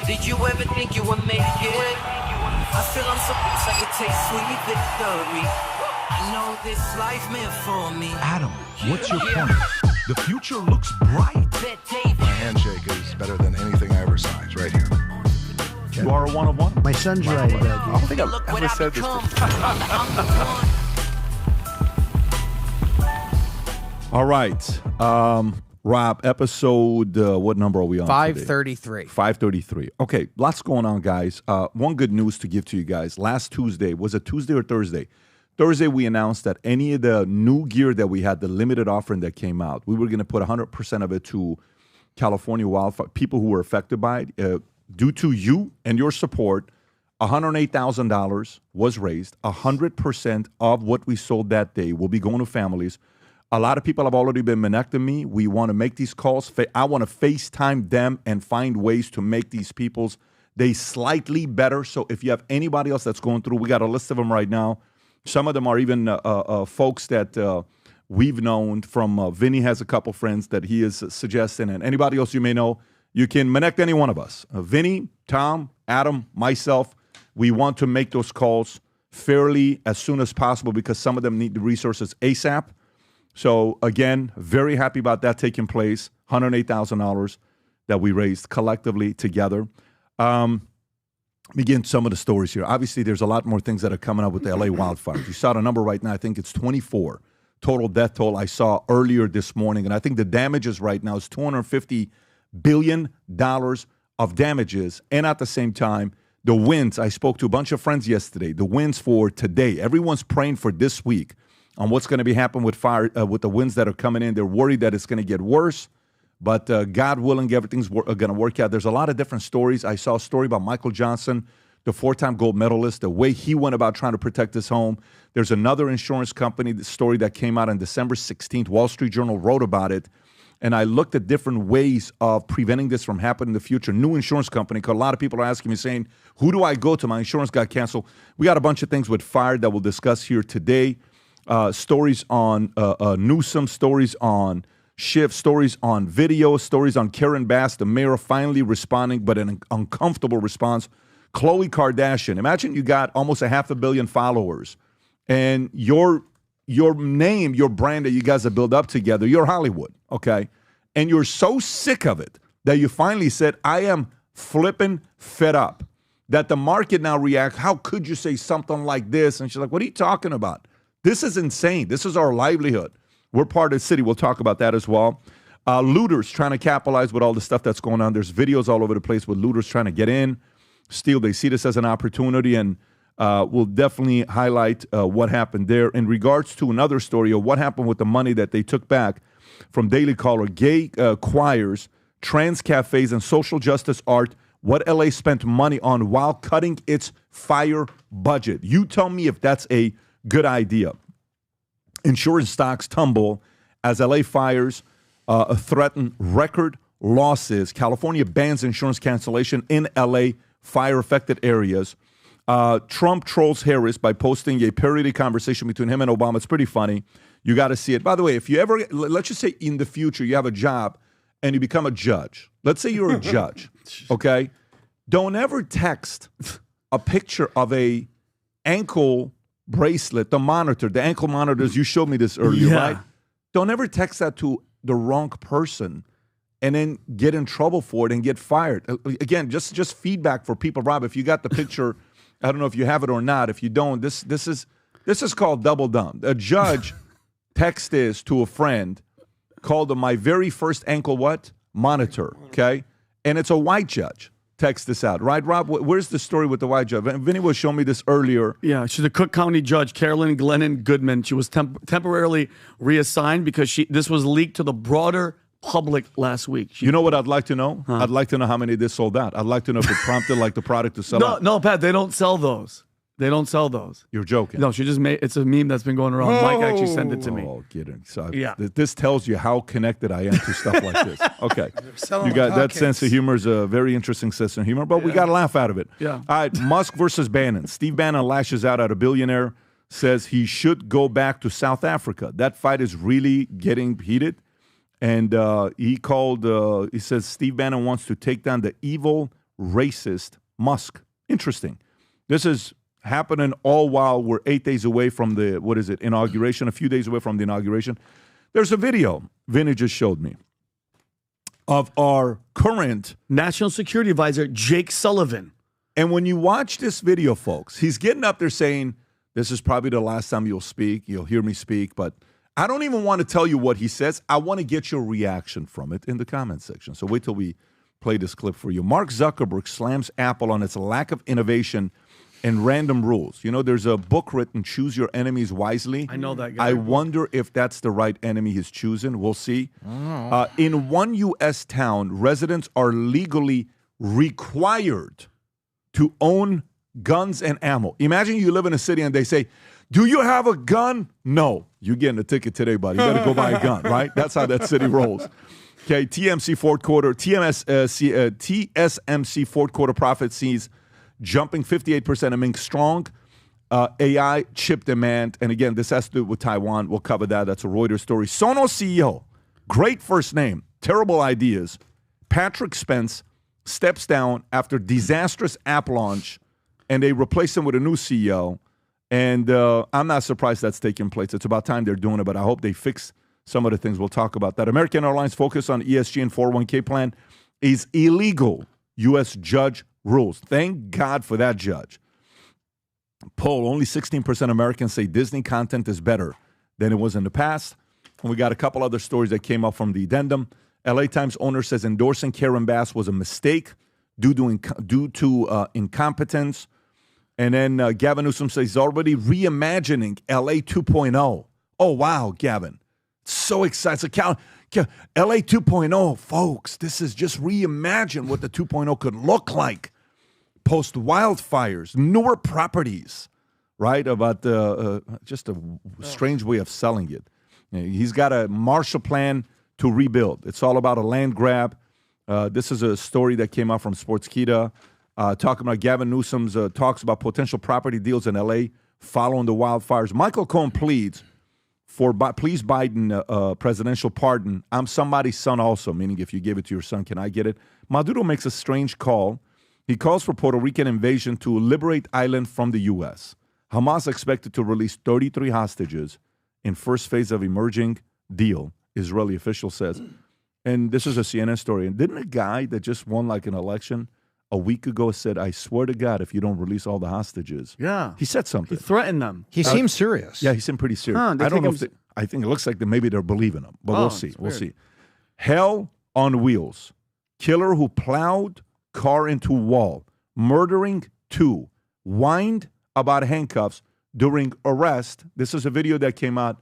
Did you ever think you would make it? I feel I'm so close I could taste sweet victory. I know this life meant for me. Adam, what's your point? The future looks bright. My handshake is better than anything I ever saw. It's right here. You are a one-of-one. My son's right about I don't think I've ever said this before. All right. Rob, episode, what number are we on 533. 533. Okay, lots going on, guys. One good news to give to you guys. Last Tuesday, was it Tuesday or Thursday? Thursday, we announced that any of the new gear that we had, the limited offering that came out, we were going to put 100% of it to California wildfire, people who were affected by it. Due to you and your support, $108,000 was raised. 100% of what we sold that day will be going to families. A lot of people have already been connecting me. We want to make these calls. I want to FaceTime them and find ways to make these people's day slightly better. So if you have anybody else that's going through, we got a list of them right now. Some of them are even folks that we've known from. Vinny has a couple friends that he is suggesting. And anybody else you may know, you can connect any one of us. Vinny, Tom, Adam, myself. We want to make those calls fairly as soon as possible because some of them need the resources ASAP. So, again, very happy about that taking place. $108,000 that we raised collectively together. Begin some of the stories here. Obviously, there's a lot more things that are coming up with the LA wildfires. You saw the number right now. I think it's 24 total death toll I saw earlier this morning. And I think the damages right now is $250 billion of damages. And at the same time, the winds, I spoke to a bunch of friends yesterday, the winds for today. Everyone's praying for this week on what's going to be happening with fire, with the winds that are coming in. They're worried that it's going to get worse. But God willing, everything's going to work out. There's a lot of different stories. I saw a story about Michael Johnson, the 4-time gold medalist, the way he went about trying to protect his home. There's another insurance company, the story that came out on December 16th. Wall Street Journal wrote about it. And I looked at different ways of preventing this from happening in the future. New insurance company, because a lot of people are asking me, saying, who do I go to? My insurance got canceled. We got a bunch of things with fire that we'll discuss here today. Stories on Newsom, stories on Schiff, stories on video, stories on Karen Bass, the mayor finally responding, but an uncomfortable response. Khloe Kardashian. Imagine you got almost 500 million followers, and your name, your brand that you guys have built up together, you're Hollywood, okay? And you're so sick of it that you finally said, I am flipping fed up. That the market now reacts, how could you say something like this? And she's like, what are you talking about? This is insane. This is our livelihood. We're part of the city. We'll talk about that as well. Looters trying to capitalize with all the stuff that's going on. There's videos all over the place with looters trying to get in, steal. They see this as an opportunity, and we'll definitely highlight what happened there. In regards to another story of what happened with the money that they took back from Daily Caller, gay choirs, trans cafes, and social justice art, what LA spent money on while cutting its fire budget. You tell me if that's a good idea. Insurance stocks tumble as LA fires threaten record losses. California bans insurance cancellation in LA fire-affected areas. Trump trolls Harris by posting a parody conversation between him and Obama. It's pretty funny. You got to see it. By the way, if you ever, let's just say in the future, you have a job and you become a judge. Let's say you're a judge, okay? Don't ever text a picture of a ankle bracelet, the monitor, the ankle monitors. You showed me this earlier, right? Don't ever text that to the wrong person and then get in trouble for it and get fired. Again, just feedback for people. Rob, if you got the picture, I don't know if you have it or not. If you don't, this is called double dumb. A judge text this to a friend, called him my very first ankle monitor, okay? And it's a white judge. Text this out, right, Rob? Where's the story with the white judge? Vinny was showing me this earlier. Yeah, she's a Cook County judge, Carolyn Glennon Goodman. She was temporarily reassigned because this was leaked to the broader public last week. You know what I'd like to know? Huh? I'd like to know how many this sold out. I'd like to know if it prompted the product to sell out. No, Pat, they don't sell those. They don't sell those. You're joking. No, she just made, it's a meme that's been going around. Mike actually sent it to me. Oh, kidding. So yeah. This tells you how connected I am to stuff like this. Okay. You got that sense of humor is a very interesting sense of humor, but we got to laugh out of it. Yeah. All right, Musk versus Bannon. Steve Bannon lashes out at a billionaire, says he should go back to South Africa. That fight is really getting heated. And he says Steve Bannon wants to take down the evil, racist Musk. Interesting. This is happening all while we're 8 days away from the, inauguration, a few days away from the inauguration. There's a video Vinny just showed me of our current National Security Advisor, Jake Sullivan. And when you watch this video, folks, he's getting up there saying, this is probably the last time you'll hear me speak, but I don't even want to tell you what he says. I want to get your reaction from it in the comment section. So wait till we play this clip for you. Mark Zuckerberg slams Apple on its lack of innovation and random rules. You know, there's a book written, Choose Your Enemies Wisely. I know that guy. I wonder if that's the right enemy he's choosing. We'll see. In one U.S. town, residents are legally required to own guns and ammo. Imagine you live in a city and they say, do you have a gun? No. You're getting a ticket today, buddy. You got to go buy a gun, right? That's how that city rolls. Okay, TSMC fourth quarter profit sees jumping 58% among strong AI chip demand. And again, this has to do with Taiwan. We'll cover that. That's a Reuters story. Sonos CEO, great first name, terrible ideas. Patrick Spence steps down after disastrous app launch, and they replace him with a new CEO. And I'm not surprised that's taking place. It's about time they're doing it, but I hope they fix some of the things. We'll talk about that. American Airlines focus on ESG and 401k plan is illegal, U.S. judge rules. Thank God for that judge. Poll, only 16% Americans say Disney content is better than it was in the past. And we got a couple other stories that came up from the addendum. LA Times owner says endorsing Karen Bass was a mistake due to incompetence. And then Gavin Newsom says he's already reimagining LA 2.0. Oh, wow, Gavin. So excited. So, LA 2.0, folks, this is just reimagine what the 2.0 could look like. Post wildfires, newer properties, right? About just a strange way of selling it. He's got a Marshall Plan to rebuild. It's all about a land grab. This is a story that came out from Sportskeeda. Talking about Gavin Newsom's talks about potential property deals in L.A. following the wildfires. Michael Cohen pleads for please Biden presidential pardon. I'm somebody's son also, meaning if you give it to your son, can I get it? Maduro makes a strange call. He calls for Puerto Rican invasion to liberate island from the U.S. Hamas expected to release 33 hostages in first phase of emerging deal, Israeli official says. And this is a CNN story. And didn't a guy that just won like an election a week ago said, I swear to God, if you don't release all the hostages. Yeah. He said something. He threatened them. He seems serious. Yeah, he seemed pretty serious. I don't know if I think it looks like maybe they're believing him, but we'll see. We'll see. Hell on wheels. Killer who plowed car into wall, murdering 2, whined about handcuffs during arrest. This is a video that came out.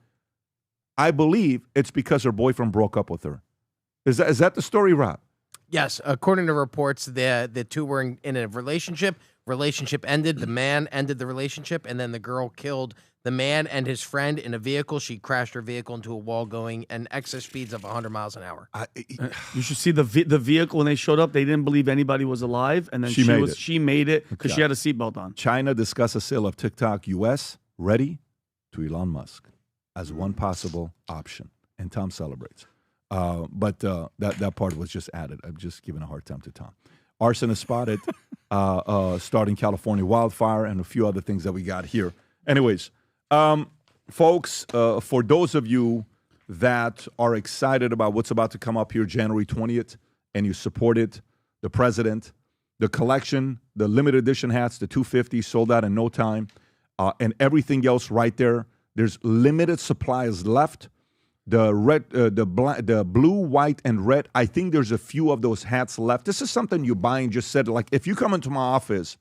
I believe it's because her boyfriend broke up with her. Is that the story, Rob? Yes, according to reports, the two were in a relationship. Relationship ended. The man ended the relationship, and then the girl killed the man and his friend in a vehicle. She crashed her vehicle into a wall going at excess speeds of 100 miles an hour. You should see the vehicle when they showed up. They didn't believe anybody was alive, and then she made it because she had a seatbelt on. China discusses sale of TikTok U.S. ready to Elon Musk as one possible option, and Tom celebrates. But that part was just added. I'm just giving a hard time to Tom. Arson is spotted starting California wildfire and a few other things that we got here. Anyways, folks, for those of you that are excited about what's about to come up here January 20th and you supported the president, the collection, the limited edition hats, the 250 sold out in no time, and everything else right there. There's limited supplies left. The red, the blue, white, and red. I think there's a few of those hats left. This is something you buy and just said, like, if you come into my office,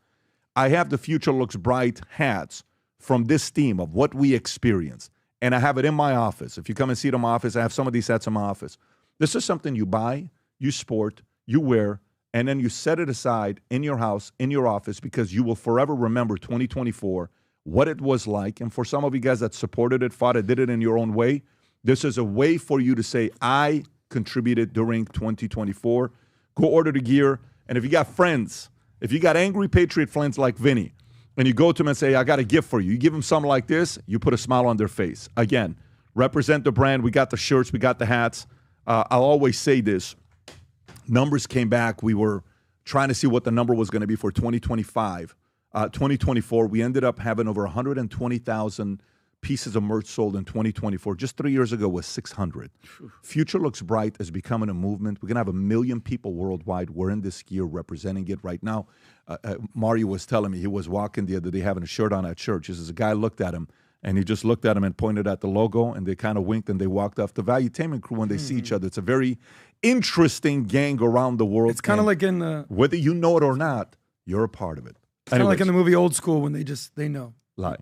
I have the Future Looks Bright hats from this team of what we experience, and I have it in my office. If you come and see it in my office, I have some of these hats in my office. This is something you buy, you sport, you wear, and then you set it aside in your house, in your office, because you will forever remember 2024, what it was like. And for some of you guys that supported it, fought it, did it in your own way, this is a way for you to say, I contributed during 2024. Go order the gear. And if you got friends, if you got angry Patriot friends like Vinny, and you go to them and say, I got a gift for you. You give them something like this, you put a smile on their face. Again, represent the brand. We got the shirts. We got the hats. I'll always say this. Numbers came back. We were trying to see what the number was going to be for 2025. 2024, we ended up having over 120,000 pieces of merch sold in 2024. Just 3 years ago was 600. Future looks bright as becoming a movement. We're going to have 1 million people worldwide. We're in this gear representing it right now. Mario was telling me he was walking the other day having a shirt on at church. He says a guy looked at him, and he just looked at him and pointed at the logo, and they kind of winked, and they walked off. The Valuetainment crew, when they see each other, it's a very interesting gang around the world. It's kind of like in the... Whether you know it or not, you're a part of it. It's kind of like in the movie Old School when they know.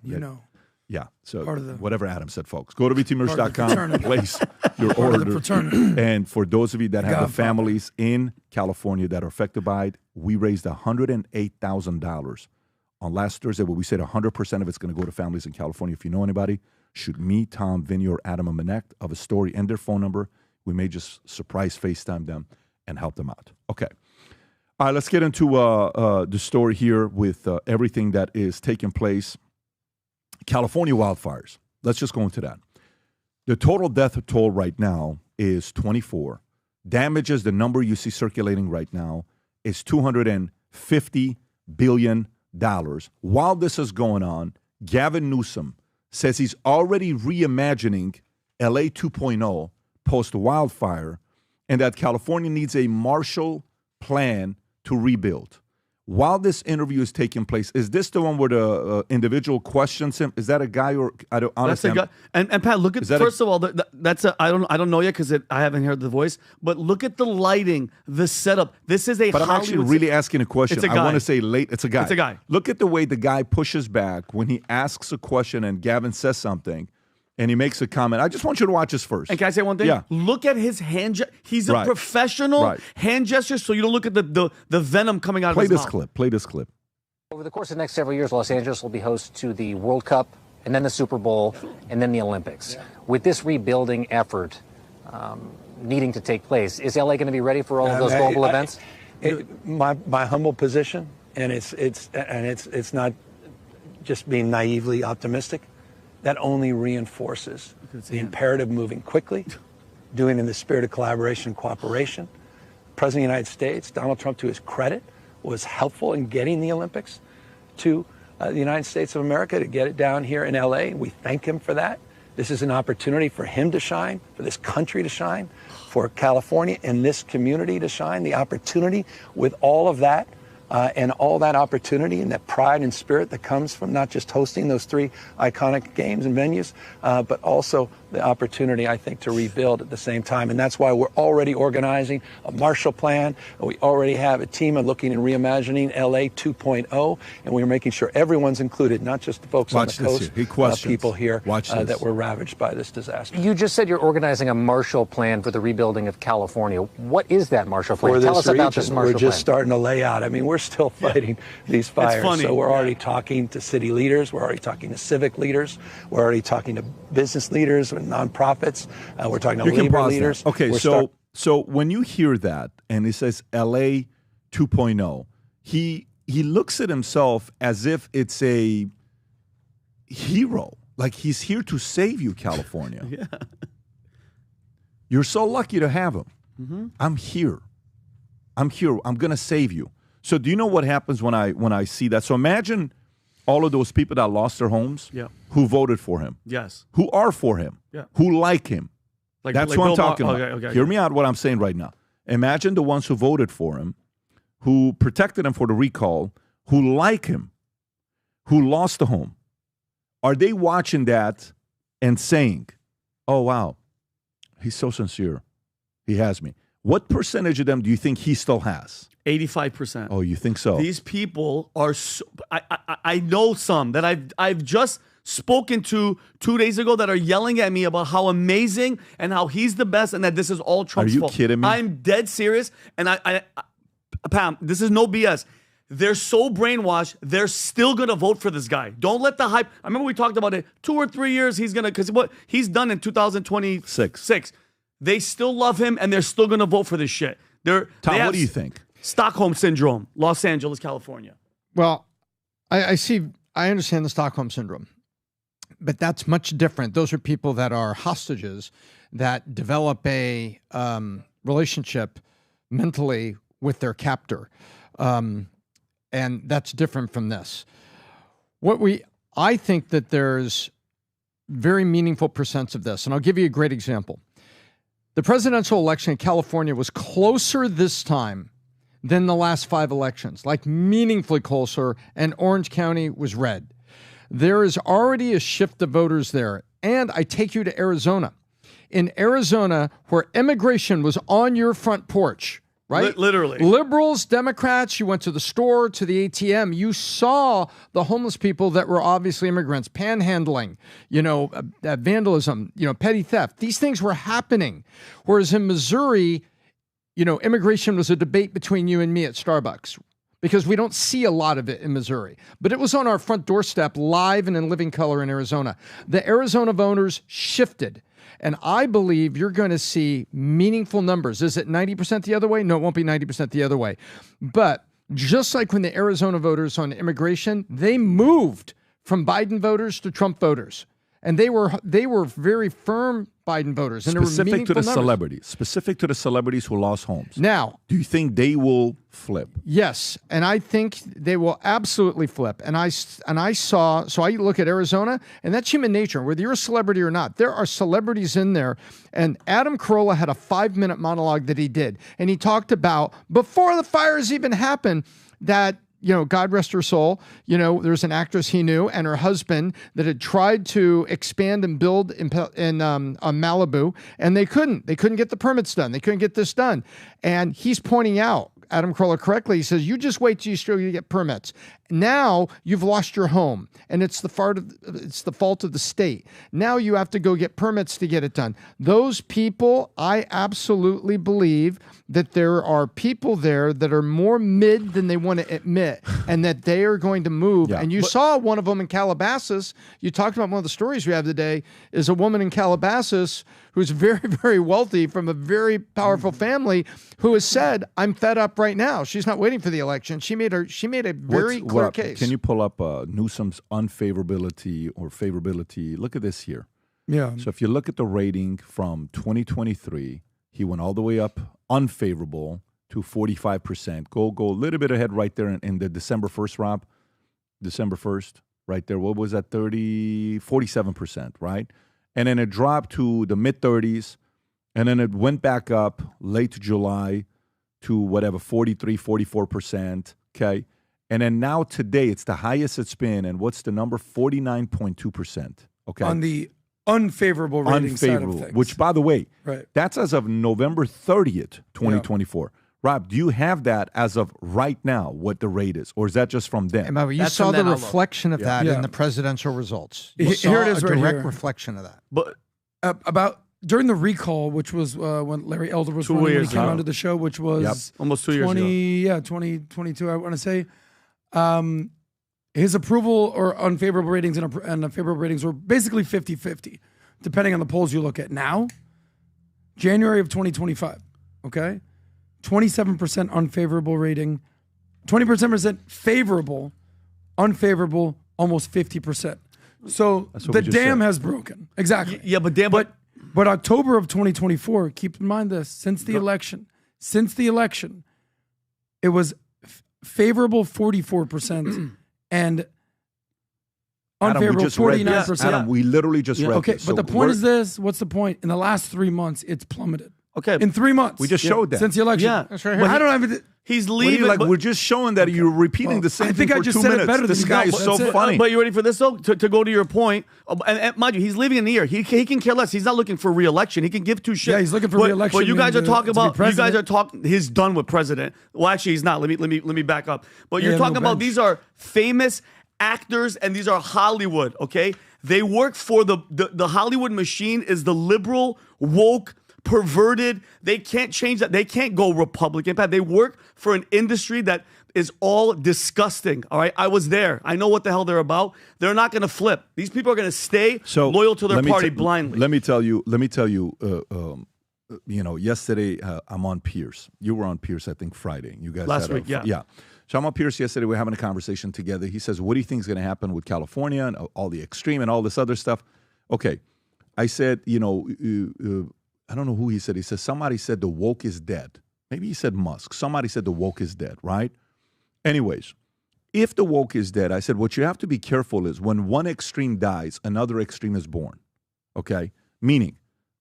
You know. Yeah, so Part of the- whatever Adam said, folks. Go to VTmerch.com, fraternity. place your Part of the order. fraternity. And for those of you that have the Godfather. families in California that are affected by it, we raised $108,000 on last Thursday, where we said 100% of it's going to go to families in California. If you know anybody, shoot me, Tom, Vinny, or Adam a Connect of a story and their phone number. We may just surprise FaceTime them and help them out. Okay. All right, let's get into the story here with everything that is taking place. California wildfires. Let's just go into that. The total death toll right now is 24. Damages, the number you see circulating right now, is $250 billion. While this is going on, Gavin Newsom says he's already reimagining LA 2.0 post-wildfire and that California needs a Marshall Plan to rebuild. While this interview is taking place, is this the one where the individual questions him? Is that a guy or I don't honestly? That's a guy. And Pat, look at first of all, that's a I don't know yet because I haven't heard the voice. But look at the lighting, the setup. This is a. But I'm actually really asking a question. It's a guy. I want to say late. It's a guy. It's a guy. Look at the way the guy pushes back when he asks a question and Gavin says something, and he makes a comment. I just want you to watch this first. And can I say one thing? Yeah. Look at his hand. He's a professional hand gesture, so you don't look at the venom coming out of his mouth. Play this clip. Over the course of the next several years, Los Angeles will be host to the World Cup, and then the Super Bowl, and then the Olympics. With this rebuilding effort needing to take place, is LA going to be ready for all of those global events? My humble position, and it's not just being naively optimistic, that only reinforces the imperative moving quickly, doing it in the spirit of collaboration and cooperation. President of the United States, Donald Trump, to his credit, was helpful in getting the Olympics to the United States of America, to get it down here in LA. We thank him for that. This is an opportunity for him to shine, for this country to shine, for California and this community to shine. The opportunity with all of that and all that opportunity and that pride and spirit that comes from not just hosting those three iconic games and venues, but also the opportunity, I think, to rebuild at the same time. And that's why we're already organizing a Marshall Plan. We already have a team of looking and reimagining LA 2.0, and we're making sure everyone's included, not just the folks on the coast, people here that were ravaged by this disaster. You just said you're organizing a Marshall Plan for the rebuilding of California. What is that Marshall Plan? Tell us about this Marshall Plan. We're just starting to lay out. I mean, we're still fighting these fires. So we're already talking to city leaders. We're already talking to civic leaders. We're already talking to business leaders and nonprofits. We're talking to labor leaders. Okay, so when you hear that and it says LA 2.0, he looks at himself as if it's a hero. Like he's here to save you, California. Yeah. You're so lucky to have him. Mm-hmm. I'm here. I'm going to save you. So do you know what happens when I see that? So imagine all of those people that lost their homes, who voted for him, who are for him, who like him. That's what I'm talking about. Hear me out what I'm saying right now. Imagine the ones who voted for him, who protected him for the recall, who like him, who lost the home. Are they watching that and saying, oh, wow, he's so sincere. He has me. What percentage of them do you think he still has? 85%. Oh, you think so? These people are so, I know some that I've just spoken to 2 days ago that are yelling at me about how amazing and how he's the best and that this is all Trump's fault. Are you kidding me? I'm dead serious. And Pam, this is no BS. They're so brainwashed, they're still going to vote for this guy. Don't let the hype. I remember we talked about it 2 or 3 years. He's going to, because what he's done in 2026. They still love him and they're still going to vote for this shit. Tom, what do you think? Stockholm Syndrome, Los Angeles, California. Well, I understand the Stockholm Syndrome, but that's much different. Those are people that are hostages. that develop a relationship mentally with their captor. And that's different from this. I think that there's very meaningful percents of this, and I'll give you a great example. The presidential election in California was closer this time than the last 5 elections, like meaningfully closer, and Orange County was red. There is already a shift of voters there. And I take you to Arizona. In Arizona, where immigration was on your front porch, right? Literally. Liberals, Democrats, you went to the store, to the ATM, you saw the homeless people that were obviously immigrants, panhandling, vandalism, petty theft. These things were happening. Whereas in Missouri, immigration was a debate between you and me at Starbucks, because we don't see a lot of it in Missouri. But it was on our front doorstep, live and in living color in Arizona. The Arizona voters shifted. And I believe you're going to see meaningful numbers. Is it 90% the other way? No, it won't be 90% the other way. But just like when the Arizona voters on immigration, they moved from Biden voters to Trump voters. And they were very firm Biden voters. And Specific to the numbers. celebrities. Specific to the celebrities who lost homes. Now, do you think they will flip? Yes, and I think they will absolutely flip. And I look at Arizona, and that's human nature. Whether you're a celebrity or not, there are celebrities in there. And Adam Carolla had a 5-minute monologue that he did, and he talked about before the fires even happened that, God rest her soul, there's an actress he knew and her husband that had tried to expand and build in Malibu, and they couldn't get the permits done. They couldn't get this done. And he's pointing out, Adam Carolla correctly, he says, you just wait till you get permits. Now you've lost your home, and it's the fault of the state. Now you have to go get permits to get it done. Those people, I absolutely believe that there are people there that are more mid than they want to admit, and that they are going to move. Yeah, and you saw one of them in Calabasas. You talked about one of the stories we have today is a woman in Calabasas who's very, very wealthy from a very powerful family who has said, I'm fed up right now. She's not waiting for the election. She made a very clear case. Can you pull up Newsom's unfavorability or favorability? Look at this here. Yeah. So if you look at the rating from 2023, he went all the way up unfavorable to 45%. Go a little bit ahead right there in the December 1st, Rob. December 1st, right there. What was that? 47%, right? And then it dropped to the mid-30s, and then it went back up late July to 43, 44%, okay? And then now today, it's the highest it's been, and what's the number? 49.2%, okay? On the unfavorable rating side of things. Which, by the way, right. That's as of November 30th, 2024. Yeah. Rob, do you have that as of right now, what the rate is? Or is that just from them? You That's saw from the that reflection of that in the presidential results. You Here saw it is a right direct here. reflection of that. But About during the recall, which was when Larry Elder was running, when he came onto the show, which was almost 2 years ago. 2022, I want to say. His approval or unfavorable ratings and favorable ratings were basically 50-50, depending on the polls you look at. Now, January of 2025, okay? 27% unfavorable rating, 20% favorable, unfavorable, almost 50%. So the dam has broken. Exactly. Yeah, but October of 2024, keep in mind this, since the election, it was favorable 44% and unfavorable 49%. Adam, we literally just read okay, this. but the point is this, what's the point? In the last 3 months, it's plummeted. Okay. In 3 months. We just showed that. Since the election. Yeah. That's right here. I don't have it. He's What are you leaving. like, but- we're just showing that you're repeating the same I thing think I for just 2 said it minutes. better than This you guy guys. is so That's it. funny. But you ready for this, though? To go to your point, and mind you, he's leaving in the year. He can care less. He's not looking for re-election. He can give two shits. Yeah, he's looking for re-election But you guys and are talking to be about. You guys president. are talking. He's done with president. Well, actually, he's not. Let me back up. But you're Yeah, talking no about bench. these are famous actors and these are Hollywood. Okay, they work for the Hollywood machine. Is the liberal woke, perverted. They can't change that. They can't go Republican. They work for an industry that is all disgusting. All right, I was there. I know what the hell they're about. They're not going to flip. These people are going to stay loyal to their party blindly. Let me tell you. Yesterday I'm on Pierce. You were on Pierce, I think Friday. You guys Last had week, yeah. Yeah. So I'm on Pierce yesterday. We're having a conversation together. He says, "What do you think is going to happen with California and all the extreme and all this other stuff?" Okay. I said, I don't know who he said. He said, somebody said the woke is dead. Maybe he said Musk. Somebody said the woke is dead, right? Anyways, if the woke is dead, I said, what you have to be careful is when one extreme dies, another extreme is born, okay? Meaning,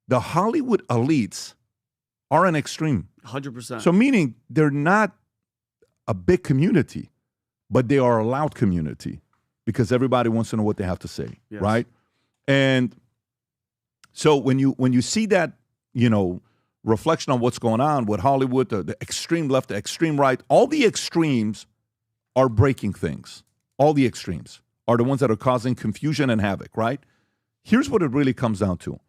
the Hollywood elites are an extreme. 100%. So meaning they're not a big community, but they are a loud community because everybody wants to know what they have to say, Yes. right? And so when you see that, reflection on what's going on with Hollywood, the extreme left, the extreme right, all the extremes are breaking things. All the extremes are the ones that are causing confusion and havoc, right? Here's what it really comes down to.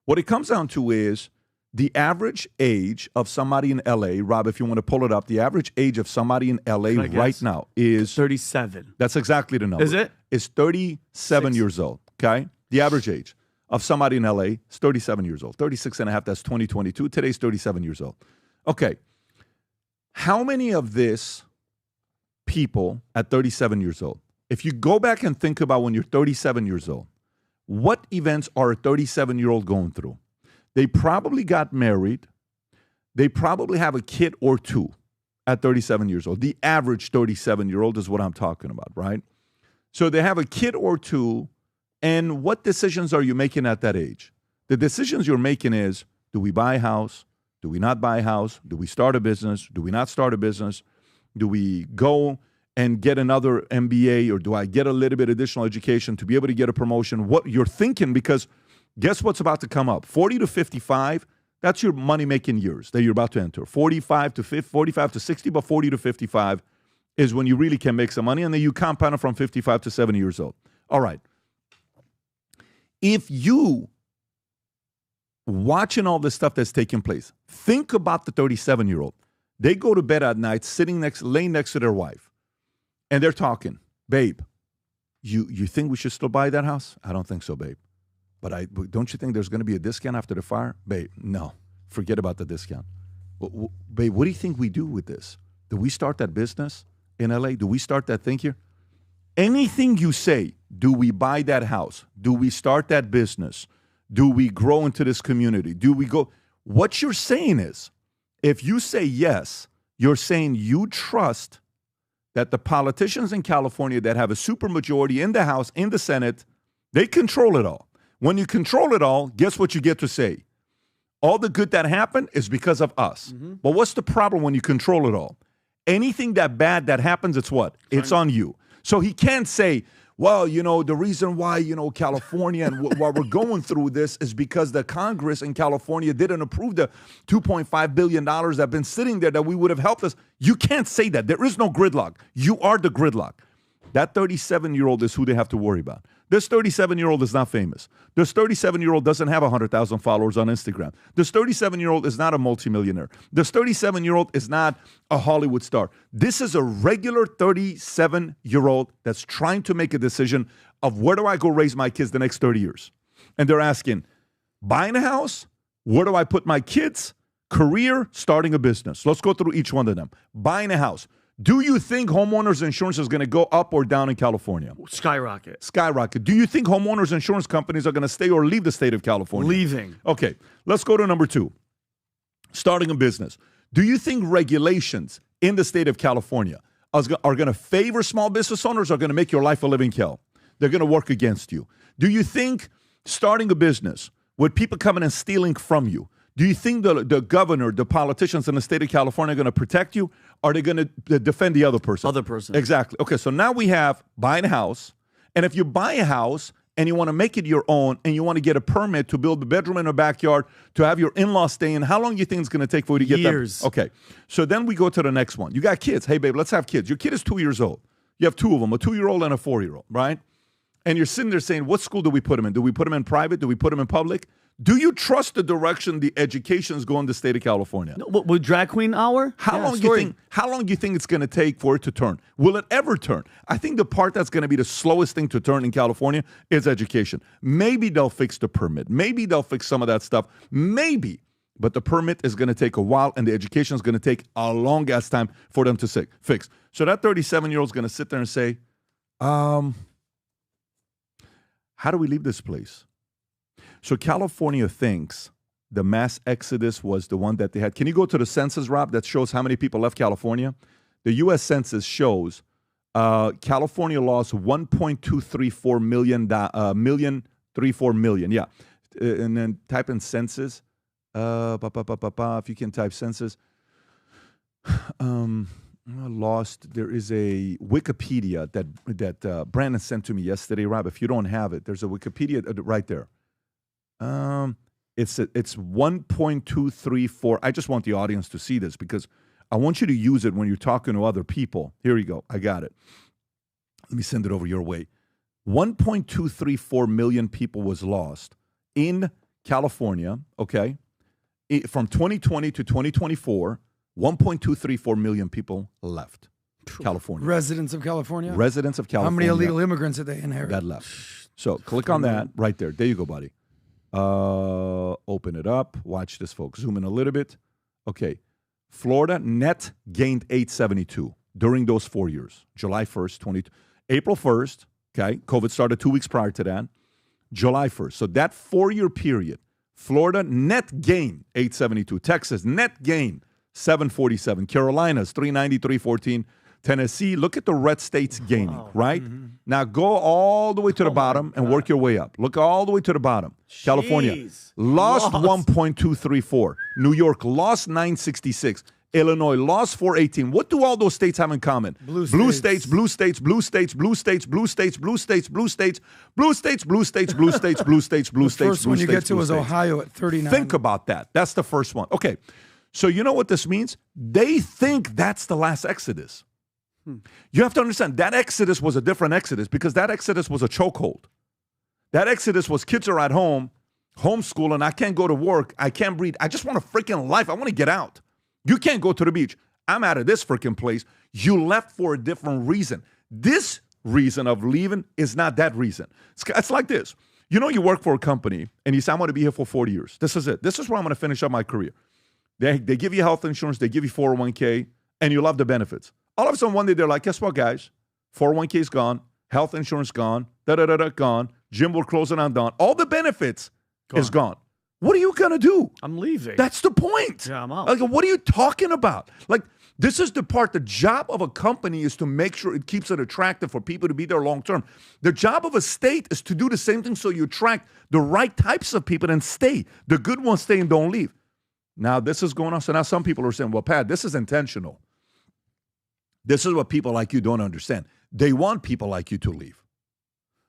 What it comes down to is the average age of somebody in LA, Rob, if you want to pull it up, the average age of somebody in LA right now is 37. That's exactly the number. Is it? It's 37 years old, okay? The average age of somebody in LA is 37 years old. 36 and a half, that's 2022. Today's 37 years old. Okay. How many of this people at 37 years old, if you go back and think about when you're 37 years old, what events are a 37-year-old going through? They probably got married. They probably have a kid or two at 37 years old. The average 37-year-old is what I'm talking about, right? So they have a kid or two, and what decisions are you making at that age? The decisions you're making is, do we buy a house? Do we not buy a house? Do we start a business? Do we not start a business? Do we go and get another MBA, or do I get a little bit additional education to be able to get a promotion? What you're thinking, because guess what's about to come up? 40 to 55, that's your money-making years that you're about to enter. 45 to 60, but 40 to 55 is when you really can make some money, and then you compound it from 55 to 70 years old. All right. If you watching all this stuff that's taking place, think about the 37-year-old. They go to bed at night, laying next to their wife, and they're talking. Babe, you think we should still buy that house? I don't think so, babe. But don't you think there's going to be a discount after the fire? Babe, no. Forget about the discount. Babe, what do you think we do with this? Do we start that business in LA? Do we start that thing here? Anything you say, do we buy that house? Do we start that business? Do we grow into this community? Do we go? What you're saying is, if you say yes, you're saying you trust that the politicians in California that have a supermajority in the House, in the Senate, they control it all. When you control it all, guess what you get to say? All the good that happened is because of us. Mm-hmm. But what's the problem when you control it all? Anything that bad that happens, it's what? It's on you. So he can't say, well, the reason why, California and why we're going through this is because the Congress in California didn't approve the $2.5 billion that have been sitting there that we would have helped us. You can't say that. There is no gridlock. You are the gridlock. That 37-year-old is who they have to worry about. This 37-year-old is not famous. This 37-year-old doesn't have 100,000 followers on Instagram. This 37-year-old is not a multimillionaire. This 37-year-old is not a Hollywood star. This is a regular 37-year-old that's trying to make a decision of where do I go raise my kids the next 30 years. And they're asking, buying a house? Where do I put my kids? Career? Starting a business. Let's go through each one of them. Buying a house. Do you think homeowners insurance is going to go up or down in California? Skyrocket. Skyrocket. Do you think homeowners insurance companies are going to stay or leave the state of California? Leaving. Okay, let's go to number 2. Starting a business. Do you think regulations in the state of California are going to favor small business owners or are going to make your life a living hell? They're going to work against you. Do you think starting a business with people coming and stealing from you, do you think the governor, the politicians in the state of California are going to protect you? Or are they going to defend the other person? Other person. Exactly. Okay, so now we have buying a house. And if you buy a house and you want to make it your own and you want to get a permit to build a bedroom in a backyard to have your in-laws stay in, how long do you think it's going to take for you to get that? Years. Okay, so then we go to the next one. You got kids. Hey, babe, let's have kids. Your kid is 2 years old. You have 2 of them, a 2-year-old and a 4-year-old, right? And you're sitting there saying, what school do we put him in? Do we put him in private? Do we put him in public? Do you trust the direction the education is going to the state of California? No, with Drag Queen Hour? How long do you think it's going to take for it to turn? Will it ever turn? I think the part that's going to be the slowest thing to turn in California is education. Maybe they'll fix the permit. Maybe they'll fix some of that stuff. Maybe. But the permit is going to take a while, and the education is going to take a long-ass time for them to fix. So that 37-year-old is going to sit there and say, how do we leave this place? So California thinks the mass exodus was the one that they had. Can you go to the census, Rob, that shows how many people left California? The U.S. Census shows California lost 1.234 million. Yeah. And then type in census. If you can type census. Lost. There is a Wikipedia that Brandon sent to me yesterday, Rob. If you don't have it, there's a Wikipedia right there. It's 1.234. I just want the audience to see this because I want you to use it when you're talking to other people. Here you go. I got it. Let me send it over your way. 1.234 million people was lost in California, okay? From 2020 to 2024, 1.234 million people left California. Residents of California? Residents of California. How many illegal immigrants did they inherit? That left. So click on that right there. There you go, buddy. Open it up. Watch this, folks. Zoom in a little bit. Okay. Florida net gained 872 during those 4 years. July 1st, April 1st, okay? COVID started 2 weeks prior to that. July 1st. So that 4-year period, Florida net gain 872. Texas net gain 747. Carolinas 390, 314. Tennessee, look at the red states gaining, right? Mm-hmm. Now go all the way to the bottom and work your way up. Look all the way to the bottom. Jeez. California lost 1.234. New York lost 966. Illinois lost 418. What do all those states have in common? Blue states, blue states, blue states, blue states, blue states, blue states, blue states, blue states, blue states, blue states, blue states, blue states. The first one you get to was Ohio at 39. Think about that. That's the first one. Okay. So you know what this means? They think that's the last exodus. You have to understand that exodus was a different exodus because that exodus was a chokehold. That exodus was kids are at home, homeschooling. I can't go to work. I can't breathe. I just want a freaking life. I want to get out. You can't go to the beach. I'm out of this freaking place. You left for a different reason. This reason of leaving is not that reason. It's like this. You know, you work for a company and you say, I'm going to be here for 40 years. This is it. This is where I'm going to finish up my career. They give you health insurance. They give you 401k and you love the benefits. All of a sudden, one day, they're like, guess what, guys? 401k is gone. Health insurance gone. Gone. Gym will close and I'm done. All the benefits is gone. What are you going to do? I'm leaving. That's the point. Yeah, I'm out. Like, what are you talking about? Like, this is the part. The job of a company is to make sure it keeps it attractive for people to be there long term. The job of a state is to do the same thing so you attract the right types of people and stay. The good ones stay and don't leave. Now, this is going on. So now some people are saying, well, Pat, this is intentional. This is what people like you don't understand. They want people like you to leave.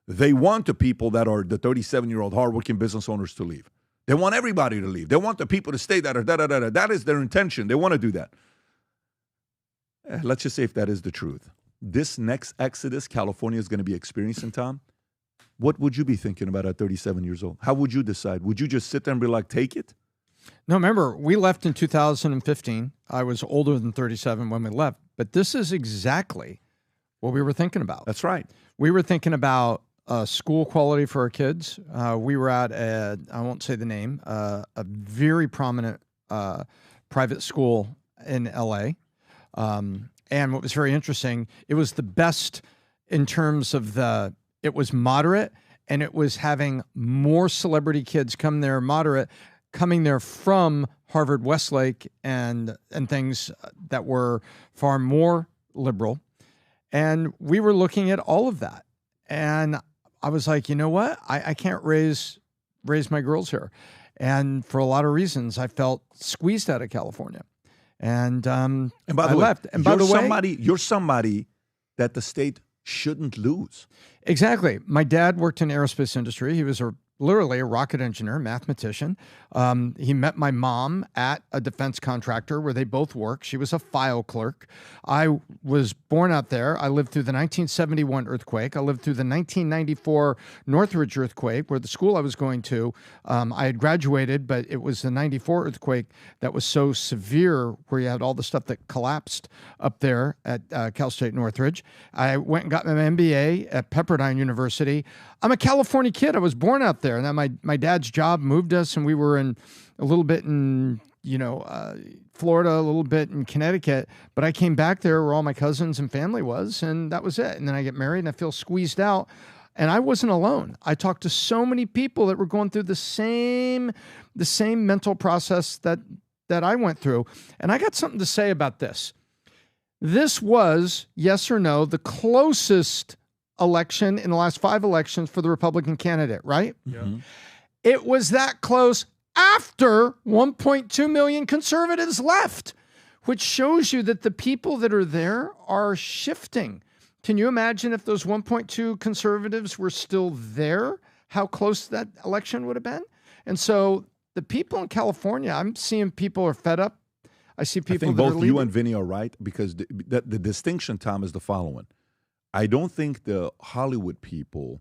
They want the people that are the 37-year-old hardworking business owners to leave. They want everybody to leave. They want the people to stay that are da-da-da-da. That is their intention. They want to do that. Let's just say if that is the truth. This next exodus California is going to be experiencing, Tom, what would you be thinking about at 37 years old? How would you decide? Would you just sit there and be like, take it? No, remember, we left in 2015. I was older than 37 when we left. But this is exactly what we were thinking about. That's right. We were thinking about school quality for our kids. We were at I won't say the name, a very prominent private school in L.A. And what was very interesting, it was the best in terms of it was moderate, and it was having more celebrity kids come there, coming there from Harvard, Westlake, and things that were far more liberal. And we were looking at all of that. And I was like, you know what? I can't raise my girls here. And for a lot of reasons, I felt squeezed out of California. And by the way, left. And by the way, you're somebody that the state shouldn't lose. Exactly. My dad worked in the aerospace industry. He was literally a rocket engineer, mathematician. He met my mom at a defense contractor where they both work. She was a file clerk. I was born out there. I lived through the 1971 earthquake. I lived through the 1994 Northridge earthquake, where the school I was going to, I had graduated, but it was the 94 earthquake that was so severe where you had all the stuff that collapsed up there at Cal State Northridge. I went and got my MBA at Pepperdine University. I'm a California kid. I was born out there. And then my dad's job moved us, and we were in a little bit in, Florida, a little bit in Connecticut. But I came back there where all my cousins and family was, and that was it. And then I get married, and I feel squeezed out. And I wasn't alone. I talked to so many people that were going through the same mental process that I went through. And I got something to say about this. This was, yes or no, the closest election in the last 5 elections for the Republican candidate, right? Yeah. It was that close after 1.2 million conservatives left, which shows you that the people that are there are shifting. Can you imagine if those 1.2 conservatives were still there, how close that election would have been? And so the people in California, I'm seeing people are fed up. I see people I think that are both you leaving. and Vinny are right, because the distinction, Tom, is the following. I don't think the Hollywood people,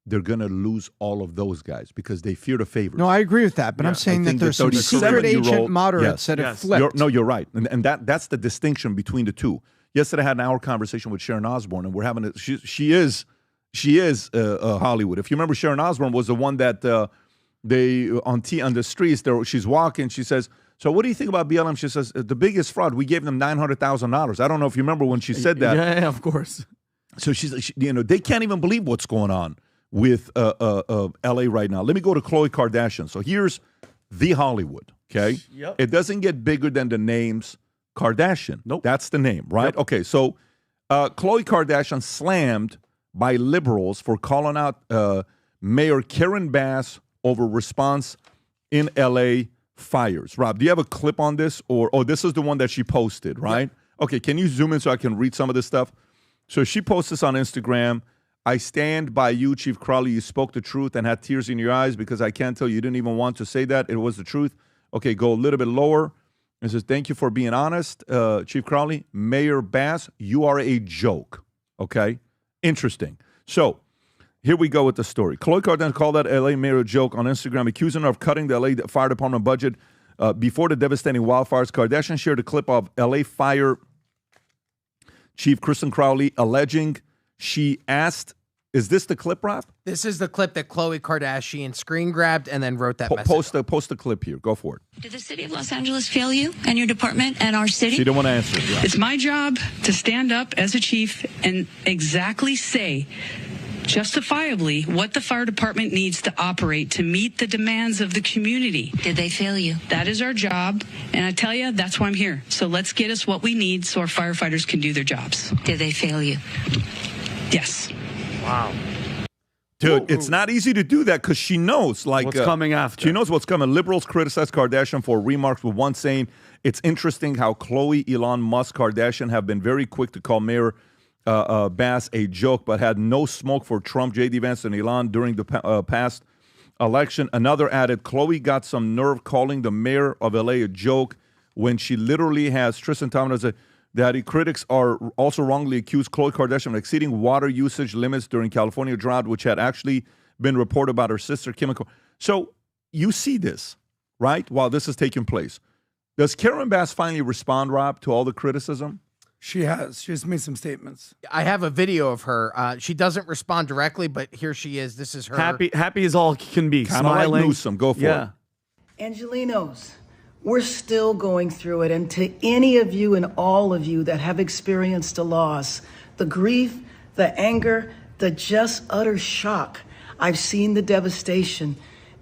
they're going to lose all of those guys because they fear the favorites. No, I agree with that, but I'm saying that there's some secret agent moderates that have flipped. You're right. And that's the distinction between the two. Yesterday I had an hour conversation with Sharon Osbourne, and we're having she is Hollywood. If you remember, Sharon Osbourne was the one that they on the streets there. She's walking. She says, "So what do you think about BLM?" She says, "The biggest fraud. We gave them $900,000." I don't know if you remember when she said that. Yeah, of course. So they can't even believe what's going on with LA right now. Let me go to Khloe Kardashian. So here's the Hollywood. Okay, Yep. It doesn't get bigger than the names Kardashian. Nope. That's the name, right? Yep. Okay, so Khloe Kardashian slammed by liberals for calling out Mayor Karen Bass over response in LA fires. Rob, do you have a clip on this? Or this is the one that she posted, right? Yep. Okay, can you zoom in so I can read some of this stuff? So she posts this on Instagram. "I stand by you, Chief Crowley. You spoke the truth and had tears in your eyes because I can't tell you didn't even want to say that. It was the truth." Okay, go a little bit lower. It says, "Thank you for being honest, Chief Crowley. Mayor Bass, you are a joke." Okay? Interesting. So here we go with the story. Khloe Kardashian called that LA mayor a joke on Instagram, accusing her of cutting the LA Fire Department budget before the devastating wildfires. Kardashian shared a clip of LA Fire Chief Kristen Crowley alleging she asked, is this the clip, Rob? This is the clip that Khloe Kardashian screen grabbed and then wrote that message. Post the clip here. Go for it. Did the city of Los Angeles fail you and your department and our city? She didn't want to answer. Yeah. It's my job to stand up as a chief and exactly say justifiably what the fire department needs to operate to meet the demands of the community. Did they fail you? That is our job, and I tell you, that's why I'm here. So let's get us what we need so our firefighters can do their jobs. Did they fail you? Yes. Wow. Dude, it's not easy to do that because she knows what's coming after. She knows what's coming. Liberals criticized Kardashian for remarks, with one saying, "It's interesting how Khloe, Elon Musk, Kardashian have been very quick to call Mayor Bass a joke, but had no smoke for Trump, J.D. Vance, and Elon during the past election." Another added, "Khloe got some nerve calling the mayor of L.A. a joke when she literally has Tristan Thompson." That critics are also wrongly accused Khloe Kardashian of exceeding water usage limits during California drought, which had actually been reported about her sister, Kim. So you see this, right, while this is taking place. Does Karen Bass finally respond, Rob, to all the criticism? She has. She has made some statements. I have a video of her. She doesn't respond directly, but here she is. This is her. Happy as all can be. Kind of like Newsom. Go for it. Angelinos, we're still going through it. And to any of you and all of you that have experienced a loss, the grief, the anger, the just utter shock, I've seen the devastation.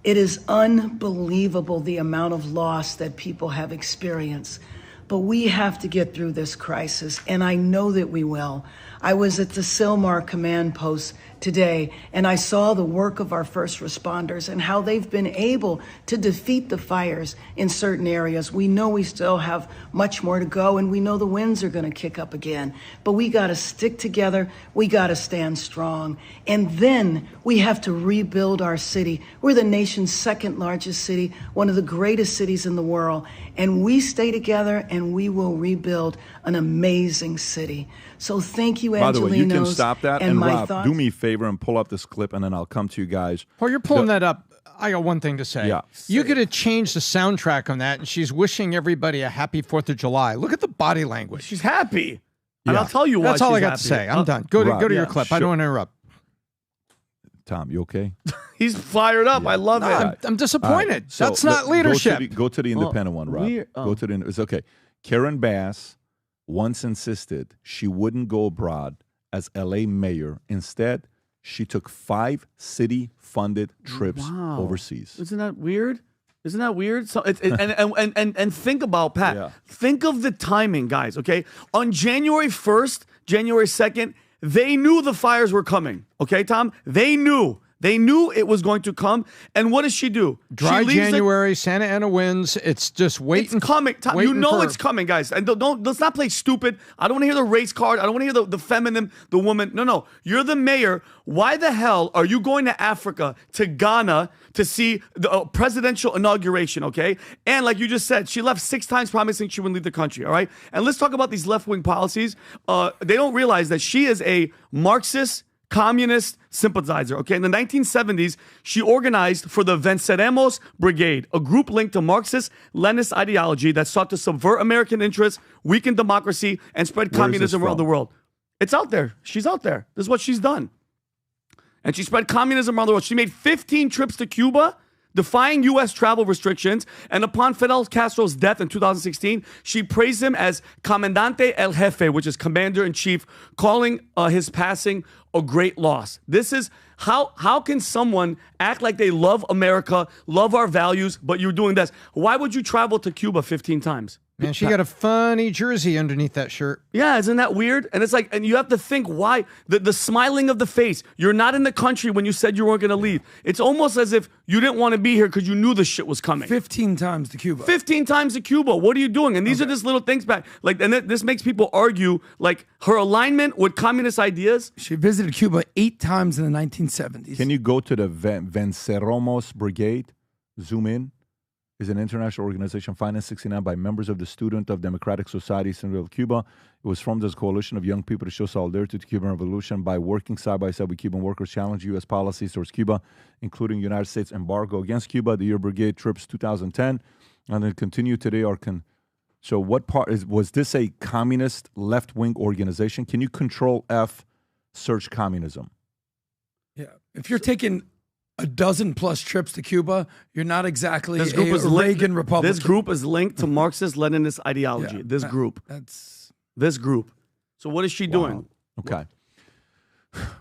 It is unbelievable the amount of loss that people have experienced. But we have to get through this crisis, and I know that we will. I was at the Sylmar command post today, and I saw the work of our first responders and how they've been able to defeat the fires in certain areas. We know we still have much more to go, and we know the winds are going to kick up again. But we got to stick together. We got to stand strong. And then we have to rebuild our city. We're the nation's second largest city, one of the greatest cities in the world. And we stay together, and we will rebuild an amazing city. So thank you, Angelinos. By the way, you can stop that. And Rob, thoughts. do me a favor and pull up this clip, and then I'll come to you guys. While you're pulling that up, I got one thing to say. Yeah. You could have changed the soundtrack on that, and she's wishing everybody a happy 4th of July. Look at the body language. She's happy. And I'll tell you why. That's all I got happy. to say. I'm done. Go to your clip. Sure. I don't want to interrupt. Tom, you okay? He's fired up. I love it. I'm disappointed. Right. So That's not leadership. Go to the independent one, Rob. Go to the. It's okay. Karen Bass once insisted she wouldn't go abroad as LA mayor. Instead, She took 5 city-funded trips overseas. Isn't that weird? Isn't that weird? So and think about, Pat. Yeah. Think of the timing, guys. Okay, on January 1st, January 2nd, they knew the fires were coming. Okay, Tom, they knew. They knew it was going to come. And what does she do? Dry she leaves January, Santa Ana winds. It's just waiting. It's coming. Tom, you know it's coming, guys. And let's not play stupid. I don't want to hear the race card. I don't want to hear the feminine, the woman. No. You're the mayor. Why the hell are you going to Africa, to Ghana, to see the presidential inauguration, okay? And like you just said, she left 6 times promising she wouldn't leave the country, all right? And let's talk about these left-wing policies. They don't realize that she is a Marxist, communist sympathizer, okay? In the 1970s, she organized for the Venceremos Brigade, a group linked to Marxist-Leninist ideology that sought to subvert American interests, weaken democracy, and spread communism around the world. It's out there. She's out there. This is what she's done. And she spread communism around the world. She made 15 trips to Cuba, defying U.S. travel restrictions. And upon Fidel Castro's death in 2016, she praised him as Comandante el Jefe, which is commander-in-chief, calling his passing a great loss. This is how can someone act like they love America, love our values, but you're doing this? Why would you travel to Cuba 15 times? Man, she got a funny jersey underneath that shirt. Yeah, isn't that weird? And it's like, and you have to think why. The smiling of the face. You're not in the country when you said you weren't going to leave. It's almost as if you didn't want to be here because you knew the shit was coming. 15 times to Cuba. 15 times to Cuba. What are you doing? And these are just little things back. Like, and this makes people argue, like, her alignment with communist ideas. She visited Cuba 8 times in the 1970s. Can you go to the Venceremos Brigade? Zoom in. Is an international organization financed 69 by members of the Student of Democratic Society of Cuba. It was formed as a coalition of young people to show solidarity to the Cuban Revolution by working side by side with Cuban workers, challenge U.S. policies towards Cuba, including United States embargo against Cuba. The year brigade trips 2010, and then continue today. So what part was this a communist left-wing organization? Can you Control F search communism? Yeah, if you're taking a dozen plus trips to Cuba, you're not exactly this group a Reagan Republican. This group is linked to Marxist-Leninist ideology. This group. So what is she doing? Okay.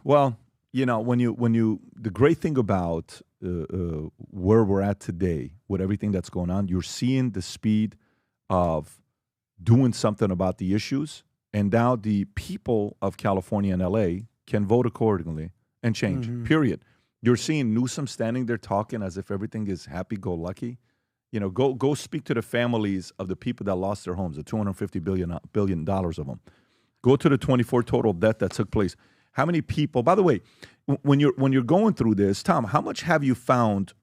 Well, you know, when you the great thing about where we're at today with everything that's going on, you're seeing the speed of doing something about the issues, and now the people of California and LA can vote accordingly and change. Period. You're seeing Newsom standing there talking as if everything is happy-go-lucky. You know, go speak to the families of the people that lost their homes, the $250 billion of them. Go to the 24 total death that took place. How many people? By the way, when you're going through this, Tom, how much have you found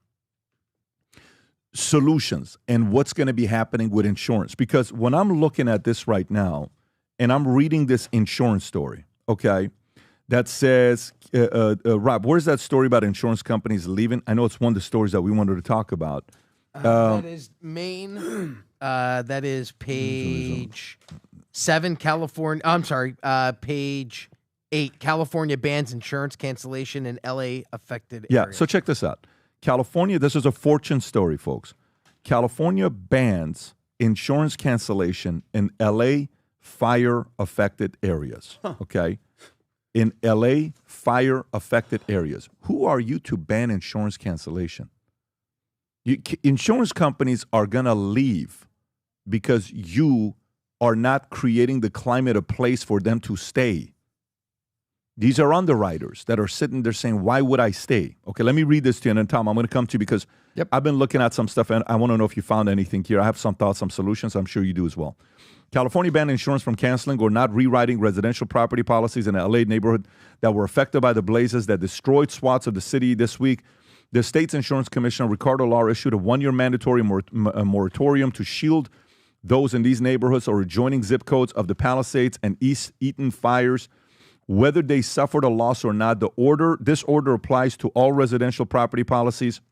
solutions and what's going to be happening with insurance? Because when I'm looking at this right now, and I'm reading this insurance story, okay, that says, Rob, where's that story about insurance companies leaving? I know it's one of the stories that we wanted to talk about. That is Maine. That is page 7, California. I'm sorry, page 8. California bans insurance cancellation in LA affected Yeah, areas. so check this out. California, this is a Fortune story, folks. California bans insurance cancellation in LA fire affected areas. Okay? In LA fire affected areas. Who are you to ban insurance cancellation? Insurance companies are going to leave because you are not creating the climate of place for them to stay. These are underwriters that are sitting there saying, why would I stay? Okay, let me read this to you. And then, Tom, I'm going to come to you because I've been looking at some stuff, and I want to know if you found anything here. I have some thoughts, some solutions. I'm sure you do as well. California banned insurance from canceling or not rewriting residential property policies in an LA neighborhood that were affected by the blazes that destroyed swaths of the city this week. The state's insurance commissioner, Ricardo Lara, issued a 1-year mandatory moratorium to shield those in these neighborhoods or adjoining zip codes of the Palisades and East Eaton fires, whether they suffered a loss or not. This order applies to all residential property policies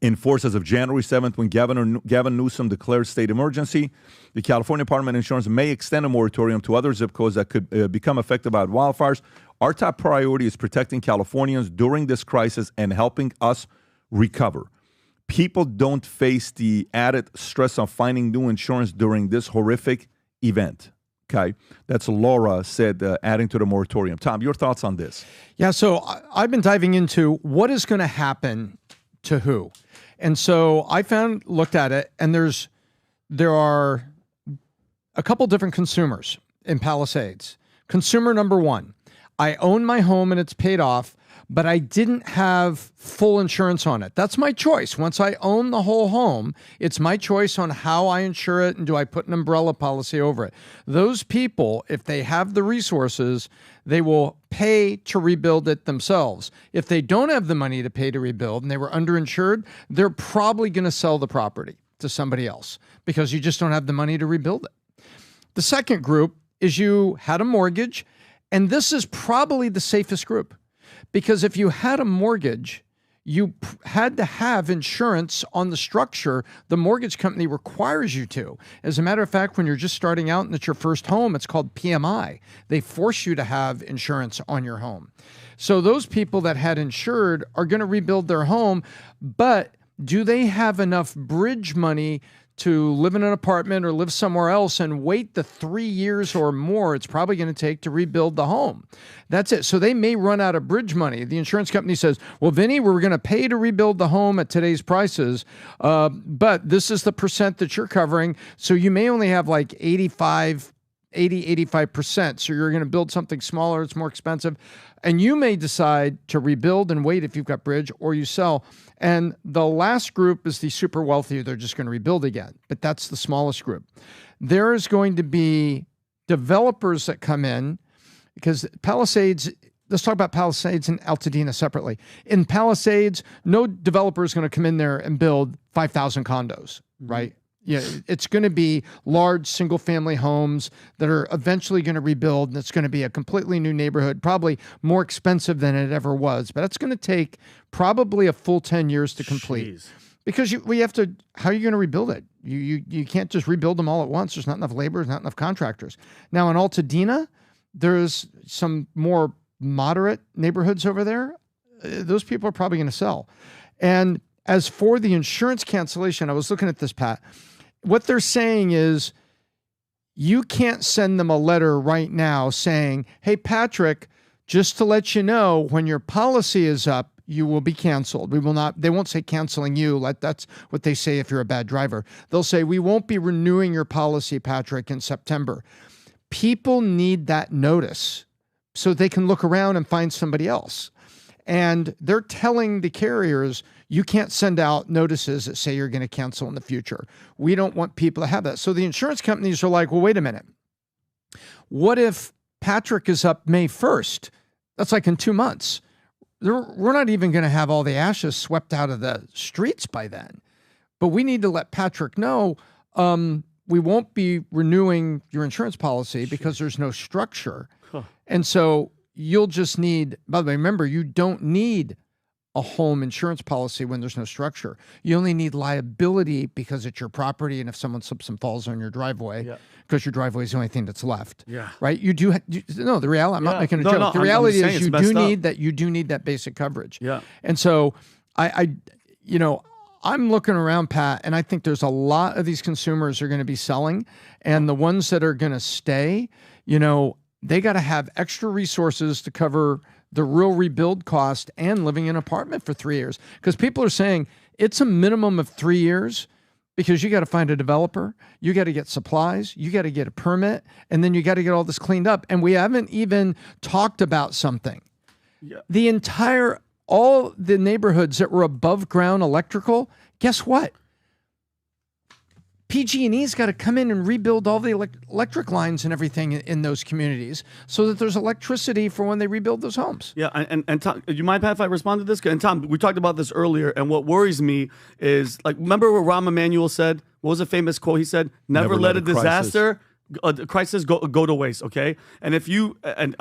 in force as of January 7th when Gavin Newsom declared state emergency. The California Department of Insurance may extend a moratorium to other zip codes that could become affected by wildfires. Our top priority is protecting Californians during this crisis and helping us recover. People don't face the added stress of finding new insurance during this horrific event. Okay, that's Laura said, adding to the moratorium. Tom, your thoughts on this? Yeah, so I've been diving into what is going to happen to who. And so I looked at it, and there are a couple different consumers in Palisades. Consumer number one, I own my home and it's paid off, but I didn't have full insurance on it. That's my choice. Once I own the whole home, it's my choice on how I insure it and do I put an umbrella policy over it. Those people, if they have the resources, they will pay to rebuild it themselves. If they don't have the money to pay to rebuild and they were underinsured, they're probably going to sell the property to somebody else because you just don't have the money to rebuild it. The second group is you had a mortgage, and this is probably the safest group. Because if you had a mortgage, you had to have insurance on the structure the mortgage company requires you to. As a matter of fact, when you're just starting out and it's your first home, it's called PMI. They force you to have insurance on your home. So those people that had insured are going to rebuild their home, but do they have enough bridge money to live in an apartment or live somewhere else and wait the 3 years or more it's probably going to take to rebuild the home? That's it. So they may run out of bridge money. The insurance company says, well, Vinny, we're going to pay to rebuild the home at today's prices, but this is the percent that you're covering. So you may only have like 85%. So you're going to build something smaller. It's more expensive. And you may decide to rebuild and wait if you've got bridge, or you sell. And the last group is the super wealthy. They're just going to rebuild again. But that's the smallest group. There is going to be developers that come in, because Palisades, let's talk about Palisades and Altadena separately. In Palisades, no developer is going to come in there and build 5,000 condos, right? Yeah, it's going to be large single-family homes that are eventually going to rebuild, and it's going to be a completely new neighborhood, probably more expensive than it ever was. But it's going to take probably a full 10 years to complete. Jeez. Because we have to, how are you going to rebuild it? You can't just rebuild them all at once. There's not enough labor, there's not enough contractors. Now in Altadena, there's some more moderate neighborhoods over there. Those people are probably going to sell. And as for the insurance cancellation, I was looking at this, Pat. What they're saying is you can't send them a letter right now saying, hey, Patrick, just to let you know, when your policy is up, you will be canceled. They won't say canceling you. That's what they say if you're a bad driver. They'll say, we won't be renewing your policy, Patrick, in September. People need that notice so they can look around and find somebody else. And they're telling the carriers, you can't send out notices that say you're going to cancel in the future. We don't want people to have that. So the insurance companies are like, well, wait a minute. What if Patrick is up May 1st? That's like in 2 months. We're not even going to have all the ashes swept out of the streets by then. But we need to let Patrick know we won't be renewing your insurance policy because there's no structure. Huh. And so you'll just need, by the way, remember, you don't need a home insurance policy when there's no structure. You only need liability because it's your property and if someone slips and falls on your driveway, because your driveway is the only thing that's left. Yeah. Right? You do, no, the reality, I'm not making a joke. No, the reality is you do need that basic coverage. Yeah. And so I'm looking around, Pat, and I think there's a lot of these consumers are going to be selling, and the ones that are going to stay, they got to have extra resources to cover the real rebuild cost and living in an apartment for 3 years. Because people are saying it's a minimum of 3 years because you got to find a developer, you got to get supplies, you got to get a permit, and then you got to get all this cleaned up. And we haven't even talked about something. Yeah. All the neighborhoods that were above ground electrical, guess what? PG&E's got to come in and rebuild all the electric lines and everything in those communities so that there's electricity for when they rebuild those homes. Yeah, and Tom, do you mind, Pat, if I respond to this? And Tom, we talked about this earlier, and what worries me is, remember what Rahm Emanuel said? What was a famous quote? He said, never let a disaster... A crisis go to waste, okay? And if you can,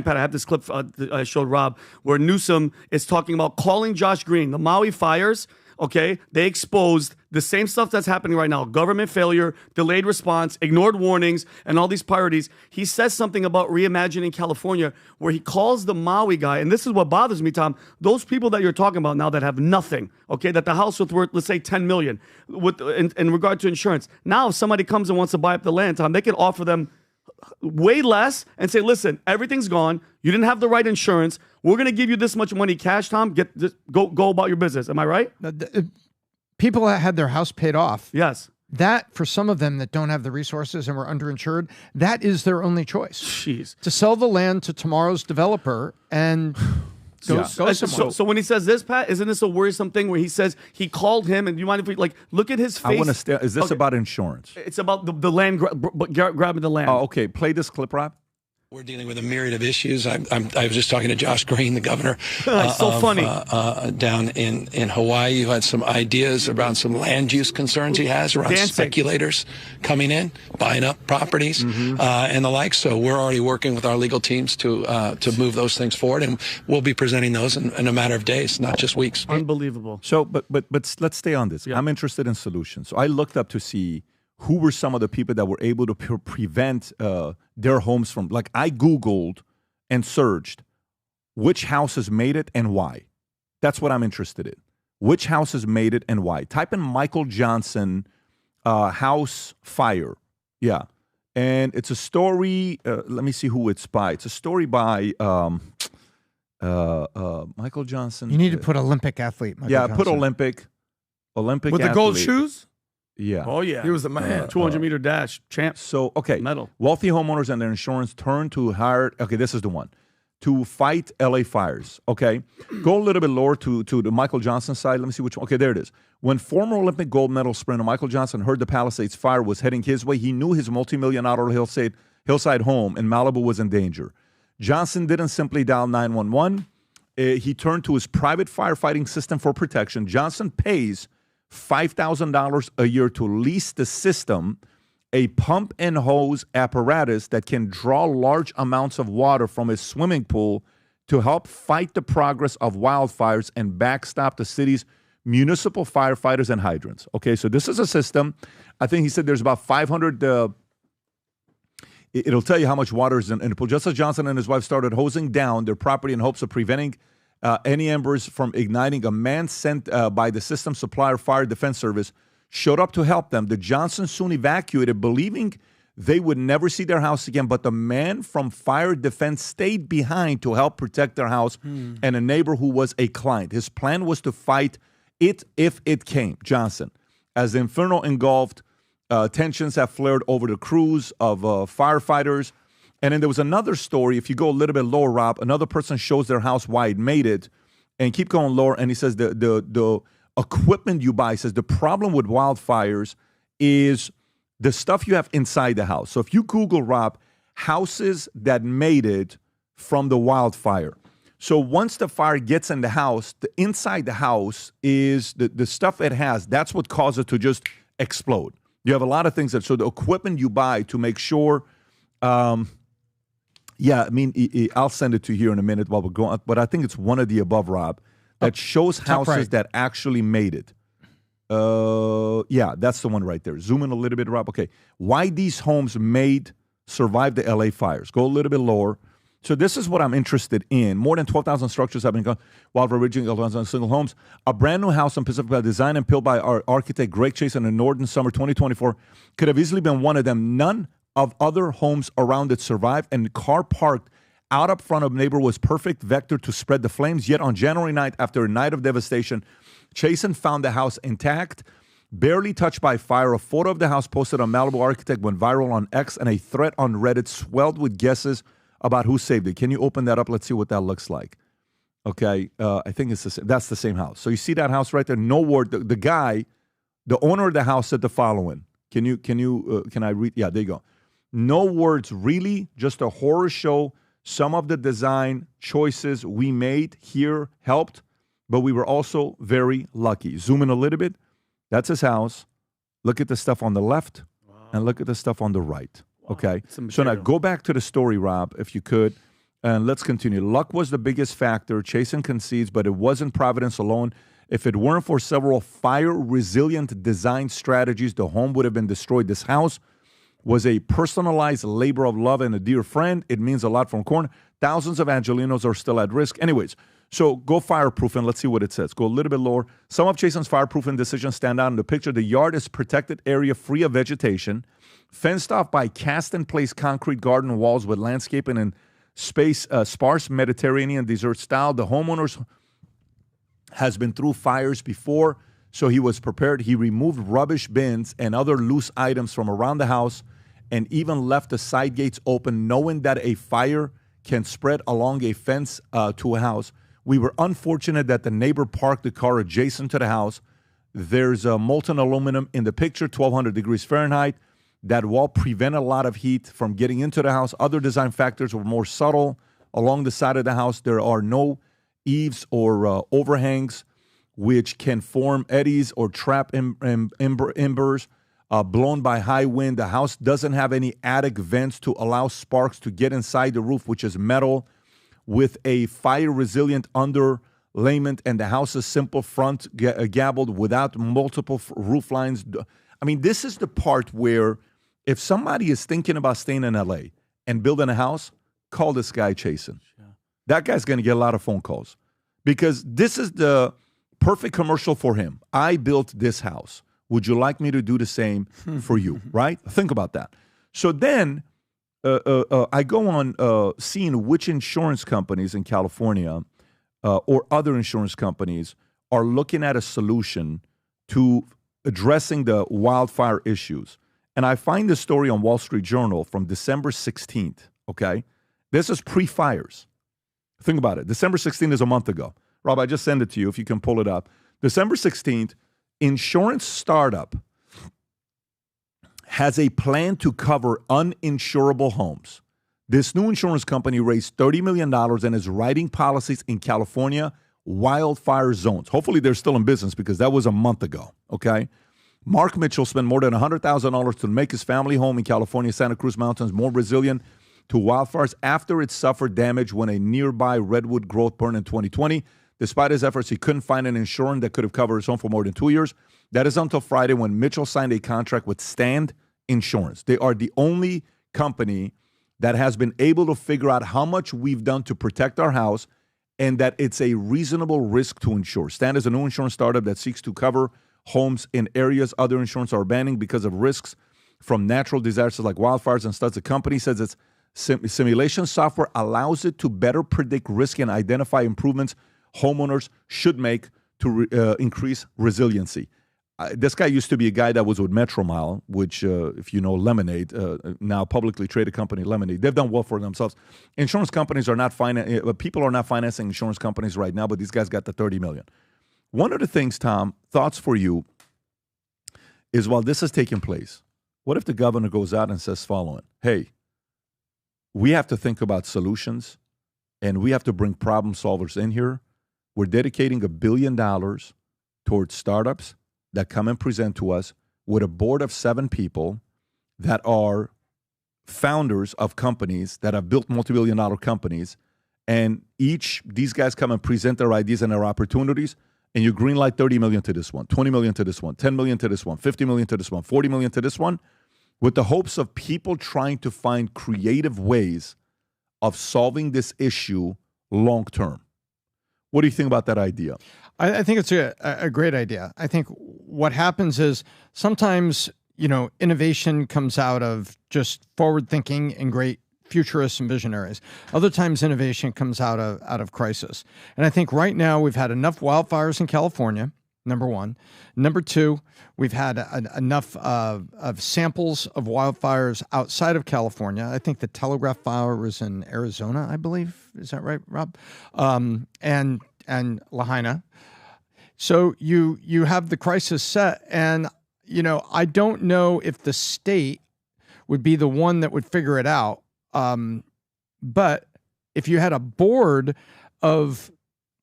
Pat, I have this clip I showed Rob where Newsom is talking about calling Josh Green, the Maui fires. Okay, they exposed the same stuff that's happening right now: government failure, delayed response, ignored warnings, and all these priorities. He says something about reimagining California, where he calls the Maui guy, and this is what bothers me, Tom. Those people that you're talking about now that have nothing, okay, that the house was worth, let's say, $10 million, in regard to insurance. Now, if somebody comes and wants to buy up the land, Tom, they can offer them way less and say, listen, everything's gone. You didn't have the right insurance. We're going to give you this much money cash, Tom. Go about your business. Am I right? People that had their house paid off. Yes. That, for some of them that don't have the resources and were underinsured, that is their only choice. Jeez. To sell the land to tomorrow's developer and go somewhere. So when he says this, Pat, isn't this a worrisome thing where he says he called him, and you mind if we look at his face? I want to is this about insurance? It's about the land grabbing the land. Oh, okay. Play this clip, Rob. We're dealing with a myriad of issues. I was just talking to Josh Green, the governor funny. Down in Hawaii, who had some ideas around some land use concerns he has around speculators coming in, buying up properties, and the like. So we're already working with our legal teams to move those things forward, and we'll be presenting those in a matter of days, not just weeks. Unbelievable. So, but let's stay on this. Yeah. I'm interested in solutions. So I looked up to see who were some of the people that were able to prevent their homes from, like, I Googled and searched which houses made it and why. That's what I'm interested in. Which houses made it and why. Type in Michael Johnson house fire. Yeah. And it's a story. Let me see who it's by. It's a story by Michael Johnson. You need to put Olympic athlete. Michael Johnson. Put Olympic with athlete. the gold shoes. Yeah. Oh, yeah. He was the man. 200-meter dash champ. So, okay. Medal. Wealthy homeowners and their insurance turn to hire, okay, this is the one, to fight LA fires, okay? Go a little bit lower to the Michael Johnson side. Let me see which one. Okay, there it is. When former Olympic gold medal sprinter Michael Johnson heard the Palisades fire was heading his way, he knew his multi-million-dollar hillside home in Malibu was in danger. Johnson didn't simply dial 911. He turned to his private firefighting system for protection. Johnson pays $5,000 a year to lease the system, a pump and hose apparatus that can draw large amounts of water from his swimming pool to help fight the progress of wildfires and backstop the city's municipal firefighters and hydrants. Okay, so this is a system. I think he said there's about 500. It'll tell you how much water is in the pool. Just as Johnson and his wife started hosing down their property in hopes of preventing any embers from igniting, a man sent by the system supplier Fire Defense Service showed up to help them. The Johnsons soon evacuated, believing they would never see their house again, but the man from Fire Defense stayed behind to help protect their house and a neighbor who was a client. His plan was to fight it if it came, Johnson. As the inferno engulfed, tensions have flared over the crews of firefighters. And then there was another story. If you go a little bit lower, Rob, another person shows their house why it made it, and keep going lower. And he says the equipment you buy, says the problem with wildfires is the stuff you have inside the house. So if you Google, Rob, houses that made it from the wildfire. So once the fire gets in the house, the inside the house is the stuff it has. That's what causes it to just explode. You have a lot of things so the equipment you buy to make sure. Yeah, I mean, I'll send it to you here in a minute while we're going, but I think it's one of the above, Rob, that shows houses that actually made it. Yeah, that's the one right there. Zoom in a little bit, Rob. Okay, why these homes survived the LA fires. Go a little bit lower. So this is what I'm interested in. More than 12,000 structures have been gone while originally single homes. A brand new house in Pacific Valley, designed and built by our architect Greg Chase in the Northern Summer 2024, could have easily been one of them. None of other homes around it survived, and the car parked out up front of neighbor was perfect vector to spread the flames. Yet on January 9th, after a night of devastation, Chasen found the house intact, barely touched by fire. A photo of the house posted on Malibu Architect went viral on X, and a thread on Reddit swelled with guesses about who saved it. Can you open that up? Let's see what that looks like. Okay, I think that's the same house. So you see that house right there? No word. The guy, the owner of the house said the following. Can I read? Yeah, there you go. No words, really, just a horror show. Some of the design choices we made here helped, but we were also very lucky. Zoom in a little bit. That's his house. Look at the stuff on the left and look at the stuff on the right. Wow. Okay. So now go back to the story, Rob, if you could, and let's continue. Luck was the biggest factor. Chasen concedes, but it wasn't Providence alone. If it weren't for several fire-resilient design strategies, the home would have been destroyed. This house was a personalized labor of love and a dear friend. It means a lot from corner. Thousands of Angelinos are still at risk. Anyways, so go fireproof and let's see what it says. Go a little bit lower. Some of Chasen's fireproofing decisions stand out in the picture. The yard is protected area free of vegetation. fenced off by cast-in-place concrete garden walls with landscaping and sparse Mediterranean desert style. The homeowners has been through fires before, so he was prepared. He removed rubbish bins and other loose items from around the house and even left the side gates open, knowing that a fire can spread along a fence to a house. We were unfortunate that the neighbor parked the car adjacent to the house. There's molten aluminum in the picture, 1,200 degrees Fahrenheit. That wall prevented a lot of heat from getting into the house. Other design factors were more subtle. Along the side of the house, there are no eaves or overhangs, which can form eddies or trap embers blown by high wind. The house doesn't have any attic vents to allow sparks to get inside the roof, which is metal, with a fire-resilient underlayment, and the house's simple front gable without multiple roof lines. I mean, this is the part where if somebody is thinking about staying in L.A. and building a house, call this guy Chasen. Yeah. That guy's going to get a lot of phone calls because this is the perfect commercial for him. I built this house. Would you like me to do the same for you, right? Think about that. So then I go on seeing which insurance companies in California or other insurance companies are looking at a solution to addressing the wildfire issues. And I find this story on Wall Street Journal from December 16th, okay? This is pre-fires. Think about it. December 16th is a month ago. Rob, I just sent it to you if you can pull it up. December 16th, insurance startup has a plan to cover uninsurable homes. This new insurance company raised $30 million and is writing policies in California wildfire zones. Hopefully they're still in business because that was a month ago, okay? Mark Mitchell spent more than $100,000 to make his family home in California, Santa Cruz Mountains, more resilient to wildfires after it suffered damage when a nearby redwood growth burned in 2020. Despite his efforts, he couldn't find an insurance that could have covered his home for more than 2 years. That is until Friday when Mitchell signed a contract with Stand Insurance. They are the only company that has been able to figure out how much we've done to protect our house and that it's a reasonable risk to insure. Stand is a new insurance startup that seeks to cover homes in areas other insurance are banning because of risks from natural disasters like wildfires and stuff. The company says its simulation software allows it to better predict risk and identify improvements homeowners should make to increase resiliency. This guy used to be a guy that was with Metromile, which, if you know Lemonade, now publicly traded company Lemonade. They've done well for themselves. Insurance companies are not people are not financing insurance companies right now, but these guys got the $30 million. One of the things, Tom, thoughts for you is while this is taking place, what if the governor goes out and says following, hey, we have to think about solutions and we have to bring problem solvers in here. We're dedicating $1 billion towards startups that come and present to us with a board of 7 people that are founders of companies that have built multi-billion-dollar companies. And these guys come and present their ideas and their opportunities. And you greenlight $30 million to this one, $20 million to this one, $10 million to this one, $50 million to this one, $40 million to this one, with the hopes of people trying to find creative ways of solving this issue long term. What do you think about that idea? I think it's a great idea. I think what happens is sometimes, innovation comes out of just forward thinking and great futurists and visionaries. Other times innovation comes out of crisis. And I think right now we've had enough wildfires in California, number one. Number two, we've had enough of samples of wildfires outside of California. I think the Telegraph fire was in Arizona, I believe. Is that right, Rob? And Lahaina. So you have the crisis set, and I don't know if the state would be the one that would figure it out. But if you had a board of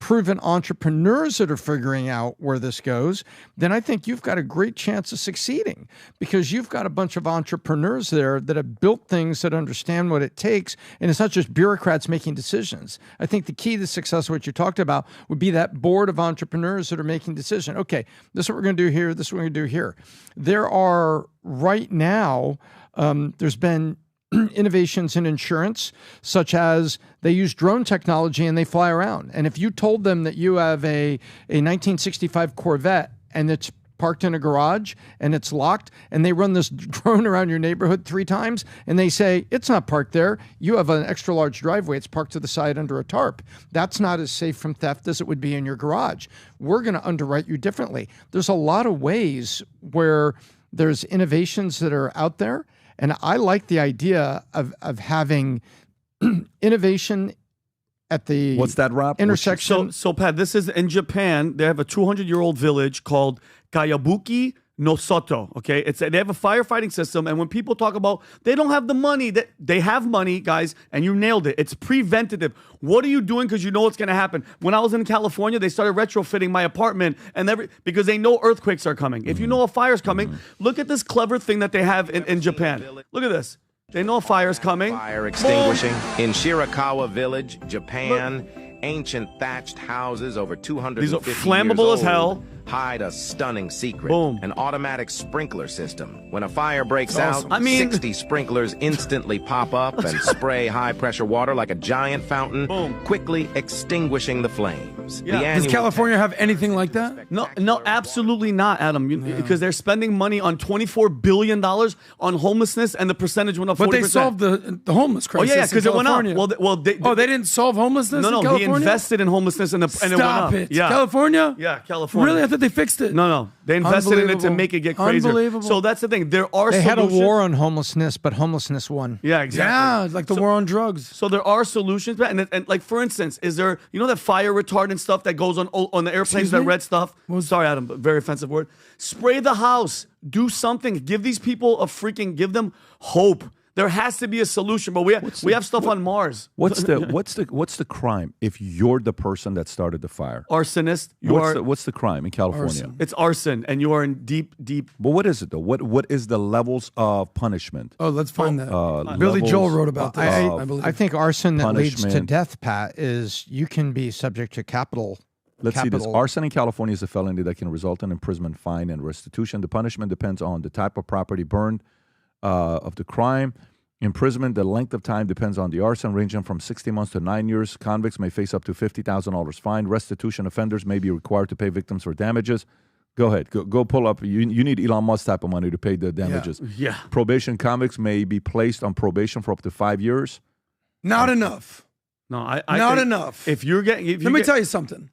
proven entrepreneurs that are figuring out where this goes, then I think you've got a great chance of succeeding because you've got a bunch of entrepreneurs there that have built things that understand what it takes. And it's not just bureaucrats making decisions. I think the key to success, what you talked about, would be that board of entrepreneurs that are making decisions. Okay, this is what we're going to do here. This is what we're going to do here. There are right now, there's been innovations in insurance, such as they use drone technology and they fly around. And if you told them that you have a 1965 Corvette and it's parked in a garage and it's locked, and they run this drone around your neighborhood 3 times, and they say, it's not parked there. You have an extra large driveway. It's parked to the side under a tarp. That's not as safe from theft as it would be in your garage. We're going to underwrite you differently. There's a lot of ways where there's innovations that are out there, and I like the idea of having innovation at the what's that, Rob? intersection. So Pat, this is in Japan. They have a 200-year-old village called Kayabuki no Soto. Okay, they have a firefighting system, and when people talk about they don't have the money, they have money, guys, and you nailed it. It's preventative. What are you doing? Because you know what's going to happen. When I was in California, they started retrofitting my apartment because they know earthquakes are coming. If you know a fire's coming, look at this clever thing that they have in Japan. Look at this. They know a fire's coming. Fire extinguishing in Shirakawa Village, Japan. Look. Ancient thatched houses over 250 These are flammable years as hell. Hide a stunning secret. Boom. An automatic sprinkler system. When a fire breaks awesome. out, 60 sprinklers instantly pop up and spray high-pressure water like a giant fountain, Boom. quickly extinguishing the flames. Yeah. Does California have anything like that? No, absolutely not, Adam. Because they're spending money on $24 billion on homelessness, and the percentage went up 40%. But they solved the homeless crisis. Oh, yeah, because it went up. They didn't solve homelessness in California? He invested in homelessness, and it went up. Stop it. Yeah. California? Yeah, California. Really? I thought they fixed it. No. They invested in it to make it get crazier. Unbelievable. So that's the thing. They had a war on homelessness, but homelessness won. Yeah, exactly. Yeah, like the war on drugs. So there are solutions, and like for instance, is there that fire retardant stuff that goes on the airplanes, that red stuff? Sorry, Adam, but very offensive word. Spray the house. Do something. Give these people give them hope. There has to be a solution, but we have stuff on Mars. What's the crime if you're the person that started the fire? Arsonist. What's the crime in California? Arson. It's arson, and you are in deep. But what is it though? What is the levels of punishment? Oh, let's find that. Billy Joel wrote about this. I believe. I think arson that leads to punishment. death, Pat, is you can be subject to capital. Let's see this. Arson in California is a felony that can result in imprisonment, fine, and restitution. The punishment depends on the type of property burned, of the crime. Imprisonment, the length of time depends on the arson, ranging from 60 months to 9 years. Convicts may face up to $50,000 fine. Restitution offenders may be required to pay victims for damages. Go ahead. Go pull up. You need Elon Musk type of money to pay the damages. Yeah. Probation convicts may be placed on probation for up to 5 years. Not enough. No, I not think enough. If you're getting, let me tell you something.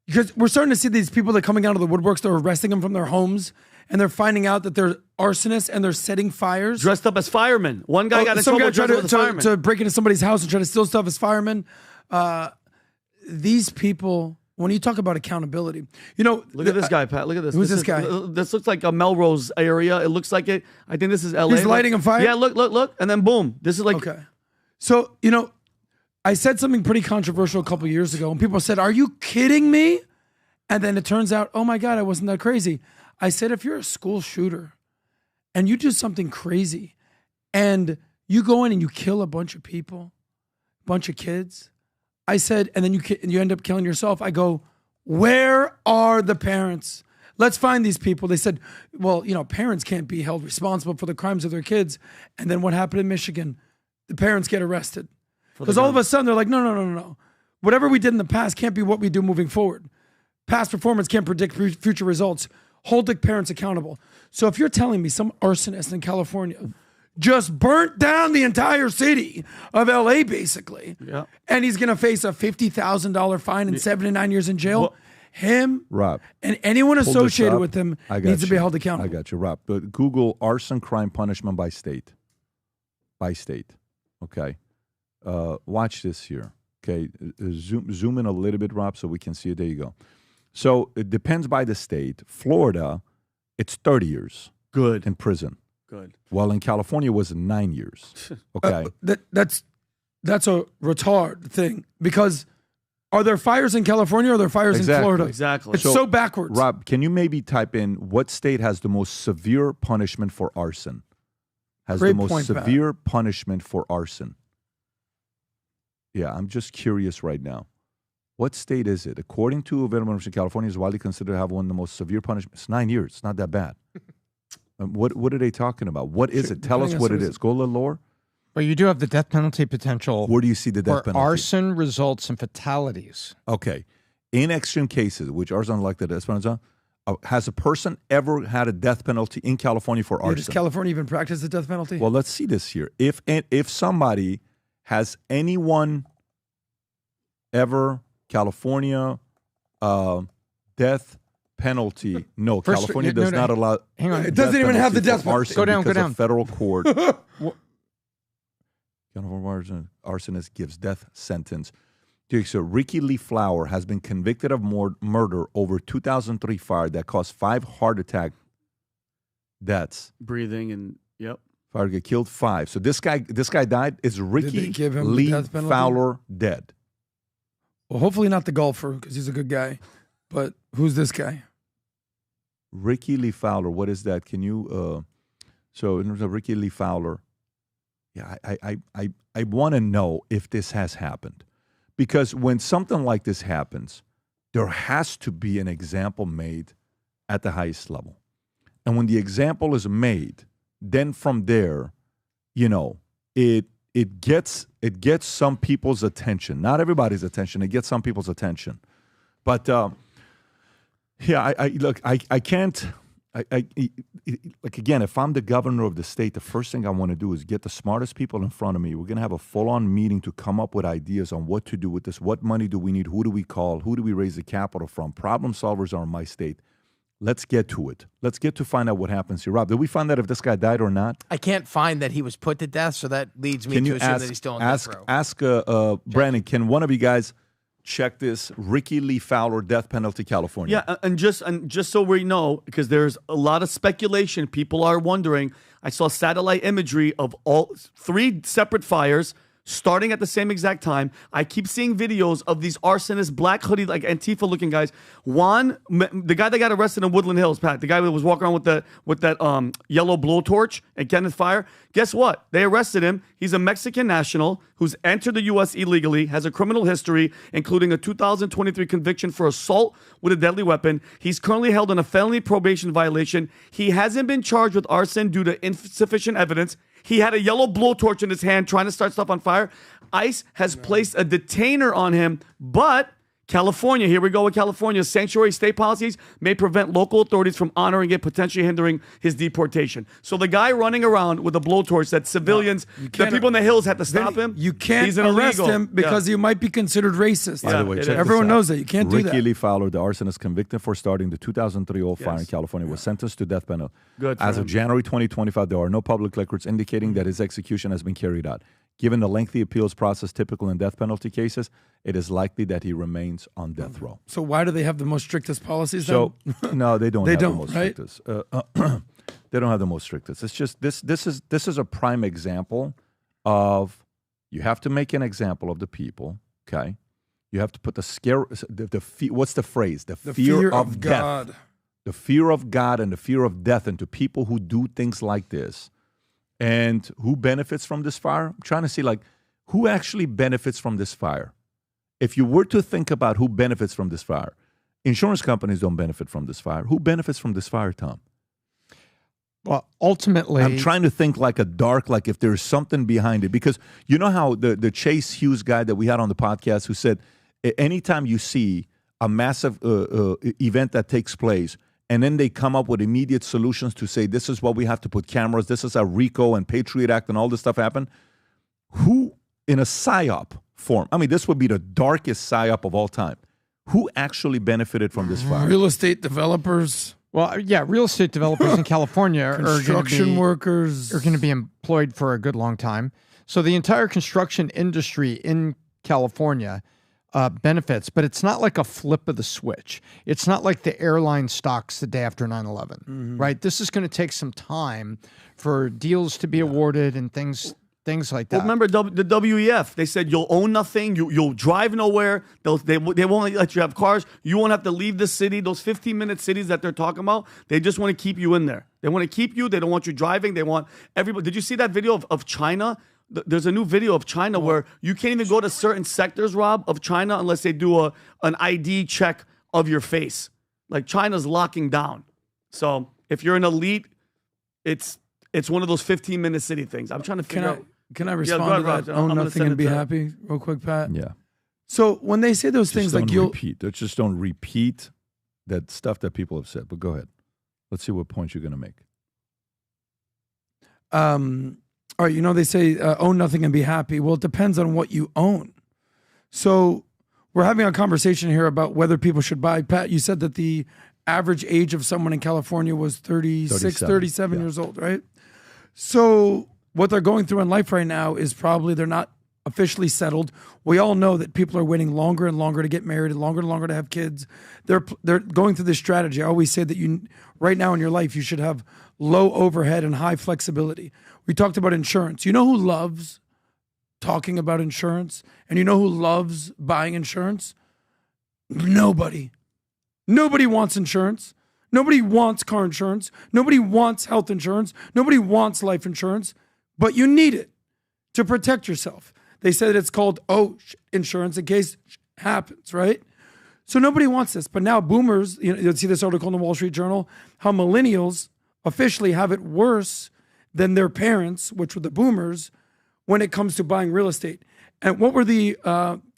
Because we're starting to see these people that are coming out of the woodworks, they're arresting them from their homes, and they're finding out that they're arsonists and they're setting fires. Dressed up as firemen. One guy got in trouble dressed up as a fireman. To break into somebody's house and try to steal stuff as firemen. These people, when you talk about accountability, look at this guy, Pat. Look at this. Who's this guy? This looks like a Melrose area. It looks like it. I think this is LA. He's lighting a fire? Yeah, look. And then boom. This is like. Okay. So, I said something pretty controversial a couple years ago, and people said, "Are you kidding me?" And then it turns out, oh my God, I wasn't that crazy. I said, if you're a school shooter and you do something crazy and you go in and you kill a bunch of people, a bunch of kids, I said, and then you end up killing yourself. I go, where are the parents? Let's find these people. They said, well, parents can't be held responsible for the crimes of their kids. And then what happened in Michigan? The parents get arrested. Because all of a sudden they're like, no. Whatever we did in the past can't be what we do moving forward. Past performance can't predict future results. Hold the parents accountable. So if you're telling me some arsonist in California just burnt down the entire city of LA, basically, and he's going to face a $50,000 fine and 7 to 9 years in jail, Rob, and anyone associated with him needs to be held accountable. I got you, Rob. But Google arson crime punishment by state. By state. Okay. Watch this here. Okay. Zoom in a little bit, Rob, so we can see it. There you go. So it depends by the state. Florida, it's 30 years. Good. In prison. Good. While in California, it was 9 years. Okay. That's a retard thing, because are there fires in California or are there fires in Florida? Exactly. It's so backwards. Rob, can you maybe type in what state has the most severe punishment for arson? Has Great the most point, severe punishment for arson? Yeah, I'm just curious right now. What state is it? According to Available Information, California is widely considered to have one of the most severe punishments. It's 9 years. It's not that bad. What are they talking about? What is it? Tell us what it is. Go a little lower. But you do have the death penalty potential. Where do you see the death penalty? Arson results in fatalities. Okay. In extreme cases, which arson like the Esperanza, Has a person ever had a death penalty in California for arson? Does California even practice the death penalty? Well, let's see this here. If somebody has anyone ever California death penalty? No, First, California no, does not allow. Hang on. It doesn't even have the death penalty. Arson Go down, because go down. of federal court. California arsonist gives death sentence. So Ricky Lee Flower has been convicted of murder over 2003 fire that caused 5 heart attack deaths. Breathing and Fire get killed 5. So this guy died. Is Ricky give him the Lee death penalty? Fowler dead? Well, hopefully not the golfer because he's a good guy. But who's this guy? Ricky Lee Fowler. What is that? Can you? So in terms of Ricky Lee Fowler, yeah, I want to know if this has happened. Because when something like this happens, there has to be an example made at the highest level. And when the example is made, then from there, it gets some people's attention. Not everybody's attention. It gets some people's attention. But I can't. Like again, if I'm the governor of the state, the first thing I want to do is get the smartest people in front of me. We're going to have a full-on meeting to come up with ideas on what to do with this. What money do we need? Who do we call? Who do we raise the capital from? Problem solvers are in my state. Let's get to it. Let's get to find out what happens here. Rob, did we find out if this guy died or not? I can't find that he was put to death, so that leads me to assume that he's still on death row. Ask Brandon, can one of you guys check this Ricky Lee Fowler death penalty, California? Yeah, and just so we know, because there's a lot of speculation, people are wondering. I saw satellite imagery of all 3 separate fires starting at the same exact time. I keep seeing videos of these arsonists, black hoodie, like Antifa-looking guys. Juan, the guy that got arrested in Woodland Hills, Pat, the guy that was walking around with that yellow blowtorch and Kenneth Fire. Guess what? They arrested him. He's a Mexican national who's entered the U.S. illegally, has a criminal history, including a 2023 conviction for assault with a deadly weapon. He's currently held on a felony probation violation. He hasn't been charged with arson due to insufficient evidence. He had a yellow blowtorch in his hand trying to start stuff on fire. ICE has placed a detainer on him, but California, here we go with California's sanctuary state policies may prevent local authorities from honoring it, potentially hindering his deportation. So the guy running around with a blowtorch that civilians, the people in the hills had to stop him. You can't He's arrest illegal. him because he might be considered racist. By the way, check this everyone out. knows that. You can't do Ricky that. Lee Fowler, the arsonist convicted for starting the 2003 oil fire in California, was sentenced to death penalty. Good for As him. of January 2025, there are no public records indicating that his execution has been carried out. Given the lengthy appeals process typical in death penalty cases, it is likely that he remains on death row. So why do they have the most strictest policies So then? no, they don't. They have don't, the most right? strictest. They don't have the most strictest. It's just this is a prime example of you have to make an example of the people. Okay, you have to put what's the phrase? The fear of death. God. The fear of God and the fear of death into people who do things like this. And who benefits from this fire? I'm trying to see, who actually benefits from this fire? If you were to think about who benefits from this fire, insurance companies don't benefit from this fire. Who benefits from this fire, Tom? Well, ultimately, I'm trying to think if there's something behind it. Because you know how the Chase Hughes guy that we had on the podcast who said, anytime you see a massive event that takes place, and then they come up with immediate solutions to say, this is what we have to put cameras, this is how RICO and Patriot Act and all this stuff happened. Who, in a PSYOP form, I mean, this would be the darkest PSYOP of all time. Who actually benefited from this fire? Real estate developers. Well, yeah, real estate developers in California Construction workers are going to be employed for a good long time. So the entire construction industry in California benefits, but it's not like a flip of the switch. It's not like the airline stocks the day after 9/11, right? This is going to take some time for deals to be awarded and things like that. Well, remember the WEF? They said you'll own nothing, you'll drive nowhere. They won't let you have cars. You won't have to leave the city. Those 15-minute cities that they're talking about, they just want to keep you in there. They want to keep you. They don't want you driving. They want everybody. Did you see that video of China? There's a new video of China where you can't even go to certain sectors, Rob, of China unless they do an ID check of your face. Like China's locking down. So if you're an elite, it's one of those 15-minute city things. I'm trying to figure out. Can I respond to that? Own nothing and be happy, real quick, Pat. Yeah. So when they say those things, don't like you'll repeat. Just don't repeat that stuff that people have said. But go ahead. Let's see what points you're going to make. All right, they say own nothing and be happy. Well, it depends on what you own. So we're having a conversation here about whether people should buy. Pat, you said that the average age of someone in California was 37 years old, right? So what they're going through in life right now is probably they're not officially settled. We all know that people are waiting longer and longer to get married and longer to have kids. They're going through this strategy. I always say that right now in your life, you should have low overhead and high flexibility. We talked about insurance. You know who loves talking about insurance? And you know who loves buying insurance? Nobody. Nobody wants insurance. Nobody wants car insurance. Nobody wants health insurance. Nobody wants life insurance. But you need it to protect yourself. They said it's called insurance in case happens, right? So nobody wants this. But now boomers, you'll see this article in the Wall Street Journal, how millennials officially have it worse than their parents, which were the boomers, when it comes to buying real estate. And what were the,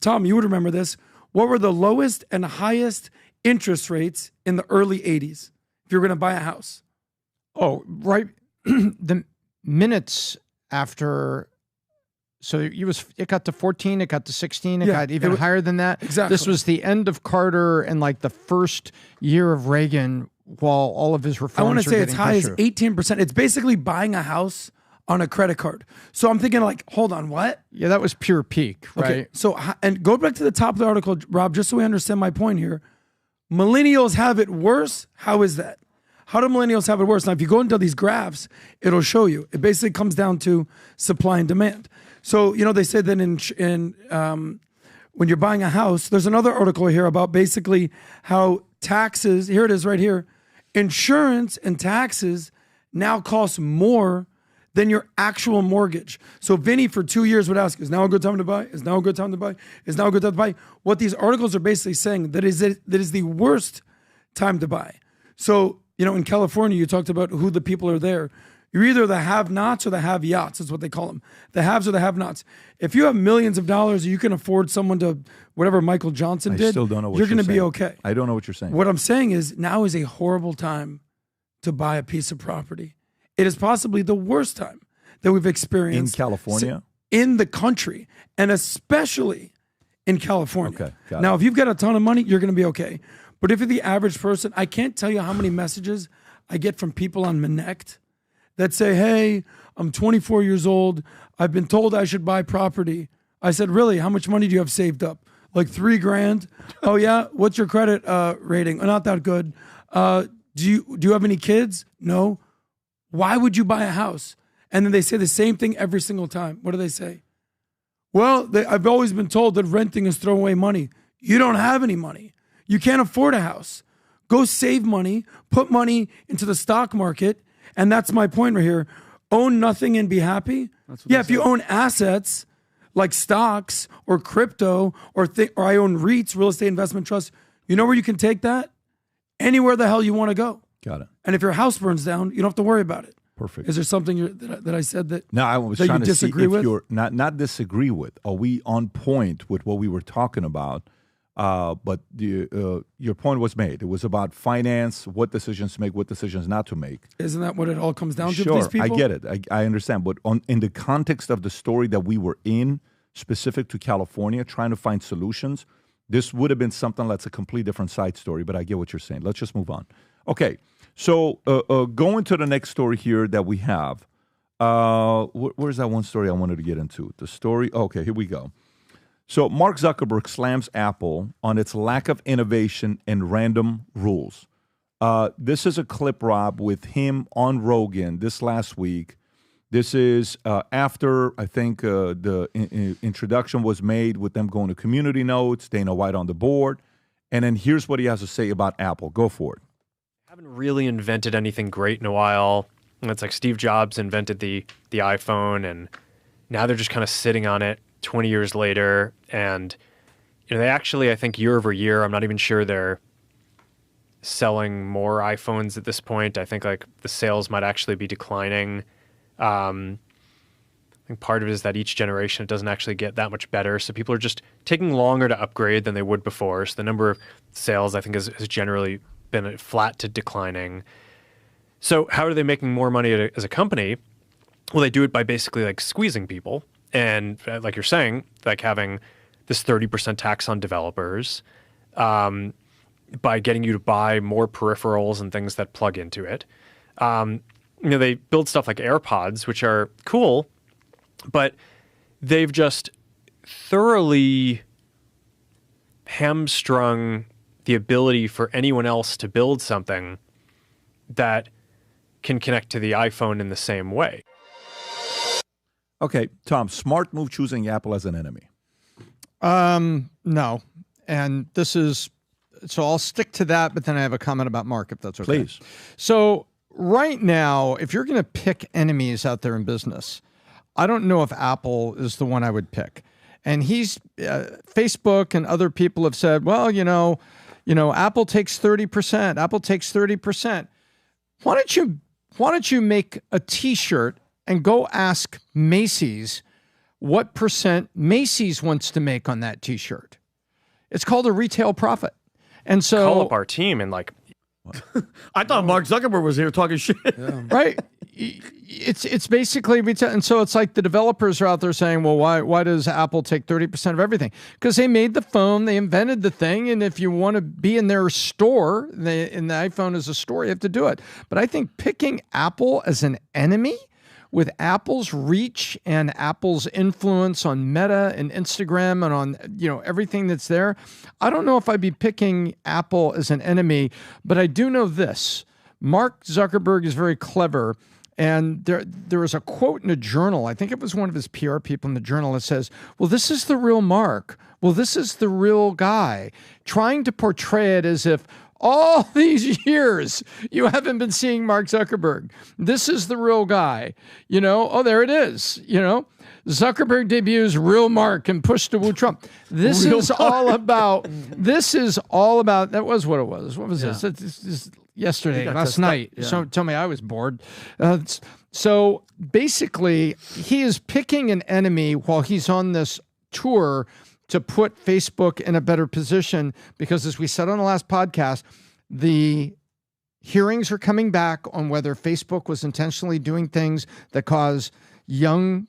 Tom, you would remember this, what were the lowest and highest interest rates in the early 80s if you're going to buy a house? Oh, right. The minutes after, so it got to 14, it got to 16, it got even higher than that. Exactly. This was the end of Carter and like the first year of Reagan while all of his reforms I want to say it's high pressure. as 18%. It's basically buying a house on a credit card. So I'm thinking like, hold on, what? Yeah, that was pure peak, right? Okay, so, and go back to the top of the article, Rob, just so we understand my point here. Millennials have it worse. How is that? How do millennials have it worse? Now, if you go into these graphs, it'll show you. It basically comes down to supply and demand. So, they say that when you're buying a house, there's another article here about basically how taxes, here it is right here, insurance and taxes now cost more than your actual mortgage. So Vinny for 2 years would ask, is now a good time to buy? Is now a good time to buy? Is now a good time to buy? What these articles are basically saying, that is the worst time to buy. So, in California, you talked about who the people are there. You're either the have-nots or the have-yachts, is what they call them. The haves or the have-nots. If you have millions of dollars, you can afford someone to, whatever Michael Johnson did, I still don't know what you're going to saying. be okay. I don't know what you're saying. What I'm saying is now is a horrible time to buy a piece of property. It is possibly the worst time that we've experienced. In California? In the country, and especially in California. Okay, got now, it. if you've got a ton of money, you're going to be okay. But if you're the average person, I can't tell you how many messages I get from people on Connect that say, hey, I'm 24 years old. I've been told I should buy property. I said, really? How much money do you have saved up? Like $3,000? Oh, yeah? What's your credit rating? Oh, not that good. Do you have any kids? No. Why would you buy a house? And then they say the same thing every single time. What do they say? Well, I've always been told that renting is throwing away money. You don't have any money. You can't afford a house. Go save money, put money into the stock market. And that's my point right here. Own nothing and be happy. Yeah, if you own assets like stocks or crypto or I own REITs, real estate investment trusts, you know where you can take that? Anywhere the hell you want to go. Got it. And if your house burns down, you don't have to worry about it. Perfect. Is there something that I said that No, I was that trying you to see disagree if with? you're not disagree with. Are we on point with what we were talking about? But your point was made. It was about finance, what decisions to make, what decisions not to make. Isn't that what it all comes down to? Sure, These people? I get it. I understand. But in the context of the story that we were in, specific to California, trying to find solutions, this would have been something that's a complete different side story. But I get what you're saying. Let's just move on. Okay. So going to the next story here that we have. Where's that one story I wanted to get into? The story. Okay, here we go. So Mark Zuckerberg slams Apple on its lack of innovation and random rules. This is a clip, Rob, with him on Rogan this last week. This is after, I think, the introduction was made with them going to community notes, Dana White on the board. And then here's what he has to say about Apple. Go for it. Haven't really invented anything great in a while. It's like Steve Jobs invented the iPhone, and now they're just kind of sitting on it 20 years later. And they actually, I think year over year, I'm not even sure they're selling more iPhones at this point. I think like the sales might actually be declining. I think part of it is that each generation, it doesn't actually get that much better. So people are just taking longer to upgrade than they would before. So the number of sales, I think, has generally been flat to declining. So how are they making more money as a company? Well, they do it by basically like squeezing people. And like you're saying, like having this 30% tax on developers, by getting you to buy more peripherals and things that plug into it. They build stuff like AirPods, which are cool, but they've just thoroughly hamstrung the ability for anyone else to build something that can connect to the iPhone in the same way. Okay, Tom, smart move choosing Apple as an enemy. No. And this is, so I'll stick to that, but then I have a comment about Mark, if that's okay. Please. So right now, if you're going to pick enemies out there in business, I don't know if Apple is the one I would pick. And Facebook and other people have said, well, Apple takes 30%. Apple takes 30%. Why don't you make a T-shirt and go ask Macy's what percent Macy's wants to make on that T-shirt? It's called a retail profit. And so call up our team and like, I thought Mark Zuckerberg was here talking shit. Yeah. Right. It's basically retail. And so it's like the developers are out there saying, well, why does Apple take 30% of everything? Because they made the phone, they invented the thing. And if you want to be in their store, and the iPhone is a store, you have to do it. But I think picking Apple as an enemy with Apple's reach and Apple's influence on Meta and Instagram and on, everything that's there, I don't know if I'd be picking Apple as an enemy, but I do know this. Mark Zuckerberg is very clever. And there was a quote in a journal, I think it was one of his PR people in the journal, that says, well, this is the real Mark. Well, this is the real guy, trying to portray it as if all these years you haven't been seeing Mark Zuckerberg. This is the real guy. Oh, there it is. Zuckerberg debuts real Mark and push to woo Trump. This is all about, that was what it was. What was this? It's yesterday, last night. Yeah. So tell me I was bored. So basically, he is picking an enemy while he's on this tour to put Facebook in a better position, because as we said on the last podcast, the hearings are coming back on whether Facebook was intentionally doing things that cause young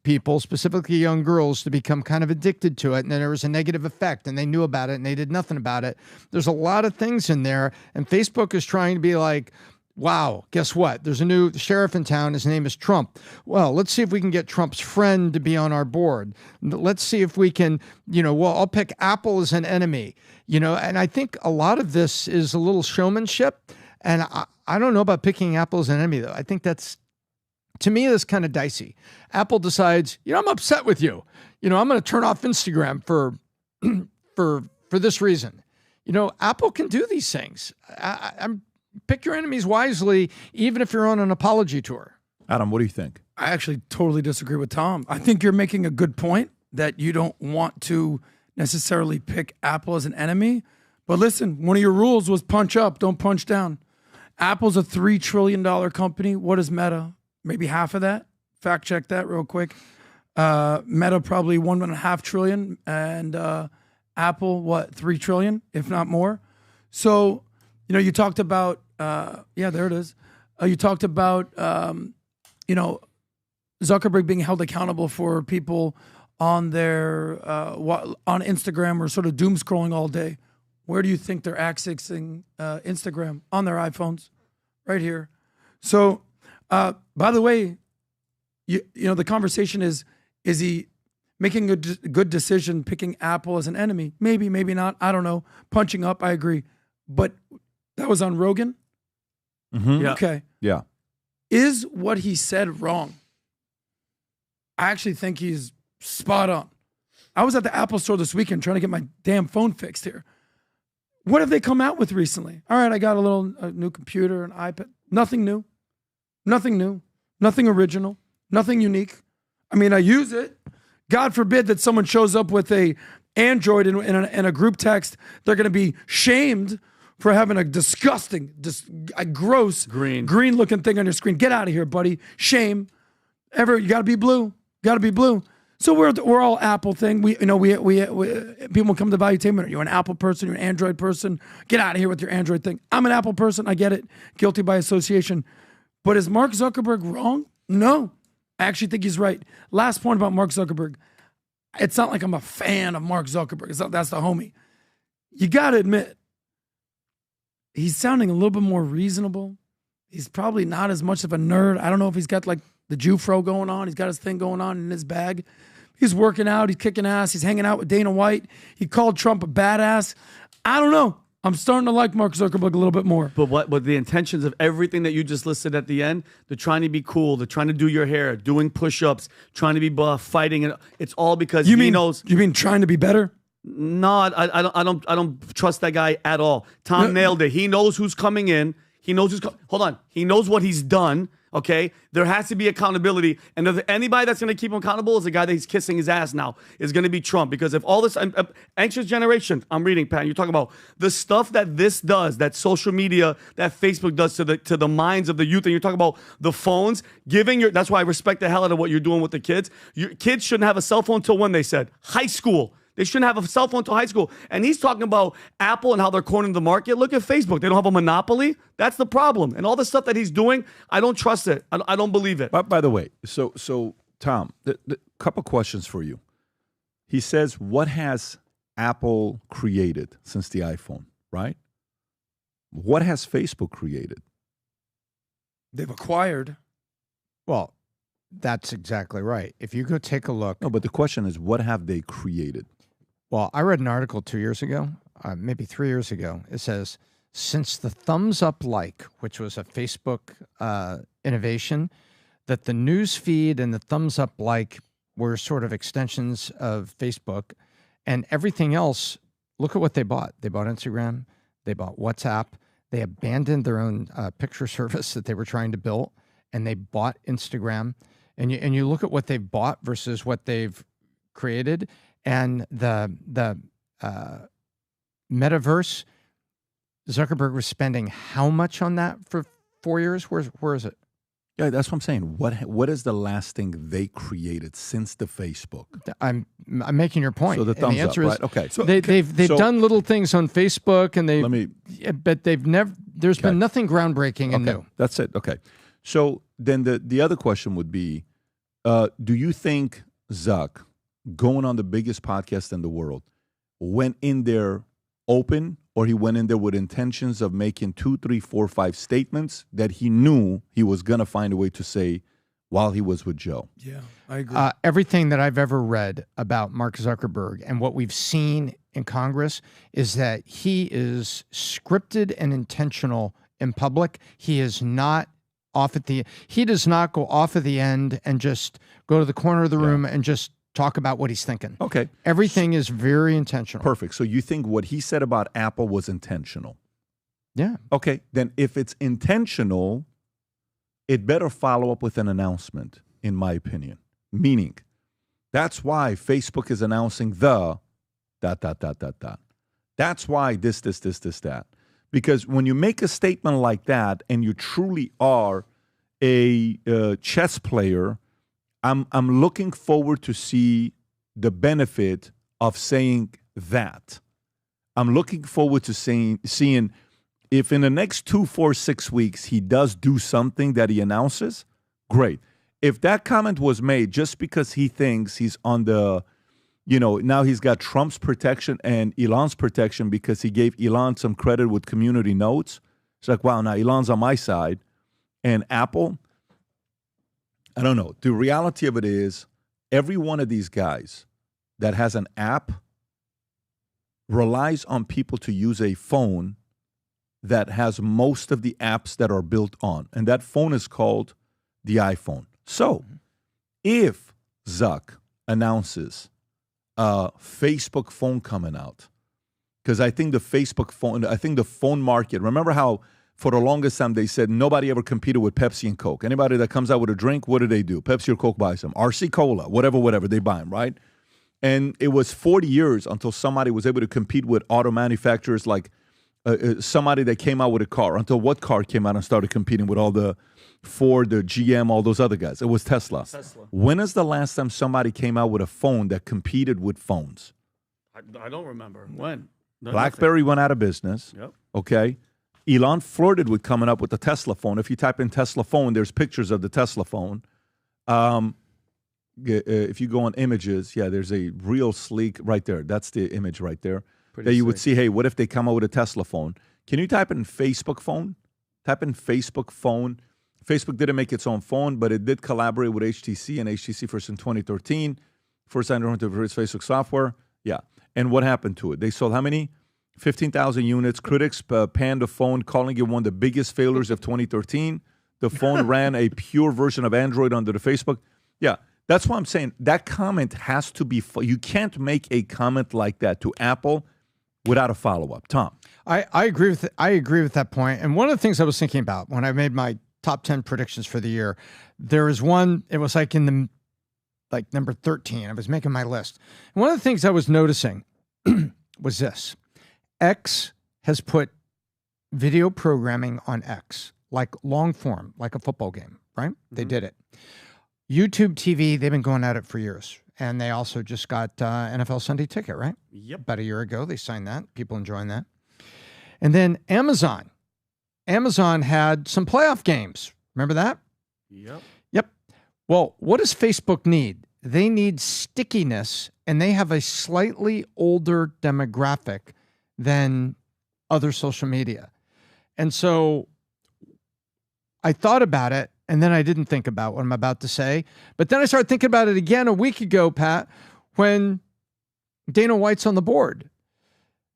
people, specifically young girls, to become kind of addicted to it. And then there was a negative effect and they knew about it and they did nothing about it. There's a lot of things in there. And Facebook is trying to be like, wow, guess what? There's a new sheriff in town. His name is Trump. Well, let's see if we can get Trump's friend to be on our board. Let's see if we can, I'll pick Apple as an enemy, and I think a lot of this is a little showmanship. And I don't know about picking Apple as an enemy, though. I think to me, that's kind of dicey. Apple decides, I'm upset with you. I'm going to turn off Instagram for this reason. Apple can do these things. I'm pick your enemies wisely, even if you're on an apology tour. Adam, what do you think? I actually totally disagree with Tom. I think you're making a good point that you don't want to necessarily pick Apple as an enemy. But listen, one of your rules was punch up, don't punch down. Apple's a $3 trillion company. What is Meta? Maybe half of that. Fact check that real quick. Meta probably $1.5 trillion, and Apple, what, $3 trillion, if not more. So, you talked about, there it is. You talked about, Zuckerberg being held accountable for people on their, on Instagram or sort of doom scrolling all day. Where do you think they're accessing Instagram? On their iPhones, right here. So, by the way, the conversation is he making a good decision picking Apple as an enemy? Maybe, maybe not. I don't know. Punching up, I agree. But that was on Rogan? Mm-hmm. Yeah. Okay. Yeah. Is what he said wrong? I actually think he's spot on. I was at the Apple store this weekend trying to get my damn phone fixed here. What have they come out with recently? All right, I got a new computer, an iPad. Nothing new. Nothing new. Nothing original. Nothing unique. I mean, I use it. God forbid that someone shows up with a Android in a group text. They're going to be shamed for having a disgusting, a gross, green-looking thing on your screen. Get out of here, buddy. Shame. You got to be blue. Got to be blue. So we're all Apple thing. We people come to Valuetainment. Are you an Apple person? You're an Android person? Get out of here with your Android thing. I'm an Apple person. I get it. Guilty by association. But is Mark Zuckerberg wrong? No. I actually think he's right. Last point about Mark Zuckerberg. It's not like I'm a fan of Mark Zuckerberg. That's the homie. You got to admit, he's sounding a little bit more reasonable. He's probably not as much of a nerd. I don't know if he's got like the Jew-fro going on. He's got his thing going on in his bag. He's working out. He's kicking ass. He's hanging out with Dana White. He called Trump a badass. I don't know. I'm starting to like Mark Zuckerberg a little bit more. But the intentions of everything that you just listed at the end, they're trying to be cool. They're trying to do your hair, doing push-ups, trying to be buff, fighting. And it's all because he knows. You mean trying to be better? No, I don't trust that guy at all. Tom nailed it. He knows who's coming in. He knows hold on. He knows what he's done. Okay, there has to be accountability, and if anybody that's going to keep him accountable is the guy that he's kissing his ass now is going to be Trump. Because if all this anxious generation, I'm reading, Pat, you're talking about the stuff that this does, that social media, that Facebook does to the minds of the youth, and you're talking about the phones giving your. That's why I respect the hell out of what you're doing with the kids. Your kids shouldn't have a cell phone until when they said high school. They shouldn't have a cell phone until high school. And he's talking about Apple and how they're cornering the market. Look at Facebook. They don't have a monopoly. That's the problem. And all the stuff that he's doing, I don't trust it. I don't believe it. By the way, so Tom, the couple questions for you. He says, what has Apple created since the iPhone, right? What has Facebook created? They've acquired. Well, that's exactly right. If you go take a look. No, but the question is, what have they created? Well, I read an article 2 years ago, maybe 3 years ago. It says, since the thumbs up like, which was a Facebook innovation, that the news feed and the thumbs up like were sort of extensions of Facebook, and everything else, look at what they bought. They bought Instagram. They bought WhatsApp. They abandoned their own picture service that they were trying to build, and they bought Instagram. And you look at what they've bought versus what they've created, and the metaverse. Zuckerberg was spending how much on that for 4 years? Where is it? Yeah, that's what I'm saying. What is the last thing they created since the Facebook? I'm making your point. So the thumbs answer up, is, right? Okay. So they've done little things on Facebook, and but they've never. There's been nothing groundbreaking and new. That's it. Okay. So then the other question would be, do you think Zuck, going on the biggest podcast in the world, went in there open, or he went in there with intentions of making 2, 3, 4, 5 statements that he knew he was going to find a way to say while he was with Joe? Yeah, I agree. Everything that I've ever read about Mark Zuckerberg and what we've seen in Congress is that he is scripted and intentional in public. He is not he does not go off at the end and just go to the corner of the room and just talk about what he's thinking. Okay. Everything is very intentional. Perfect. So you think what he said about Apple was intentional? Yeah. Okay. Then if it's intentional, it better follow up with an announcement, in my opinion. Meaning, that's why Facebook is announcing the ... That's why this, that. Because when you make a statement like that and you truly are a chess player, I'm looking forward to see the benefit of saying that. I'm looking forward to seeing if in the next 2, 4, 6 weeks he does do something that he announces, great. If that comment was made just because he thinks he's on the, now he's got Trump's protection and Elon's protection because he gave Elon some credit with community notes. It's like, wow, now Elon's on my side. And Apple, I don't know. The reality of it is every one of these guys that has an app relies on people to use a phone that has most of the apps that are built on. And that phone is called the iPhone. So if Zuck announces a Facebook phone coming out, because I think the phone market, remember how for the longest time they said nobody ever competed with Pepsi and Coke. Anybody that comes out with a drink, what do? Pepsi or Coke buys them. RC Cola, whatever, they buy them, right? And it was 40 years until somebody was able to compete with auto manufacturers like somebody that came out with a car. Until what car came out and started competing with all the Ford, the GM, all those other guys? It was Tesla. When is the last time somebody came out with a phone that competed with phones? I don't remember. When? BlackBerry went out of business. Yep. Okay. Elon flirted with coming up with the Tesla phone. If you type in Tesla phone, there's pictures of the Tesla phone. If you go on images, there's a real sleek right there. That's the image right there. That you would see, hey, what if they come out with a Tesla phone? Can you type in Facebook phone? Type in Facebook phone. Facebook didn't make its own phone, but it did collaborate with HTC, and HTC first in 2013. First time to release Facebook software. Yeah. And what happened to it? They sold how many? 15,000 units. Critics panned the phone, calling it one of the biggest failures of 2013. The phone ran a pure version of Android under the Facebook. Yeah. That's why I'm saying that comment has to be, you can't make a comment like that to Apple without a follow-up. Tom. I agree with that point. And one of the things I was thinking about when I made my top 10 predictions for the year, there was one, it was like in the number 13. I was making my list. And one of the things I was noticing was this. X has put video programming on X, like long form, like a football game, right? Mm-hmm. They did it. YouTube TV, they've been going at it for years. And they also just got NFL Sunday Ticket, right? Yep. About a year ago, they signed that. People enjoying that. And then Amazon. Amazon had some playoff games. Remember that? Yep. Well, what does Facebook need? They need stickiness, and they have a slightly older demographic than other social media. And so I thought about it, and then I didn't think about what I'm about to say. But then I started thinking about it again a week ago, Pat, when Dana White's on the board.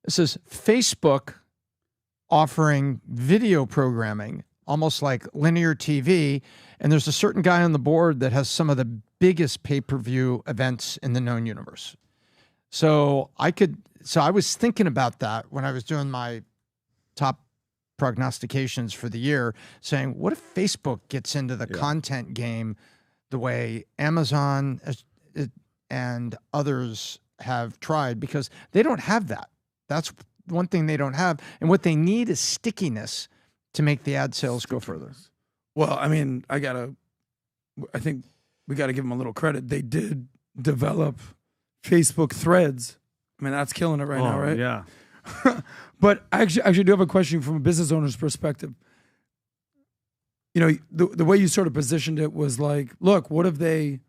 This is Facebook offering video programming, almost like linear TV. And there's a certain guy on the board that has some of the biggest pay-per-view events in the known universe. So I was thinking about that when I was doing my top prognostications for the year, saying, what if Facebook gets into the content game the way Amazon and others have tried? Because they don't have that. That's one thing they don't have. And what they need is stickiness to make the ad sales go further. Well, I mean, I think we got to give them a little credit. They did develop Facebook Threads. I mean, that's killing it right now, right? Yeah. But I actually do have a question from a business owner's perspective. You know, the way you sort of positioned it was like, look, what have they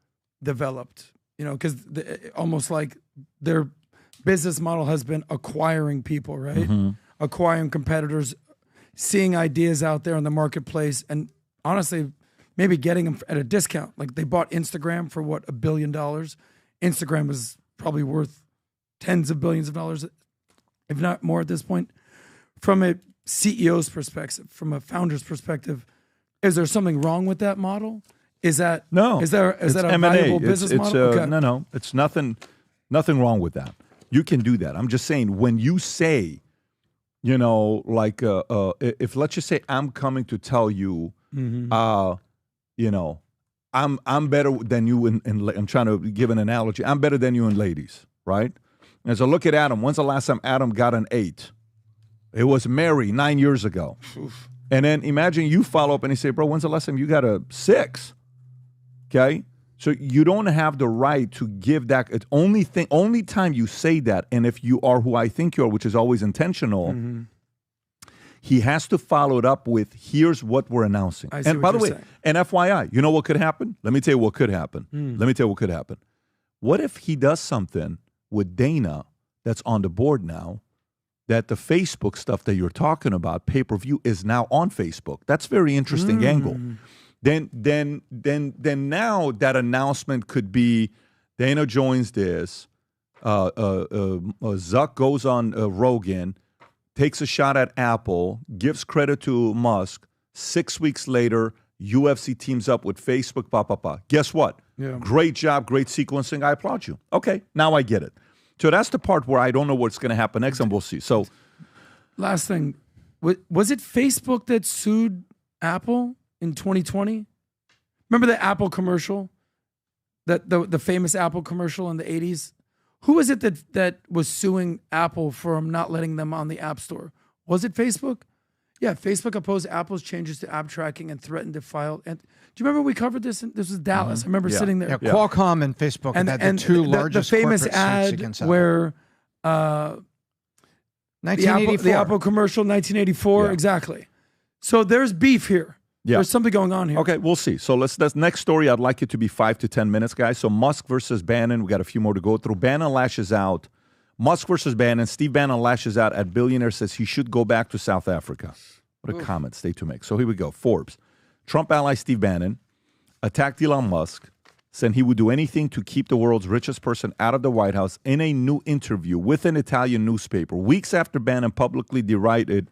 developed? You know, because almost like their business model has been acquiring people, right? Mm-hmm. Acquiring competitors, seeing ideas out there in the marketplace, and honestly, maybe getting them at a discount. Like they bought Instagram for what, $1 billion? Instagram is probably worth tens of billions of dollars, if not more at this point. From a CEO's perspective, from a founder's perspective, is there something wrong with that model? Is that no? Is that a valuable business model? Okay. No, it's nothing wrong with that. You can do that. I'm just saying when you say, you know, like if let's just say I'm coming to tell you, you know, I'm better than you in I'm trying to give an analogy. I'm better than you in ladies, right? And so look at Adam. When's the last time Adam got an 8? It was Mary 9 years ago. Oof. And then imagine you follow up and you say, bro, when's the last time you got a 6? Okay? So you don't have the right to give that. It's only time you say that, and if you are who I think you are, which is always intentional, he has to follow it up with, here's what we're announcing. And by the way, and FYI, you know what could happen? Let me tell you what could happen. What if he does something with Dana that's on the board now, that the Facebook stuff that you're talking about, pay-per-view, is now on Facebook? That's a very interesting angle. Then now that announcement could be Dana joins this, Zuck goes on Rogan, takes a shot at Apple, gives credit to Musk. 6 weeks later, UFC teams up with Facebook, Guess what? Yeah. Great job, great sequencing. I applaud you. Okay, now I get it. So that's the part where I don't know what's going to happen next, and we'll see. So, last thing, was it Facebook that sued Apple in 2020? Remember the Apple commercial, that the famous Apple commercial in the 80s? Who was it that was suing Apple for not letting them on the App Store? Was it Facebook? Yeah, Facebook opposed Apple's changes to app tracking and threatened to file. And do you remember we covered this? This was Dallas. I remember sitting there. Yeah, Qualcomm and Facebook and the two largest the famous corporate suits ad against Apple. where 1984. the Apple commercial, 1984, exactly. So there's beef here. Yeah. There's something going on here. Okay, we'll see. So that's next story. I'd like it to be 5 to 10 minutes, guys. So Musk versus Bannon. We got a few more to go through. Bannon lashes out. Musk versus Bannon. Steve Bannon lashes out at billionaire, says he should go back to South Africa. What a comment state to make. So here we go. Forbes. Trump ally Steve Bannon attacked Elon Musk, said he would do anything to keep the world's richest person out of the White House in a new interview with an Italian newspaper. Weeks after Bannon publicly derided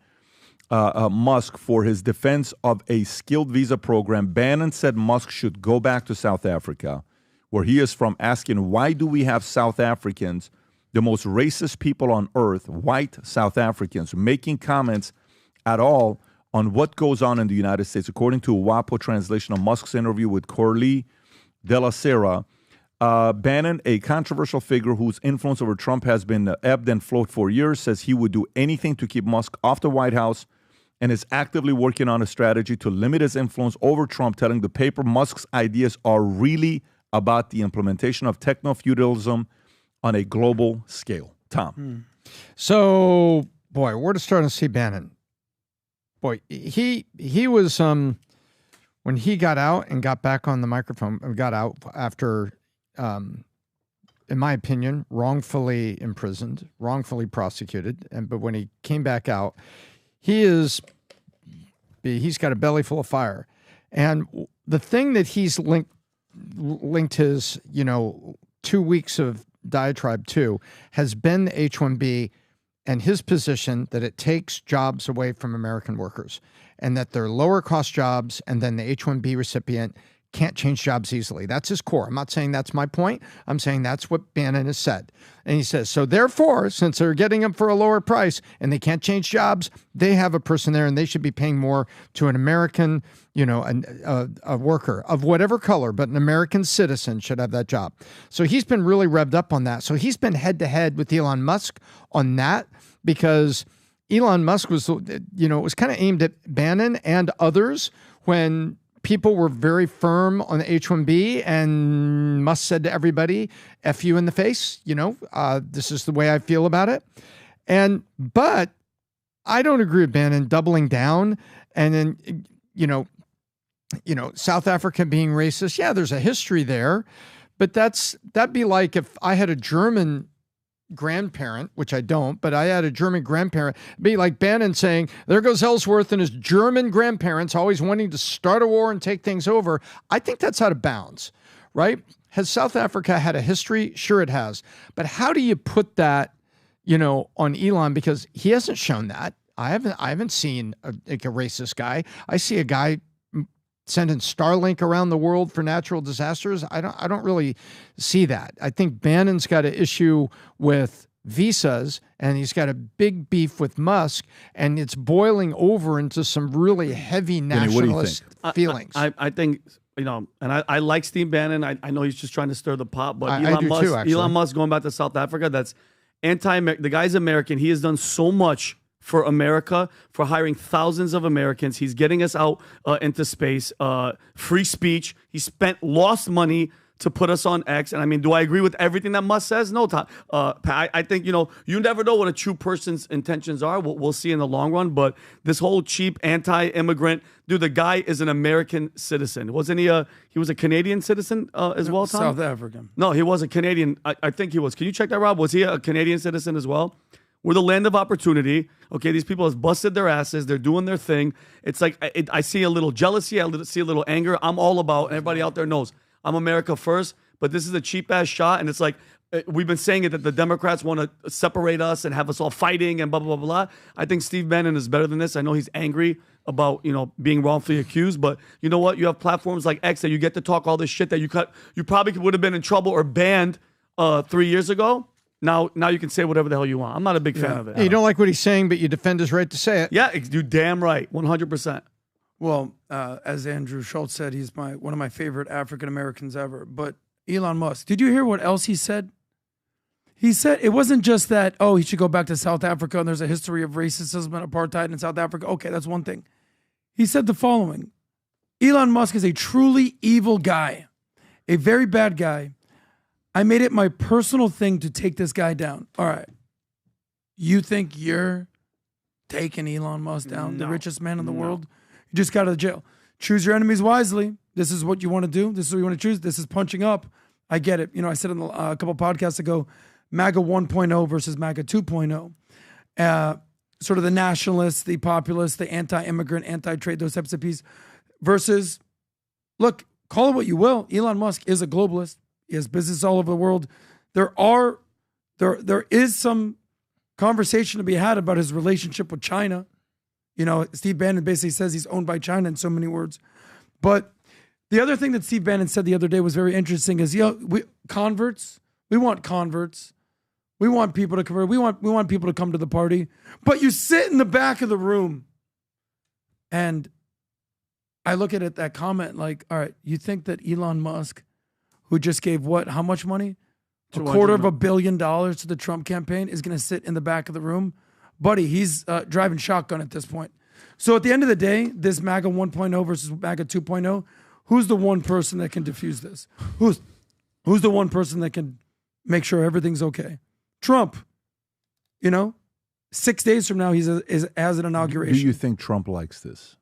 Musk for his defense of a skilled visa program, Bannon said Musk should go back to South Africa, where he is from, asking, why do we have South Africans, the most racist people on earth, white South Africans, making comments at all on what goes on in the United States? According to a WAPO translation of Musk's interview with Khloe de la Sera, Bannon, a controversial figure whose influence over Trump has been ebbed and flowed for years, says he would do anything to keep Musk off the White House and is actively working on a strategy to limit his influence over Trump, telling the paper Musk's ideas are really about the implementation of techno-feudalism on a global scale. Tom. So, boy, where to start on Steve Bannon? Boy, he was when he got out and got back on the microphone, got out after, in my opinion, wrongfully imprisoned, wrongfully prosecuted, but when he came back out, he's got a belly full of fire, and the thing that he's linked his 2 weeks of diatribe to has been the H-1B. And his position that it takes jobs away from American workers and that they're lower cost jobs, and then the H-1B recipient can't change jobs easily. That's his core. I'm not saying that's my point. I'm saying that's what Bannon has said. And he says, so therefore, since they're getting them for a lower price and they can't change jobs, they have a person there and they should be paying more to an American, a worker of whatever color, but an American citizen should have that job. So he's been really revved up on that. So he's been head to head with Elon Musk on that, because Elon Musk was, it was kind of aimed at Bannon and others when people were very firm on the H-1B, and Musk said to everybody, F you in the face, this is the way I feel about it. But I don't agree with Bannon doubling down and then, South Africa being racist. Yeah, there's a history there, but that'd be like if I had a German grandparent, which I don't, but I had a German grandparent, be like Bannon saying, there goes Ellsworth and his German grandparents always wanting to start a war and take things over. I think that's out of bounds, right? Has South Africa had a history? Sure it has. But how do you put that, on Elon? Because he hasn't shown that. I haven't seen a racist guy. I see a guy sending Starlink around the world for natural disasters. I don't really see that. I think Bannon's got an issue with visas, and he's got a big beef with Musk, and it's boiling over into some really heavy nationalist feelings. I think, and I like Steve Bannon. I know he's just trying to stir the pot, but Elon Musk going back to South Africa, that's anti-American. The guy's American. He has done so much for America, for hiring thousands of Americans. He's getting us out into space, free speech. He lost money to put us on X. And I mean, do I agree with everything that Musk says? No, Tom. I think, you never know what a true person's intentions are. We'll see in the long run. But this whole cheap anti-immigrant, dude, the guy is an American citizen. Wasn't he he was a Canadian citizen as well, Tom? South African. No, he was a Canadian. I think he was. Can you check that, Rob? Was he a Canadian citizen as well? We're the land of opportunity. Okay, these people have busted their asses. They're doing their thing. It's like I see a little jealousy. I see a little anger. I'm all about, and everybody out there knows, I'm America first, but this is a cheap-ass shot, and it's like we've been saying it that the Democrats want to separate us and have us all fighting and blah, blah, blah, blah. I think Steve Bannon is better than this. I know he's angry about, being wrongfully accused, but you know what? You have platforms like X that you get to talk all this shit that you probably would have been in trouble or banned 3 years ago. Now you can say whatever the hell you want. I'm not a big fan of it. You don't like what he's saying, but you defend his right to say it. Yeah, you're damn right. 100%. Well, as Andrew Schultz said, he's one of my favorite African Americans ever. But Elon Musk, did you hear what else he said? He said it wasn't just that, oh, he should go back to South Africa and there's a history of racism and apartheid in South Africa. Okay, that's one thing. He said the following. Elon Musk is a truly evil guy, a very bad guy. I made it my personal thing to take this guy down. All right. You think you're taking Elon Musk down, the richest man in the world? You just got out of jail. Choose your enemies wisely. This is what you want to do. This is what you want to choose. This is punching up. I get it. You know, I said a couple podcasts ago, MAGA 1.0 versus MAGA 2.0. Sort of the nationalists, the populists, the anti-immigrant, anti-trade, those types of pieces. Versus, look, call it what you will. Elon Musk is a globalist. He has business all over the world. There is some conversation to be had about his relationship with China. You know, Steve Bannon basically says he's owned by China in so many words. But the other thing that Steve Bannon said the other day was very interesting is, you know, we want converts. We want people to convert. We want people to come to the party. But you sit in the back of the room and I look at that comment like, all right, you think that Elon Musk, who just gave how much money? $250 million to the Trump campaign, is going to sit in the back of the room? Buddy, he's driving shotgun at this point. So at the end of the day, this MAGA 1.0 versus MAGA 2.0, who's the one person that can diffuse this? Who's the one person that can make sure everything's okay? Trump. You know, 6 days from now, he has an inauguration. Do you think Trump likes this?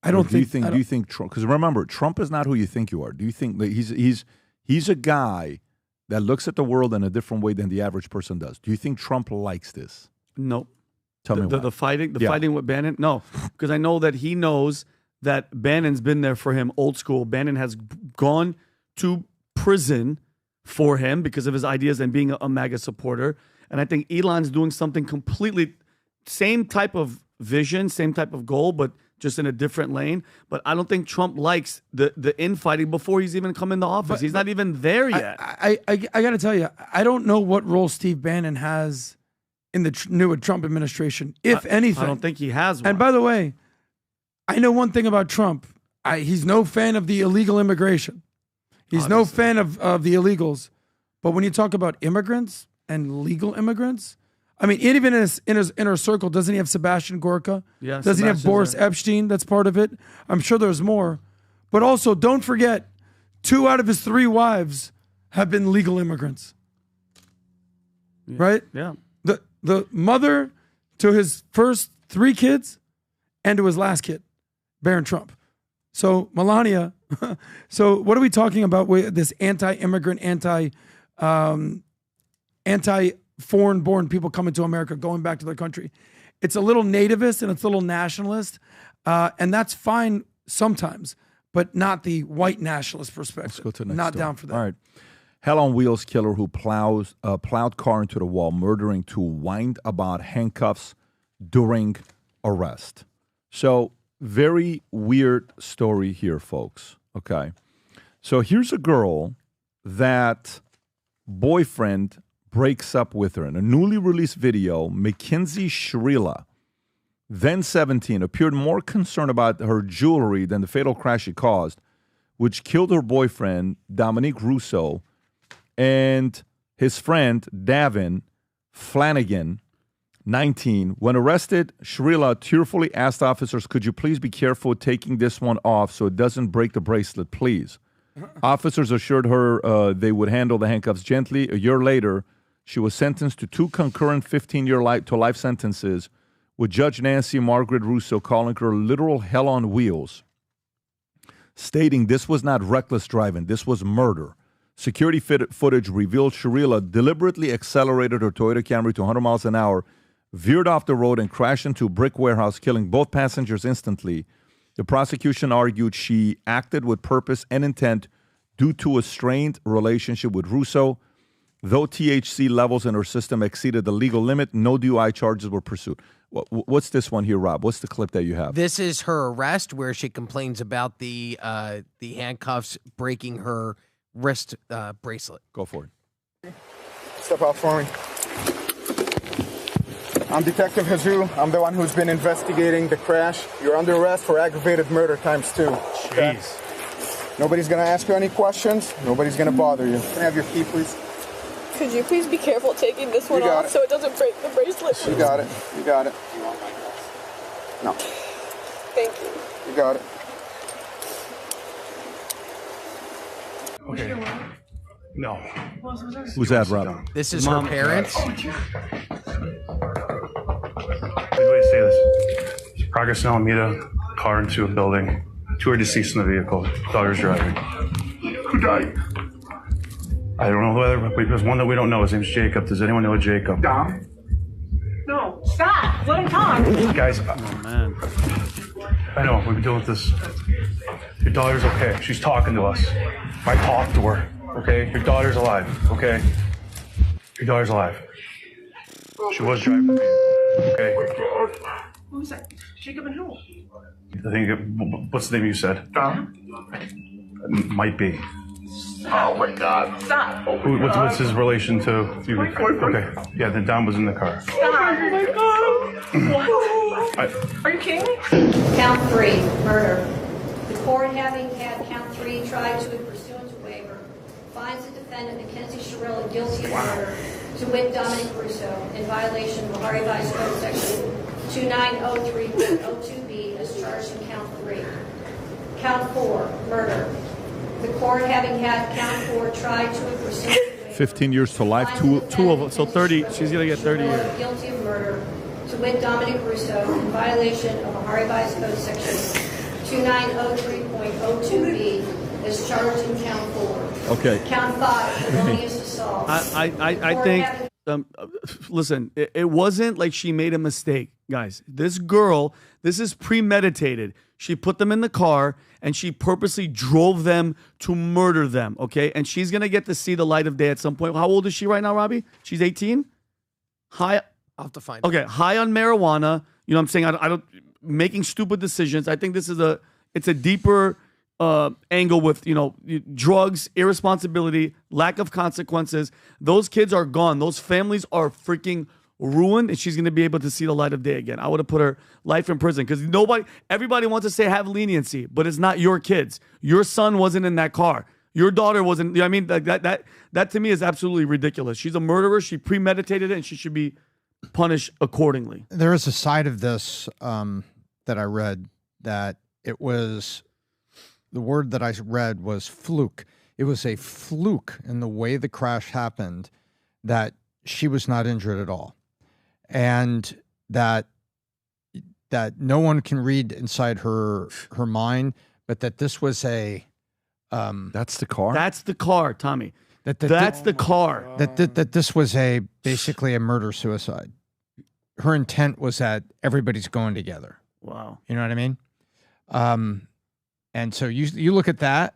I don't think. Do you think Trump? Because remember, Trump is not who you think you are. Do you think that he's a guy that looks at the world in a different way than the average person does? Do you think Trump likes this? No. Tell me why. The fighting with Bannon? No, because I know that he knows that Bannon's been there for him, old school. Bannon has gone to prison for him because of his ideas and being a MAGA supporter. And I think Elon's doing something completely, same type of vision, same type of goal, but just in a different lane. But I don't think Trump likes the infighting before he's even come into office. He's not even there yet. I got to tell you, I don't know what role Steve Bannon has in the new Trump administration, if anything. I don't think he has one. And by the way, I know one thing about Trump. He's no fan of the illegal immigration. He's no fan of the illegals. But when you talk about immigrants and legal immigrants, I mean, even in his inner circle, doesn't he have Sebastian Gorka? Yeah, doesn't he have Boris Epstein? That's part of it. I'm sure there's more. But also, don't forget, 2 out of his 3 wives have been legal immigrants. Yeah. Right? Yeah. The mother to his first 3 kids and to his last kid, Barron Trump. So Melania, so what are we talking about with this anti-immigrant, anti-foreign-born people coming to America, going back to their country? It's a little nativist and it's a little nationalist, and that's fine sometimes, but not the white nationalist perspective. Let's go to the next Not story. down for that. All right. Hell on wheels killer who plowed car into the wall, murdering to wind about handcuffs during arrest. So very weird story here, folks. Okay. So here's a girl that boyfriend breaks up with her. In a newly released video, Mackenzie Shrila, then 17, appeared more concerned about her jewelry than the fatal crash she caused, which killed her boyfriend, Dominique Rousseau, and his friend, Davin Flanagan, 19. When arrested, Shrila tearfully asked officers, could you please be careful taking this one off so it doesn't break the bracelet, please? Officers assured her they would handle the handcuffs gently. A year later, she was sentenced to 2 concurrent 15-year life sentences, with Judge Nancy Margaret Russo calling her literal hell on wheels, stating this was not reckless driving, this was murder. Security footage revealed Shrila deliberately accelerated her Toyota Camry to 100 miles an hour, veered off the road, and crashed into a brick warehouse, killing both passengers instantly. The prosecution argued she acted with purpose and intent due to a strained relationship with Russo. Though THC levels in her system exceeded the legal limit, no DUI charges were pursued. What's this one here, Rob? What's the clip that you have? This is her arrest where she complains about the handcuffs breaking her wrist bracelet. Go for it. Step out for me. I'm Detective Hazoo. I'm the one who's been investigating the crash. You're under arrest for aggravated murder × 2. Okay? Nobody's going to ask you any questions. Nobody's going to bother you. Can I have your key, please? Could you please be careful taking this one off so it doesn't break the bracelet? You got it. You got it. No. Thank you. You got it. Okay. No. Who's that, Rob? This is her parents. Wait, say this. Progress in Alameda, car into a building. 2 are deceased in the vehicle. Daughter's driving. Who died? I don't know whether, but there's one that we don't know. His name's Jacob. Does anyone know a Jacob? Dom? No. Stop. Let him talk. Guys, man. I know, we've been dealing with this. Your daughter's okay. She's talking to us. I talked to her, okay? Your daughter's alive, okay? Your daughter's alive. She was driving the vehicle, okay? Who's that? Jacob and who? I think, what's the name you said? Dom? Might be. Oh my God. Stop. What's his relation to you? Okay, yeah, then Dom was in the car. Stop. Oh my God. Are you kidding me? Count 3, murder. The court, having had count 3 tried to pursuant to waiver, finds the defendant Mackenzie Sherrill guilty of murder to wit Dominic Russo in violation of Ohio Vice Code section 2903.02b as charged in count 3. Count 4, murder. The court, having had count 4 tried to pursuant to waiver, 15 years to life. Two of them. So 30. She's gonna get 30 years. guilty of murder to wit Dominic Russo in violation of Ohio Vice Code section 2903.02b is charged in count 4. Okay. Count 5, felonious assault. I think, listen, it wasn't like she made a mistake, guys. This girl, this is premeditated. She put them in the car and she purposely drove them to murder them, okay? And she's going to get to see the light of day at some point. How old is she right now, Robbie? She's 18? High. I'll have to find Okay, high on marijuana. You know what I'm saying? I don't making stupid decisions. I think this is it's a deeper angle with, drugs, irresponsibility, lack of consequences. Those kids are gone. Those families are freaking ruined, and she's going to be able to see the light of day again. I would have put her life in prison because everybody wants to say have leniency, but it's not your kids. Your son wasn't in that car. Your daughter wasn't. I mean, that to me is absolutely ridiculous. She's a murderer. She premeditated it, and she should be punished accordingly. There is a side of this that I read that it was, the word that I read was fluke. It was a fluke in the way the crash happened, that she was not injured at all. And that no one can read inside her mind, but that this was a that's the car. That's the car, Tommy. That's the car. That this was basically a murder suicide. Her intent was that everybody's going together. Wow. You know what I mean? And so you look at that,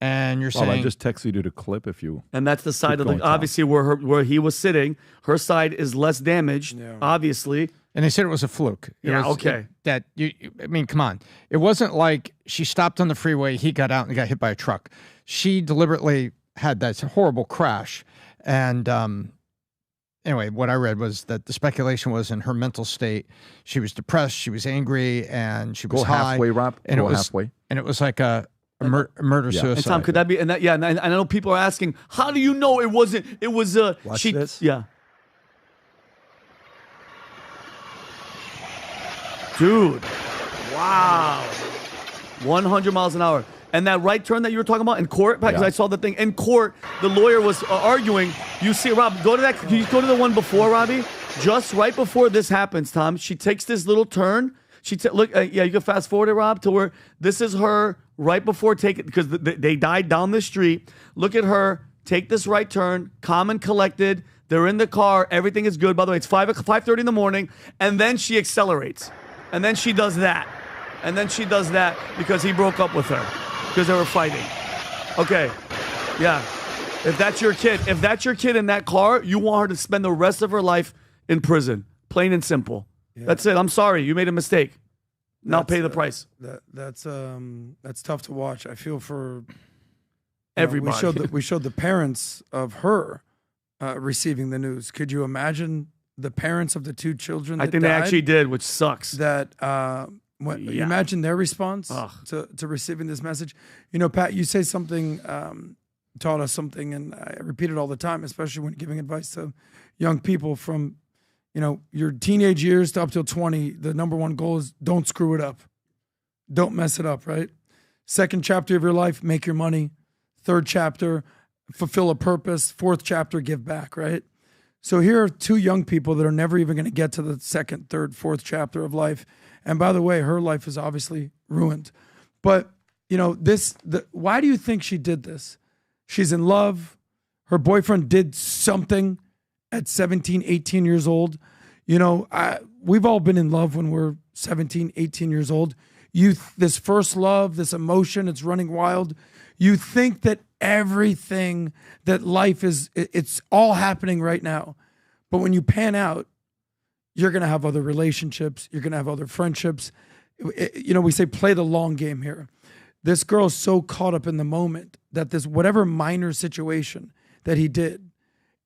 and you're saying, I just texted you the clip if you. And that's the side of going, the obviously where he was sitting. Her side is less damaged, obviously. And they said it was a fluke. I mean, come on. It wasn't like she stopped on the freeway, he got out and got hit by a truck. She deliberately had that horrible crash. And anyway, what I read was that the speculation was in her mental state. She was depressed, she was angry, and she was Go high. halfway, Rob. And Go it was halfway. And it was like a murder suicide. And Tom, could that be? And I know people are asking, how do you know it wasn't? It was Watch this. Yeah. Dude, wow, 100 miles an hour. And that right turn that you were talking about in court, because I saw the thing in court, the lawyer was arguing. You see, Rob, go to that. Can you go to the one before, Robbie? Just right before this happens, Tom, she takes this little turn. Look, you can fast forward it, Rob, to where this is her right before taking, because they died down the street. Look at her take this right turn, calm and collected. They're in the car. Everything is good. By the way, it's 5:30 in the morning, and then she accelerates, and then she does that, and then she does that because he broke up with her because they were fighting. Okay, yeah. If that's your kid in that car, you want her to spend the rest of her life in prison, plain and simple. Yeah. That's it. I'm sorry. You made a mistake. Now pay the price. That's tough to watch. I feel for everybody. We showed the parents of her receiving the news. Could you imagine the parents of the two children that I think died? they actually did, which sucks. Imagine their response to receiving this message. You know, Pat, you say something taught us something, and I repeat it all the time, especially when giving advice to young people from, your teenage years to up till 20. The number one goal is don't screw it up. Don't mess it up, right? Second chapter of your life, make your money. Third chapter, fulfill a purpose. Fourth chapter, give back, right? So here are two young people that are never even going to get to the second, third, fourth chapter of life. And by the way, her life is obviously ruined. But, why do you think she did this? She's in love. Her boyfriend did something at 17, 18 years old. We've all been in love when we're 17, 18 years old. This first love, this emotion, it's running wild. You think that everything, that life is, it's all happening right now. But when you pan out, you're going to have other relationships. You're going to have other friendships. We say play the long game here. This girl's so caught up in the moment that this whatever minor situation that he did,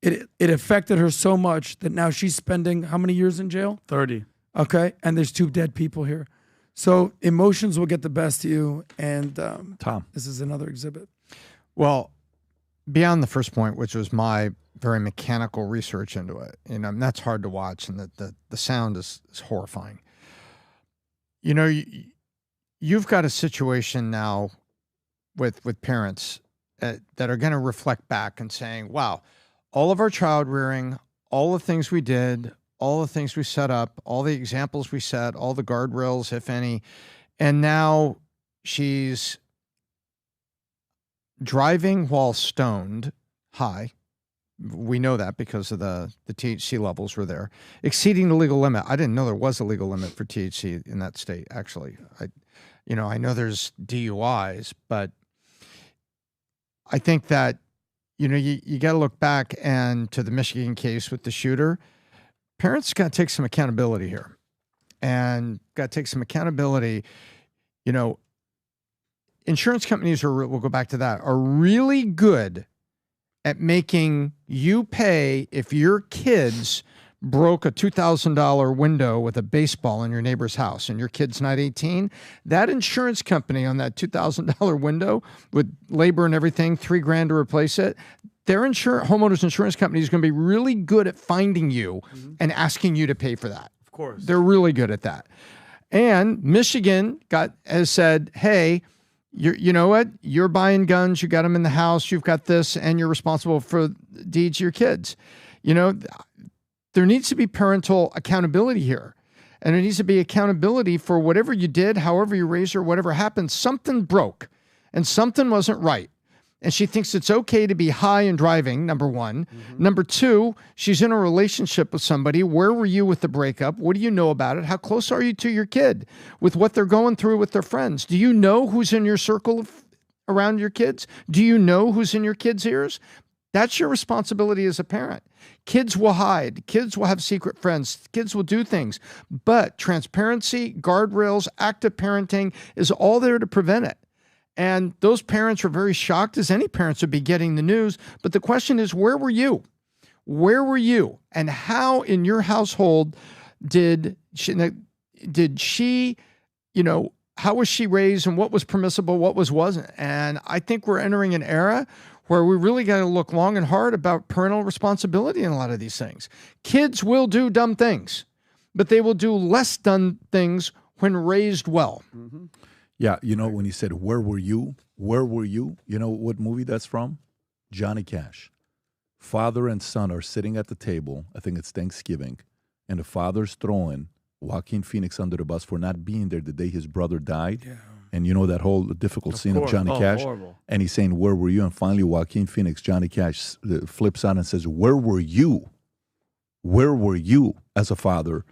it affected her so much that now she's spending how many years in jail? 30. Okay, and there's two dead people here. So emotions will get the best of you, and Tom, this is another exhibit. Well, beyond the first point, which was my very mechanical research into it, that's hard to watch, and the sound is horrifying. You've got a situation now with parents that are going to reflect back and saying, wow, all of our child rearing, all the things we did, all the things we set up, all the examples we set, all the guardrails, if any, and now she's driving while stoned, high. We know that because of the THC levels were there, exceeding the legal limit. I didn't know there was a legal limit for THC in that state, actually. I know there's DUIs, but I think that, you got to look back and to the Michigan case with the shooter. Parents got to take some accountability here, and got to take some accountability. Insurance companies we'll go back to that, are really good at making you pay if your kids broke a $2,000 window with a baseball in your neighbor's house and your kid's not 18. That insurance company on that $2,000 window with labor and everything, $3,000 to replace it, their homeowners insurance company is going to be really good at finding you and asking you to pay for that. Of course. They're really good at that. And Michigan has said, hey, you know what? You're buying guns. You got them in the house. You've got this, and you're responsible for deeds of your kids. There needs to be parental accountability here. And there needs to be accountability for whatever you did, however you raised her, whatever happened. Something broke and something wasn't right. And she thinks it's okay to be high and driving, number one. Mm-hmm. Number two, she's in a relationship with somebody. Where were you with the breakup? What do you know about it? How close are you to your kid with what they're going through with their friends? Do you know who's in your circle around your kids? Do you know who's in your kids' ears? That's your responsibility as a parent. Kids will hide. Kids will have secret friends. Kids will do things. But transparency, guardrails, active parenting is all there to prevent it. And those parents are very shocked, as any parents would be getting the news. But the question is, where were you? Where were you? And how in your household did she, how was she raised, and what was permissible, what wasn't? And I think we're entering an era where we really got to look long and hard about parental responsibility in a lot of these things. Kids will do dumb things, but they will do less dumb things when raised well. Mm-hmm. Yeah, when he said, where were you? Where were you? You know what movie that's from? Johnny Cash. Father and son are sitting at the table. I think it's Thanksgiving. And the father's throwing Joaquin Phoenix under the bus for not being there the day his brother died. Yeah. And that whole difficult scene of Johnny Cash. Horrible. And he's saying, where were you? And finally, Joaquin Phoenix, Johnny Cash, flips out and says, where were you? Where were you as a father?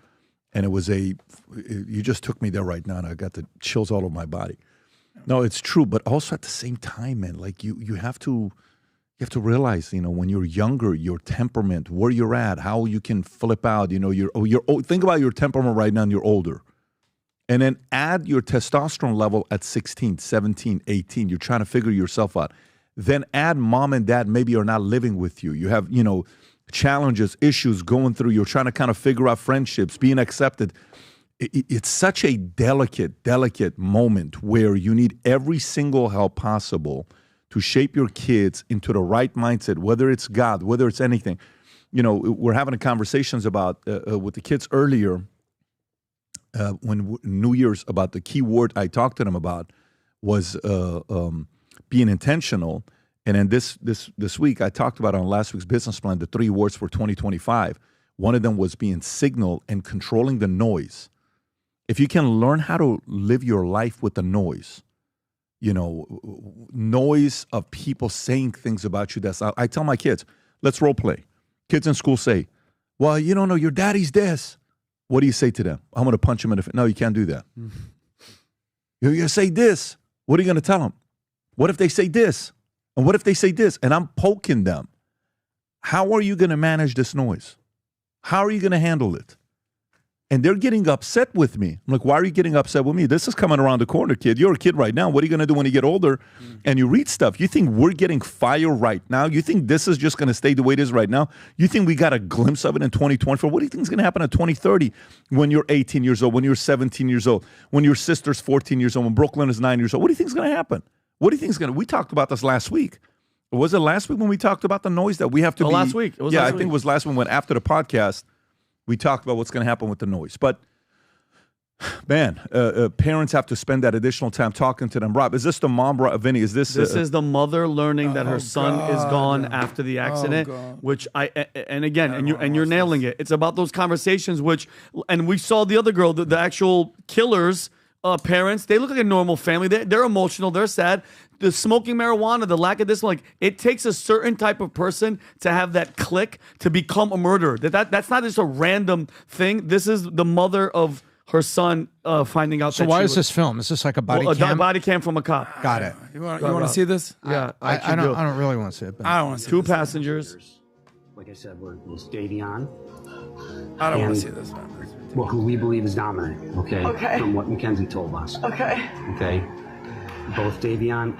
And it was you just took me there right now, and I got the chills all over my body. No, it's true, but also at the same time, man, like you have to realize, when you're younger, your temperament, where you're at, how you can flip out. Think about your temperament right now, and you're older. And then add your testosterone level at 16, 17, 18. You're trying to figure yourself out. Then add mom and dad maybe are not living with you. You have, challenges, issues going through. You're trying to kind of figure out friendships, being accepted. It's such a delicate moment where you need every single help possible to shape your kids into the right mindset, whether it's God, whether it's anything. You know, we're having conversations about with the kids earlier when New Year's about the key word I talked to them about was being intentional. And then this week, I talked about on last week's business plan, the 3 words for 2025. One of them was being signal and controlling the noise. If you can learn how to live your life with the noise, noise of people saying things about you. I tell my kids, let's role play. Kids in school say, well, you don't know, your daddy's this. What do you say to them? I'm going to punch him in the face. No, you can't do that. You're going to say this. What are you going to tell them? What if they say this? And what if they say this? And I'm poking them. How are you going to manage this noise? How are you going to handle it? And they're getting upset with me. I'm like, why are you getting upset with me? This is coming around the corner, kid. You're a kid right now. What are you going to do when you get older and you read stuff? You think we're getting fire right now? You think this is just going to stay the way it is right now? You think we got a glimpse of it in 2024? What do you think is going to happen in 2030 when you're 18 years old, when you're 17 years old, when your sister's 14 years old, when Brooklyn is 9 years old? What do you think is going to happen? What do you think is going to... We talked about this last week. Was it last week when we talked about the noise that we have to be... last week. It was yeah, last I think week. it was last one when after the podcast, we talked about what's going to happen with the noise. But... man, parents have to spend that additional time talking to them. Rob, is this the mom, Vinny? Is this... This is the mother learning that her son is gone after the accident, which and you're nailing it. It's about those conversations, and we saw the other girl, the actual killer's parents. They look like a normal family. They're emotional. They're sad. The smoking marijuana, the lack of this, it takes a certain type of person to have that click to become a murderer. That's not just a random thing. This is the mother of her son finding out. So why is this film? Is this like a body cam? A body cam from a cop. Got it. You want to see this? Yeah, I don't really want to see it. But I don't want to see 2 this. passengers. Like I said, was Davion. I don't want to see this. Well, who we believe is Dominic. Okay. From what Mackenzie told us. Okay. Okay. Both Davion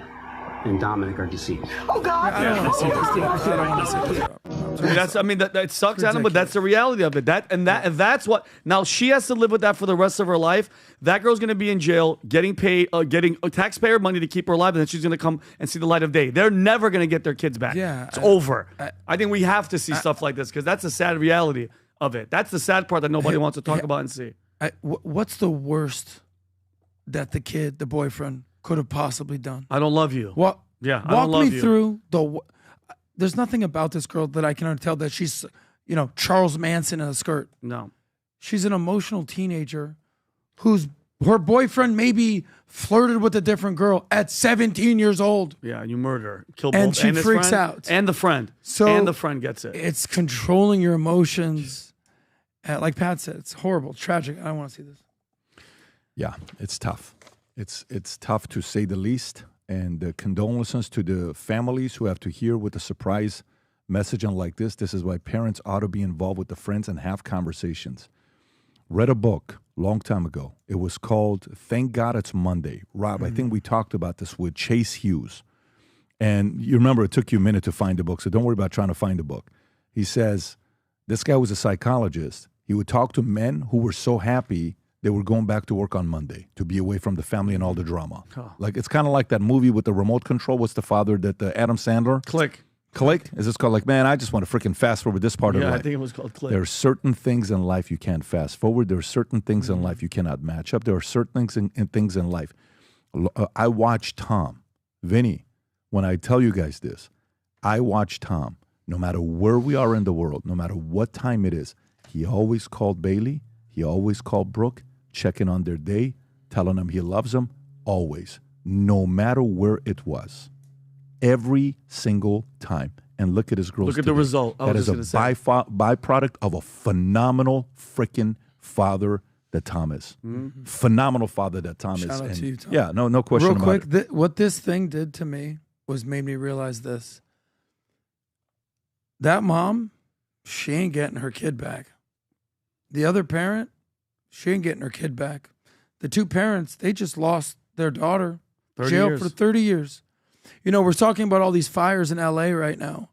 and Dominic are deceased. Oh God! I don't want to see this. I don't want to see this. That sucks, Adam, but that's the reality of it. That's what. Now she has to live with that for the rest of her life. That girl's going to be in jail, getting paid, getting taxpayer money to keep her alive, and then she's going to come and see the light of day. They're never going to get their kids back. Yeah, it's over. I think we have to see stuff like this because that's the sad reality of it. That's the sad part that nobody wants to talk about and see. What's the worst that the boyfriend, could have possibly done? I don't love you. What? Yeah, I don't love you. Walk me through the. There's nothing about this girl that I can tell that she's, Charles Manson in a skirt. No. She's an emotional teenager her boyfriend maybe flirted with a different girl at 17 years old. Yeah, you murder her. Kill both. And she freaks out. And the friend. And the friend gets it. It's controlling your emotions. Like Pat said, it's horrible, tragic. I don't want to see this. Yeah, it's tough. It's tough to say the least. And condolences to the families who have to hear with a surprise message like this. This is why parents ought to be involved with the friends and have conversations. Read a book a long time ago. It was called Thank God It's Monday. Rob, I think we talked about this with Chase Hughes. And you remember it took you a minute to find the book, so don't worry about trying to find the book. He says, this guy was a psychologist. He would talk to men who were so happy they were going back to work on Monday to be away from the family and all the drama. Like it's kind of like that movie with the remote control. What's the father that Adam Sandler? Click. Is this called man, I just want to freaking fast forward this part of life. Yeah, I think it was called Click. There are certain things in life you can't fast forward. There are certain things in life you cannot match up. There are certain things in life. I watch Tom. Vinny, when I tell you guys this, I watch Tom. No matter where we are in the world, no matter what time it is, he always called Bailey. He always called Brooke. Checking on their day, telling them he loves them, always, no matter where it was, every single time. And look at his girls. Look at the result. That is a byproduct of a phenomenal freaking father that Tom is. Mm-hmm. Phenomenal father that Tom is. Shout out to you, Tom. Yeah, no question Real about quick, what this thing did to me made me realize this. That mom, she ain't getting her kid back. The other parent, she ain't getting her kid back. The 2 parents, they just lost their daughter. Jail for 30 years. We're talking about all these fires in LA right now.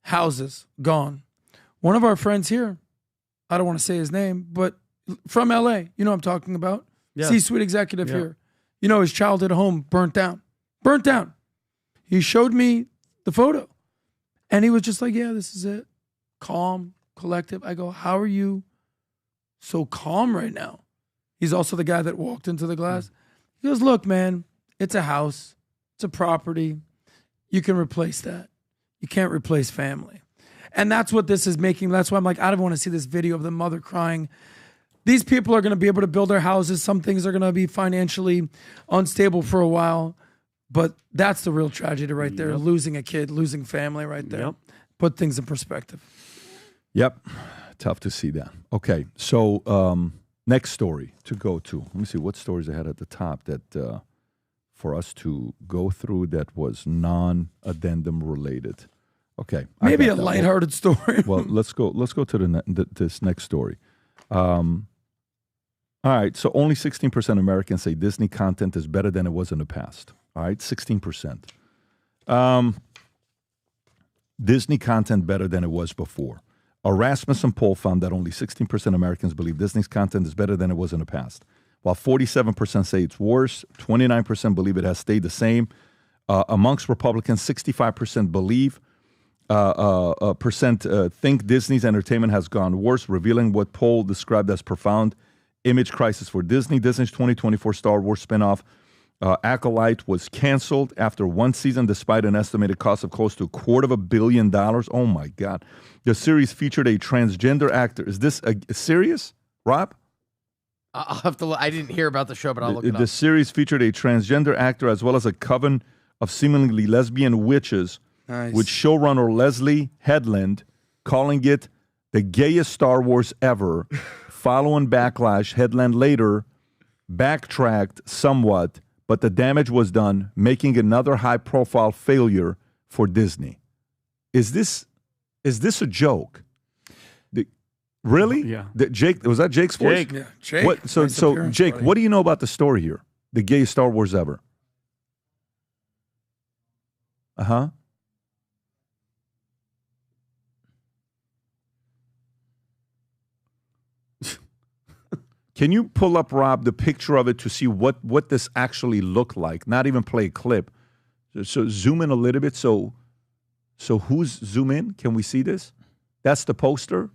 Houses gone. One of our friends here, I don't want to say his name, but from LA, you know what I'm talking about? Yeah. C-suite executive here. His childhood home burnt down. He showed me the photo. And he was just like, yeah, this is it. Calm, collective. I go, how are you so calm right now? He's also the guy that walked into the glass. He goes, look, man, it's a house. It's a property. You can replace that. You can't replace family. And that's what this is making. That's why I'm like, I don't want to see this video of the mother crying. These people are going to be able to build their houses. Some things are going to be financially unstable for a while. But that's the real tragedy right there. Losing a kid, losing family right there. Put things in perspective. Yep. Tough to see that. Okay. So next story to go to. Let me see what stories I had at the top that for us to go through that was non-addendum related. Okay. Maybe a lighthearted story. Well, let's go to this next story. All right. So only 16% of Americans say Disney content is better than it was in the past. All right, 16%. Disney content better than it was before. A Rasmussen poll found that only 16% of Americans believe Disney's content is better than it was in the past, while 47% say it's worse, 29% believe it has stayed the same. Amongst Republicans, 65% believe think Disney's entertainment has gone worse, revealing what poll described as profound image crisis for Disney. Disney's 2024 Star Wars spinoff Acolyte was canceled after one season despite an estimated cost of close to $250 million. Oh, my God. The series featured a transgender actor. Is this serious, Rob? I'll have to look. I didn't hear about the show, but I'll look it up. The series featured a transgender actor as well as a coven of seemingly lesbian witches, with showrunner Leslie Headland calling it the gayest Star Wars ever. Following backlash, Headland later backtracked somewhat, but the damage was done, making another high-profile failure for Disney. Is this a joke? Really? Yeah. Jake, was that Jake's voice? Jake. Yeah, Jake. What, so Jake, what do you know about the story here? The gayest Star Wars ever. Uh-huh. Can you pull up, Rob, the picture of it to see what this actually looked like? Not even play a clip. So zoom in a little bit. So who's zoom in? Can we see this? That's the poster.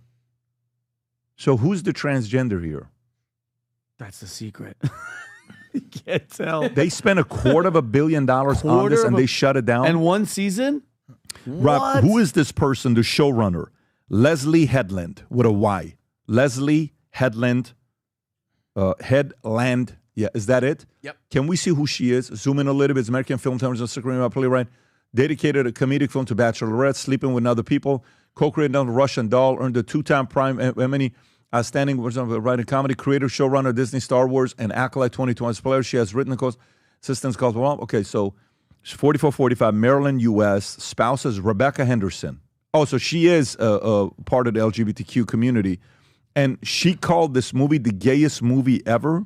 So who's the transgender here? That's the secret. You can't tell. They spent $250 million on this and they shut it down. And one season? Rob, What? who is this person, the showrunner? Leslie Headland with a Y. Leslie Headland. Headland. Yeah, is that it? Yep. Can we see who she is? Zoom in a little bit. It's American film, television, screenwriter, playwright. Dedicated a comedic film to bachelorettes, sleeping with other people. Co-created on Russian Doll, earned a 2-time Prime Emmy outstanding writing comedy, creator, showrunner, Disney, Star Wars, and Acolyte 2020 player. She has written the assistants called, well, okay, so she's 44-45, Maryland, U.S. Spouse is Rebecca Henderson. Oh, so she is part of the LGBTQ community. And she called this movie the gayest movie ever.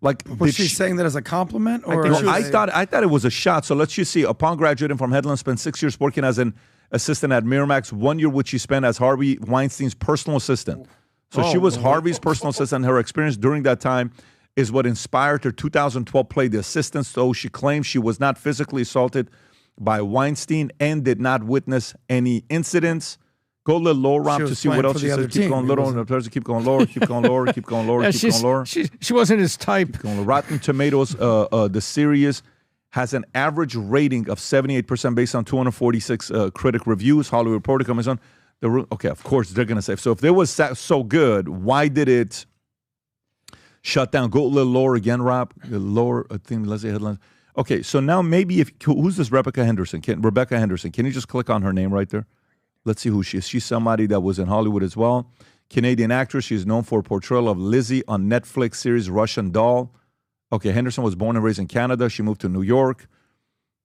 Like, was she saying that as a compliment? Or I thought it was a shot. So let's just see. Upon graduating from Headland, spent 6 years working as an assistant at Miramax, 1 year which she spent as Harvey Weinstein's personal assistant. So she was Harvey's personal assistant. Her experience during that time is what inspired her 2012 play The Assistant. So she claims she was not physically assaulted by Weinstein and did not witness any incidents. Go a little lower, Rob, to see what else she said. Keep going lower, keep going lower, keep going lower, keep going lower, keep going lower. She wasn't his type. Rotten Tomatoes, the series has an average rating of 78% based on 246 critic reviews. Hollywood Reporter comes on. Okay, of course they're going to say. So if it was so good, why did it shut down? Go a little lower again, Rob. Lower, I think, let's say headlines. Okay, so now maybe who's this Rebecca Henderson? Rebecca Henderson. Can you just click on her name right there? Let's see who she is. She's somebody that was in Hollywood as well. Canadian actress. She's known for a portrayal of Lizzie on Netflix series Russian Doll. Okay, Henderson was born and raised in Canada. She moved to New York.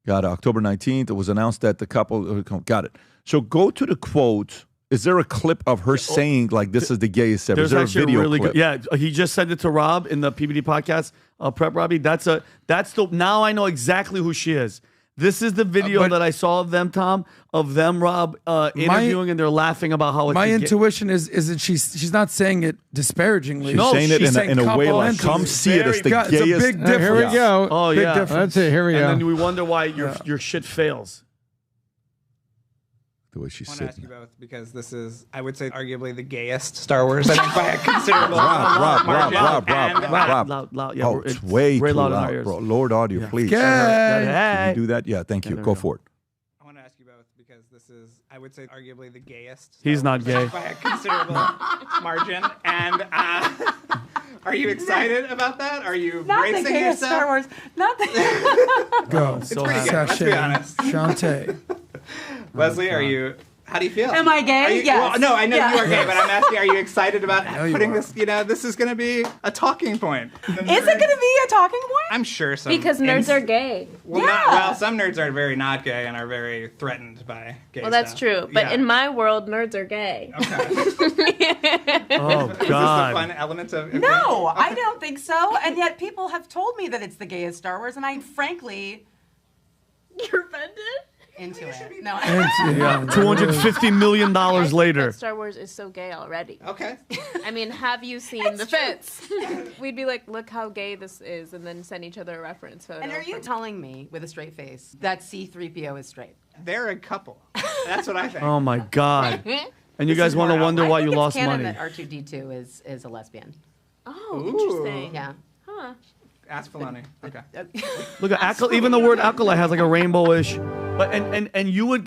Got October 19th. It was announced that the couple... got it. So go to the quote. Is there a clip of her saying, like, this is the gayest ever? Is there a video really clip? good. Yeah, he just sent it to Rob in the PBD podcast. Prep Robbie. That's the. Now I know exactly who she is. This is the video that I saw of them, Tom, of them, Rob, interviewing, and they're laughing about how it's my intuition is that she's not saying it disparagingly. She's saying it in a way like, come see it. It's the gayest. It's a big difference. Here we go. Oh, Big yeah. difference. That's it. Here we go. And then we wonder why your shit fails. The way she's I want to ask sitting. you both because this is, I would say, arguably the gayest Star Wars. I think by a considerable Rob. Loud. Yeah, Oh, it's way too very loud in our loud, ears. bro. Lord audio, please. Can you do that? Yeah, thank you. Go for it. I want to ask you both because this is, I would say, arguably the gayest. He's not gay. By a considerable margin. And are you excited about that? Are you Not the bracing gayest yourself? Star Wars. Not the. Go. It's pretty good. Let's be honest. Shantae. Leslie, are you? How do you feel? Am I gay? Are you, Yes. Well, no, I know Yeah. you are gay, but I'm asking, are you excited about you putting are. this? This is going to be a talking point. Is it going to be a talking point? I'm sure some. Because nerds are gay. Well, well, some nerds are very not gay and are very threatened by gay Well, that's stuff. true. But Yeah. in my world, nerds are gay. Oh, Is this a God. fun element of? No, I don't think so. And yet people have told me that it's the gayest Star Wars, and I frankly. You're offended? Into it. No. $250 million later. But Star Wars is so gay already. Okay. I mean, have you seen the fits? We'd be like, look how gay this is, and then send each other a reference photo. And are you telling me with a straight face that C-3PO is straight? They're a couple. That's what I think. Oh, my God. And you guys want to wonder why you lost money. That R2-D2 is a lesbian. Oh, interesting. Yeah. Huh. Ask Filoni. Okay. Look at even the word acolyte has like a rainbowish. But and you would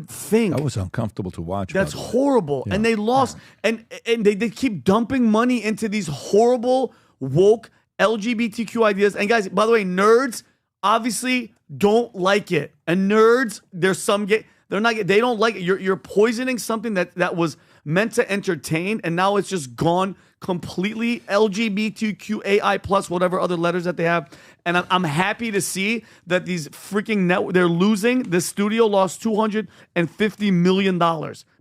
think that was uncomfortable to watch. That's horrible. Yeah. And they lost and they keep dumping money into these horrible woke LGBTQ ideas. And guys, by the way, nerds obviously don't like it. And nerds, there's some gay, they're not they don't like it. You're poisoning something that was meant to entertain, and now it's just gone completely LGBTQAI plus whatever other letters that they have. And I'm happy to see that these freaking they're losing. The studio lost $250 million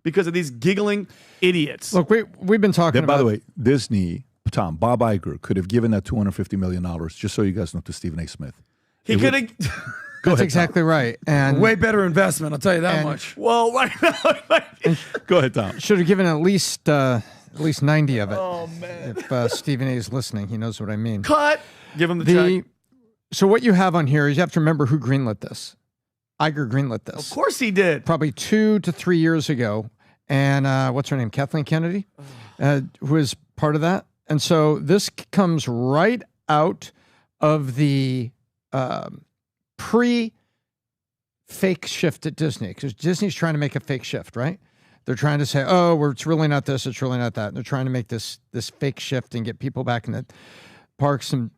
because of these giggling idiots. Look, we've been talking about. By the way, Disney, Tom, Bob Iger could have given that $250 million, just so you guys know, to Stephen A. Smith. He could have. That's exactly right. And way better investment, I'll tell you that much. Well, right now. Go ahead, Tom. Should have given at least 90 of it. Oh, man. If Stephen A. is listening, he knows what I mean. Cut. Give him the check. So what you have on here is you have to remember who greenlit this. Iger greenlit this. Of course he did. Probably 2 to 3 years ago. And what's her name? Kathleen Kennedy, who is part of that. And so this comes right out of the pre-fake shift at Disney, because Disney's trying to make a fake shift, right? They're trying to say, oh, it's really not this, it's really not that. And they're trying to make this fake shift and get people back in the parks and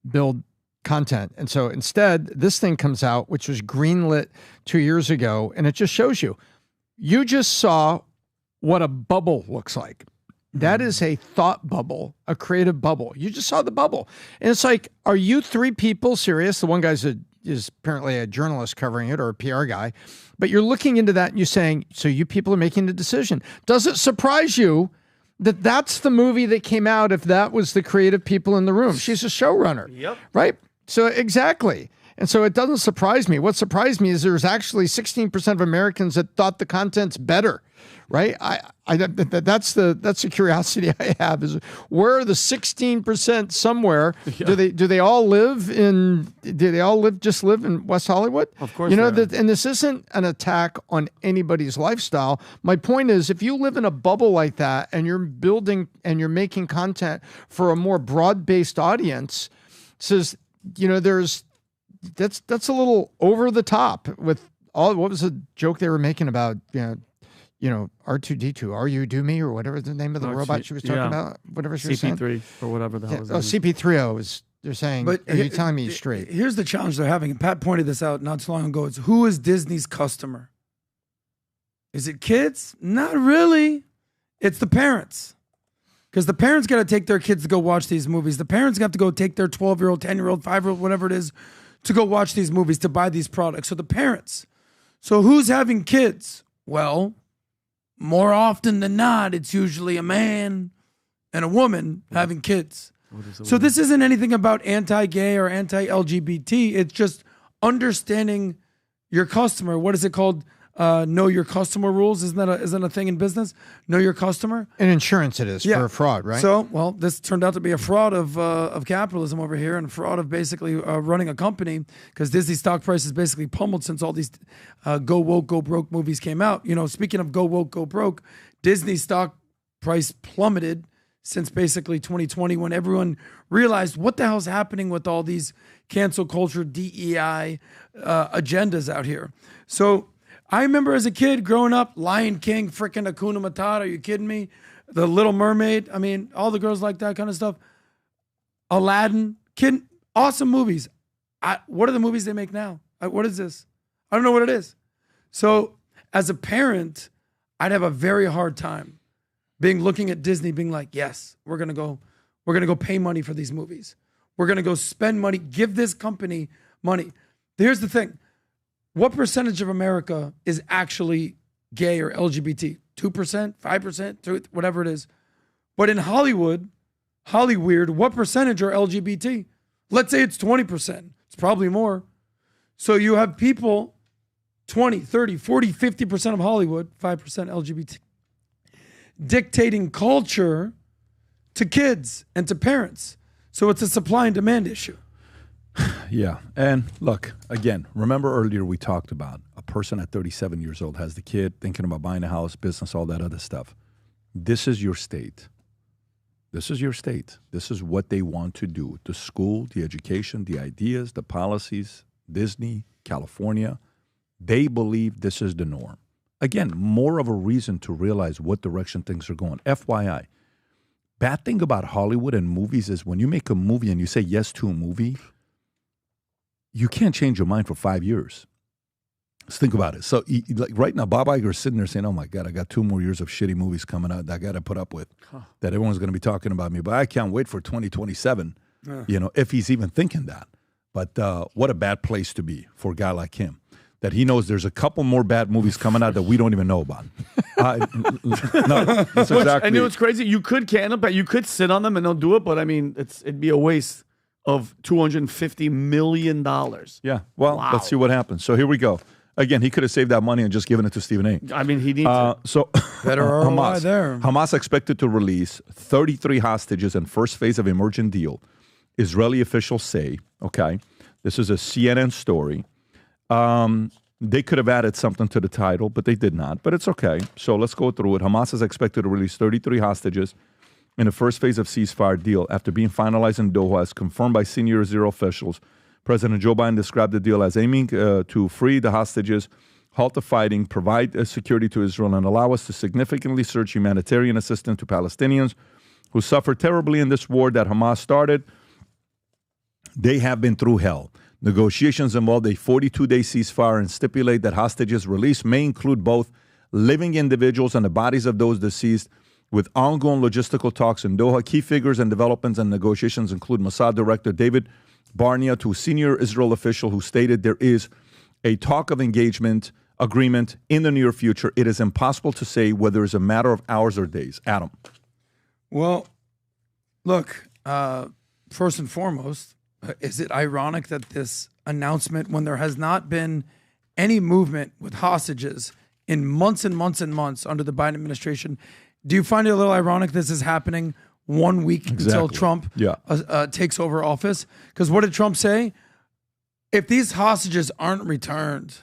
build content. And so instead, this thing comes out, which was greenlit 2 years ago, and it just shows you. You just saw what a bubble looks like. That is a thought bubble, a creative bubble. You just saw the bubble. And it's like, are you three people serious? The one guy is apparently a journalist covering it or a PR guy. But you're looking into that and you're saying, so you people are making the decision. Does it surprise you that that's the movie that came out if that was the creative people in the room? She's a showrunner. Yep. Right? So exactly. And so it doesn't surprise me. What surprised me is there's actually 16% of Americans that thought the content's better, right? That's the curiosity I have is where are the 16% somewhere? Yeah. Do they all live in West Hollywood? Of course. You know that, and this isn't an attack on anybody's lifestyle. My point is, if you live in a bubble like that and you're building and you're making content for a more broad-based audience, says, you know, that's a little over the top with all. What was the joke they were making about, you know, R2-D2, Are You Do Me, or whatever the name of the robot she was talking about, whatever she was saying. CP3 or whatever the hell was that. CP3O is, they're saying, but are you telling me straight? Here's the challenge they're having, and Pat pointed this out not so long ago. It's who is Disney's customer? Is it kids? Not really. It's the parents. Because the parents got to take their kids to go watch these movies. The parents have to go take their 12-year-old, 10-year-old, 5-year-old, whatever it is, to go watch these movies, to buy these products. So the parents. So who's having kids? Well, more often than not, it's usually a man and a woman having kids. So this isn't anything about anti-gay or anti-LGBT. It's just understanding your customer. What is it called? Know your customer rules. Isn't that a thing in business? Know your customer. In insurance, it is for a fraud, right? So, well, this turned out to be a fraud of capitalism over here, and fraud of basically running a company, because Disney stock price is basically pummeled since all these go woke, go broke movies came out. You know, speaking of go woke, go broke, Disney stock price plummeted since basically 2020, when everyone realized what the hell's happening with all these cancel culture, DEI agendas out here. So I remember as a kid growing up, Lion King, freaking Hakuna Matata. Are you kidding me? The Little Mermaid. I mean, all the girls like that kind of stuff. Aladdin. Awesome movies. What are the movies they make now? What is this? I don't know what it is. So as a parent, I'd have a very hard time looking at Disney being like, yes, we're gonna go pay money for these movies. We're gonna go spend money, give this company money. Here's the thing. What percentage of America is actually gay or LGBT? 2%, 5%, whatever it is. But in Hollywood, what percentage are LGBT? Let's say it's 20%. It's probably more. So you have people, 20, 30, 40, 50% of Hollywood, 5% LGBT, dictating culture to kids and to parents. So it's a supply and demand issue. Yeah. And look, again, remember earlier we talked about a person at 37 years old has the kid thinking about buying a house, business, all that other stuff. This is your state. This is your state. This is what they want to do. The school, the education, the ideas, the policies, Disney, California, they believe this is the norm. Again, more of a reason to realize what direction things are going. FYI, bad thing about Hollywood and movies is when you make a movie and you say yes to a movie, you can't change your mind for 5 years. Let's think about it. So like right now, Bob Iger is sitting there saying, oh my God, I got 2 more years of shitty movies coming out that I got to put up with, that everyone's going to be talking about me. But I can't wait for 2027, if he's even thinking that. But what a bad place to be for a guy like him, that he knows there's a couple more bad movies coming out that we don't even know about. No, that's exactly. And you know what's crazy? You could can them, but you could sit on them and they'll do it. But I mean, it'd be a waste of $250 million. Yeah. Well, let's see what happens. So here we go. Again, he could have saved that money and just given it to Stephen A. I mean, he needs it. So better ROI there. Hamas expected to release 33 hostages in first phase of emergent deal. Israeli officials say, okay, this is a CNN story. They could have added something to the title, but they did not. But it's okay. So let's go through it. Hamas is expected to release 33 hostages in the first phase of ceasefire deal after being finalized in Doha, as confirmed by senior Israel officials. President Joe Biden described the deal as aiming to free the hostages, halt the fighting, provide security to Israel, and allow us to significantly surge humanitarian assistance to Palestinians who suffer terribly in this war that Hamas started. They have been through hell. Negotiations involved a 42-day ceasefire and stipulate that hostages released may include both living individuals and the bodies of those deceased, with ongoing logistical talks in Doha. Key figures and developments and negotiations include Mossad Director David Barnea, to a senior Israel official who stated there is a talk of engagement agreement in the near future. It is impossible to say whether it's a matter of hours or days. Adam. Well, look, first and foremost, is it ironic that this announcement, when there has not been any movement with hostages in months and months and months under the Biden administration, do you find it a little ironic this is happening 1 week until Trump takes over office? Because what did Trump say? If these hostages aren't returned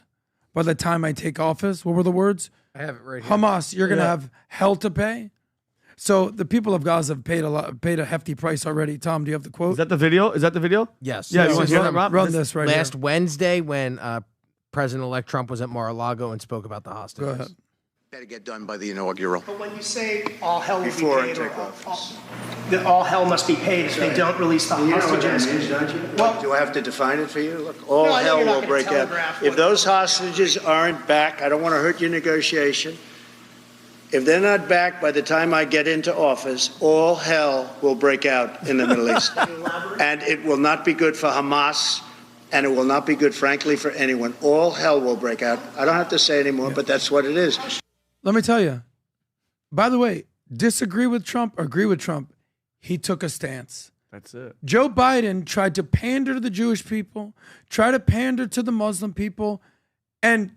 by the time I take office, what were the words? I have it right here. Hamas, you're going to have hell to pay. So the people of Gaza have paid a hefty price already. Tom, do you have the quote? Is that the video? Yes. Yeah, you want to run this right last here. Wednesday when President-elect Trump was at Mar-a-Lago and spoke about the hostages. Go ahead. Got to get done by the inaugural. But when you say all hell will Before be I paid, take office. that all hell must be paid if they don't release the You know what that hostages. means, don't you? Well, Do I have to define it for you? Look, all No, I know hell you're not will gonna break out. telegraph If what- those hostages aren't back, I don't want to hurt your negotiation. If they're not back by the time I get into office, all hell will break out in the Middle East. And it will not be good for Hamas, and it will not be good, frankly, for anyone. All hell will break out. I don't have to say anymore, but that's what it is. Let me tell you. By the way, disagree with Trump, agree with Trump. He took a stance. That's it. Joe Biden tried to pander to the Jewish people, try to pander to the Muslim people, and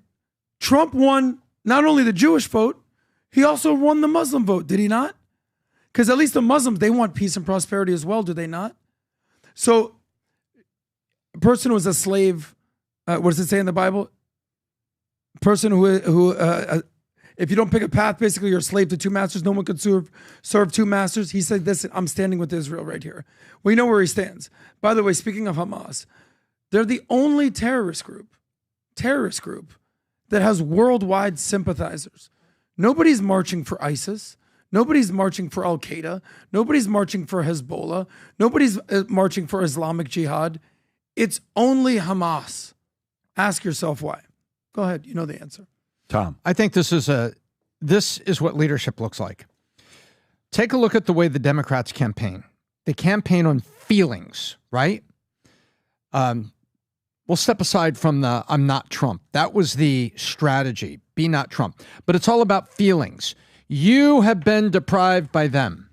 Trump won not only the Jewish vote, he also won the Muslim vote, did he not? Because at least the Muslims, they want peace and prosperity as well, do they not? So a person who is a slave, what does it say in the Bible? A person who if you don't pick a path, basically you're a slave to two masters. No one could serve two masters. He said, listen, I'm standing with Israel right here. We know where he stands. By the way, speaking of Hamas, they're the only terrorist group that has worldwide sympathizers. Nobody's marching for ISIS. Nobody's marching for Al-Qaeda. Nobody's marching for Hezbollah. Nobody's marching for Islamic Jihad. It's only Hamas. Ask yourself why. Go ahead. You know the answer. Tom. I think this is what leadership looks like. Take a look at the way the Democrats campaign. They campaign on feelings, right? We'll step aside from the I'm not Trump. That was the strategy. Be not Trump. But it's all about feelings. You have been deprived by them.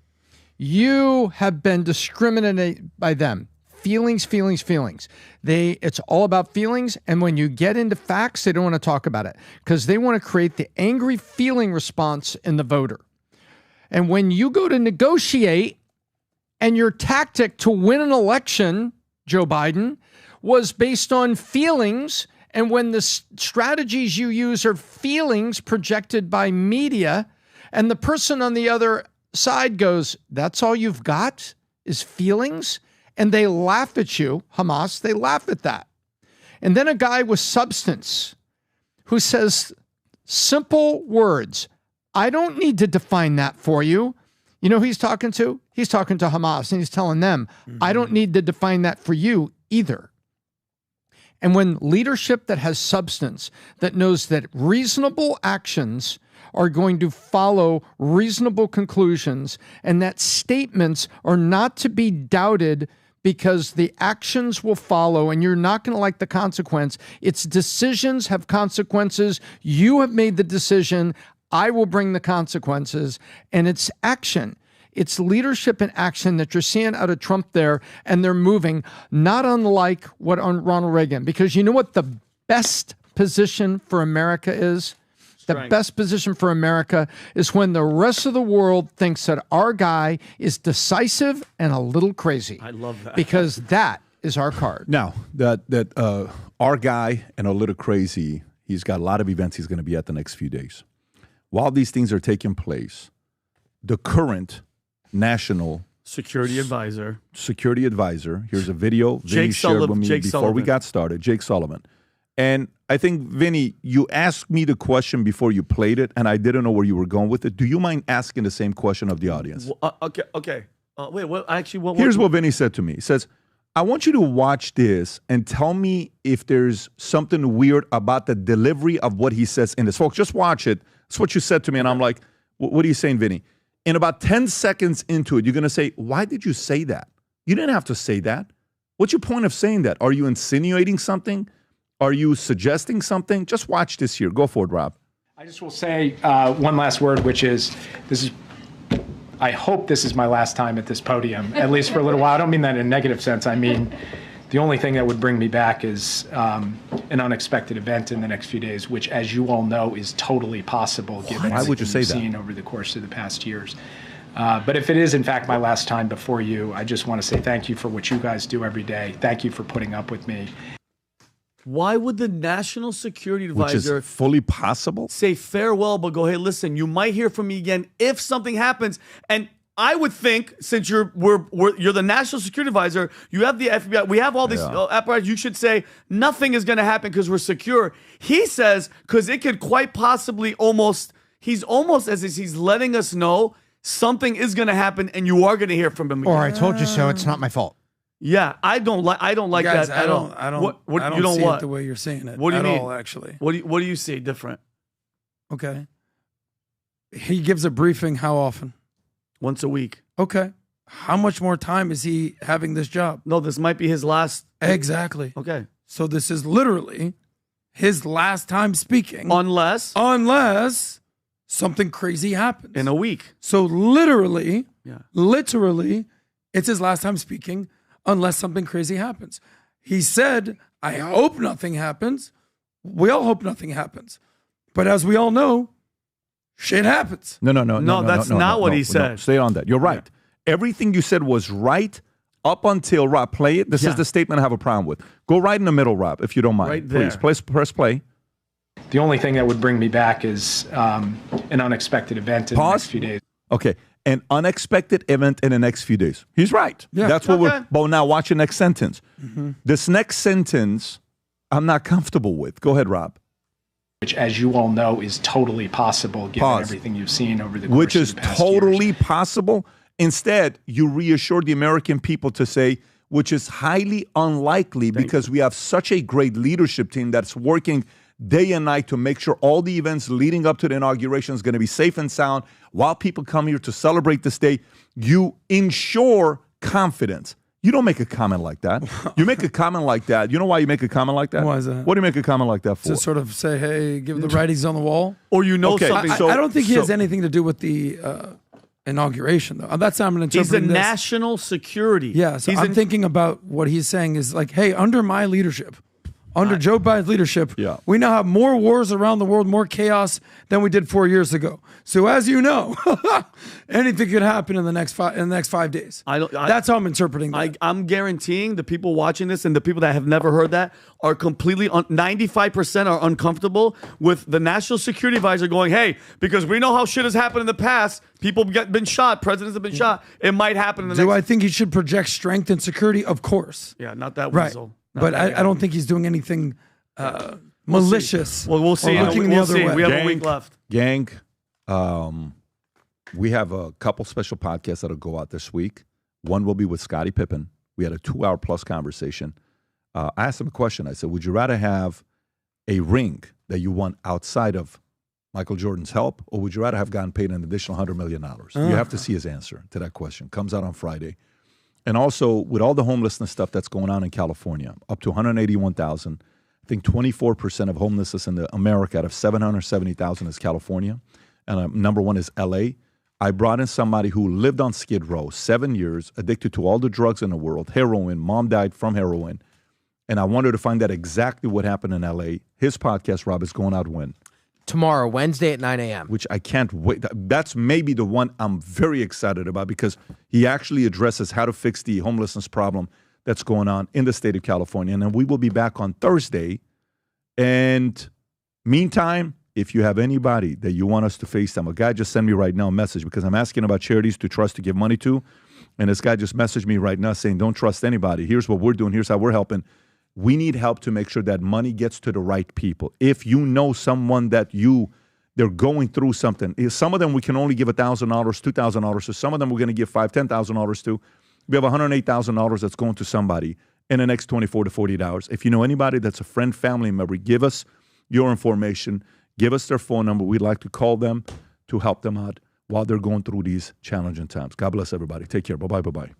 You have been discriminated by them. Feelings, feelings, feelings. It's all about feelings. And when you get into facts, they don't want to talk about it because they want to create the angry feeling response in the voter. And when you go to negotiate and your tactic to win an election, Joe Biden, was based on feelings, and when the strategies you use are feelings projected by media, and the person on the other side goes, that's all you've got is feelings? And they laugh at you, Hamas, they laugh at that. And then a guy with substance who says simple words, I don't need to define that for you. You know who he's talking to? He's talking to Hamas, and he's telling them, I don't need to define that for you either. And when leadership that has substance, that knows that reasonable actions are going to follow reasonable conclusions, and that statements are not to be doubted because the actions will follow and you're not going to like the consequence. Its decisions have consequences. You have made the decision. I will bring the consequences. And it's action. It's leadership and action that you're seeing out of Trump there, and they're moving, not unlike what on Ronald Reagan. Because you know what the best position for America is? The best position for America is when the rest of the world thinks that our guy is decisive and a little crazy. I love that. Because that is our card. Now, that our guy and a little crazy, he's got a lot of events he's going to be at the next few days. While these things are taking place, the current national security advisor, here's a video Vinny shared with me before we got started, Jake Sullivan. And I think, Vinny, you asked me the question before you played it, and I didn't know where you were going with it. Do you mind asking the same question of the audience? Okay. Wait, what? Actually, here's what Vinny said to me. He says, I want you to watch this and tell me if there's something weird about the delivery of what he says in this. Folks, just watch it. That's what you said to me, and I'm like, what are you saying, Vinny? In about 10 seconds into it, you're going to say, why did you say that? You didn't have to say that. What's your point of saying that? Are you insinuating something? Are you suggesting something? Just watch this here. Go for it, Rob. I just will say one last word, which is, I hope this is my last time at this podium, at least for a little while. I don't mean that in a negative sense. I mean, the only thing that would bring me back is an unexpected event in the next few days, which, as you all know, is totally possible given Why would you say we've that? seen over the course of the past years. But if it is, in fact, my last time before you, I just want to say thank you for what you guys do every day. Thank you for putting up with me. Why would the national security advisor, which is fully possible, say farewell, but go, hey, listen, you might hear from me again if something happens? And I would think, since you're the national security advisor, you have the FBI, we have all these apparatus, you should say nothing is going to happen because we're secure. He says, because it could quite possibly he's almost as if he's letting us know something is going to happen and you are going to hear from him again. Or I told you so, it's not my fault. Yeah, I don't like Guys, that. I don't see it the way you're saying it. What do you mean? All, actually. What do you see different? Okay. He gives a briefing how often? Once a week. Okay. How much more time is he having this job? No, this might be his last. Exactly. Okay. So this is literally his last time speaking. Unless something crazy happens. In a week. So literally, It's his last time speaking unless something crazy happens. He said, I hope nothing happens. We all hope nothing happens. But as we all know, shit happens. No, that's not what he said. No, stay on that. You're right. Everything you said was right up until, Rob, play it. This is the statement I have a problem with. Go right in the middle, Rob, if you don't mind. Right there. Please, press play. The only thing that would bring me back is an unexpected event in the next few days. Okay. An unexpected event in the next few days. He's right. Yeah. That's what we're. But now watch the next sentence. This next sentence, I'm not comfortable with. Go ahead, Rob. Which, as you all know, is totally possible given everything you've seen over the course Which of is the past totally possible. Instead, you reassure the American people to say, which is highly unlikely because we have such a great leadership team that's working day and night to make sure all the events leading up to the inauguration is going to be safe and sound while people come here to celebrate this day. You ensure confidence. You don't make a comment like that. You make a comment like that. You know why you make a comment like that? Why is that? What do you make a comment like that for? To sort of say, hey, give the writings on the wall. Or something. I don't think he has anything to do with the inauguration, though. That's how I'm interpreting He's a this. national security. Yeah, so I'm thinking about what he's saying is like, hey, under my leadership, under Joe Biden's leadership, we now have more wars around the world, more chaos than we did 4 years ago. So as you know, anything could happen in the next 5 days. That's how I'm interpreting that. I'm guaranteeing the people watching this and the people that have never heard that are completely, 95% are uncomfortable with the national security advisor going, hey, because we know how shit has happened in the past, people been shot, presidents have been shot, it might happen in the Do I think he should project strength and security? Of course. Yeah, not that right. weasel. But I don't think he's doing anything malicious. Well, we'll see. Looking the other way. We have a week left. Gang, we have a couple special podcasts that'll go out this week. One will be with Scottie Pippen. We had a 2-hour plus conversation. I asked him a question. I said, would you rather have a ring that you won outside of Michael Jordan's help, or would you rather have gotten paid an additional $100 million? You have to see his answer to that question. Comes out on Friday. And also, with all the homelessness stuff that's going on in California, up to 181,000, I think 24% of homelessness in America out of 770,000 is California. And number one is LA. I brought in somebody who lived on Skid Row 7 years, addicted to all the drugs in the world, heroin. Mom died from heroin. And I wanted to find out exactly what happened in LA. His podcast, Rob, is going out when? Tomorrow, Wednesday at 9 a.m. Which I can't wait. That's maybe the one I'm very excited about because he actually addresses how to fix the homelessness problem that's going on in the state of California. And then we will be back on Thursday. And meantime, if you have anybody that you want us to FaceTime, a guy just sent me right now a message because I'm asking about charities to trust to give money to. And this guy just messaged me right now saying, don't trust anybody. Here's what we're doing. Here's how we're helping. We need help to make sure that money gets to the right people. If you know someone that they're going through something, some of them we can only give $1,000, $2,000 to. Some of them we're going to give $5,000, $10,000 to. We have $108,000 that's going to somebody in the next 24 to 48 hours. If you know anybody that's a friend, family member, give us your information. Give us their phone number. We'd like to call them to help them out while they're going through these challenging times. God bless everybody. Take care. Bye-bye. Bye-bye.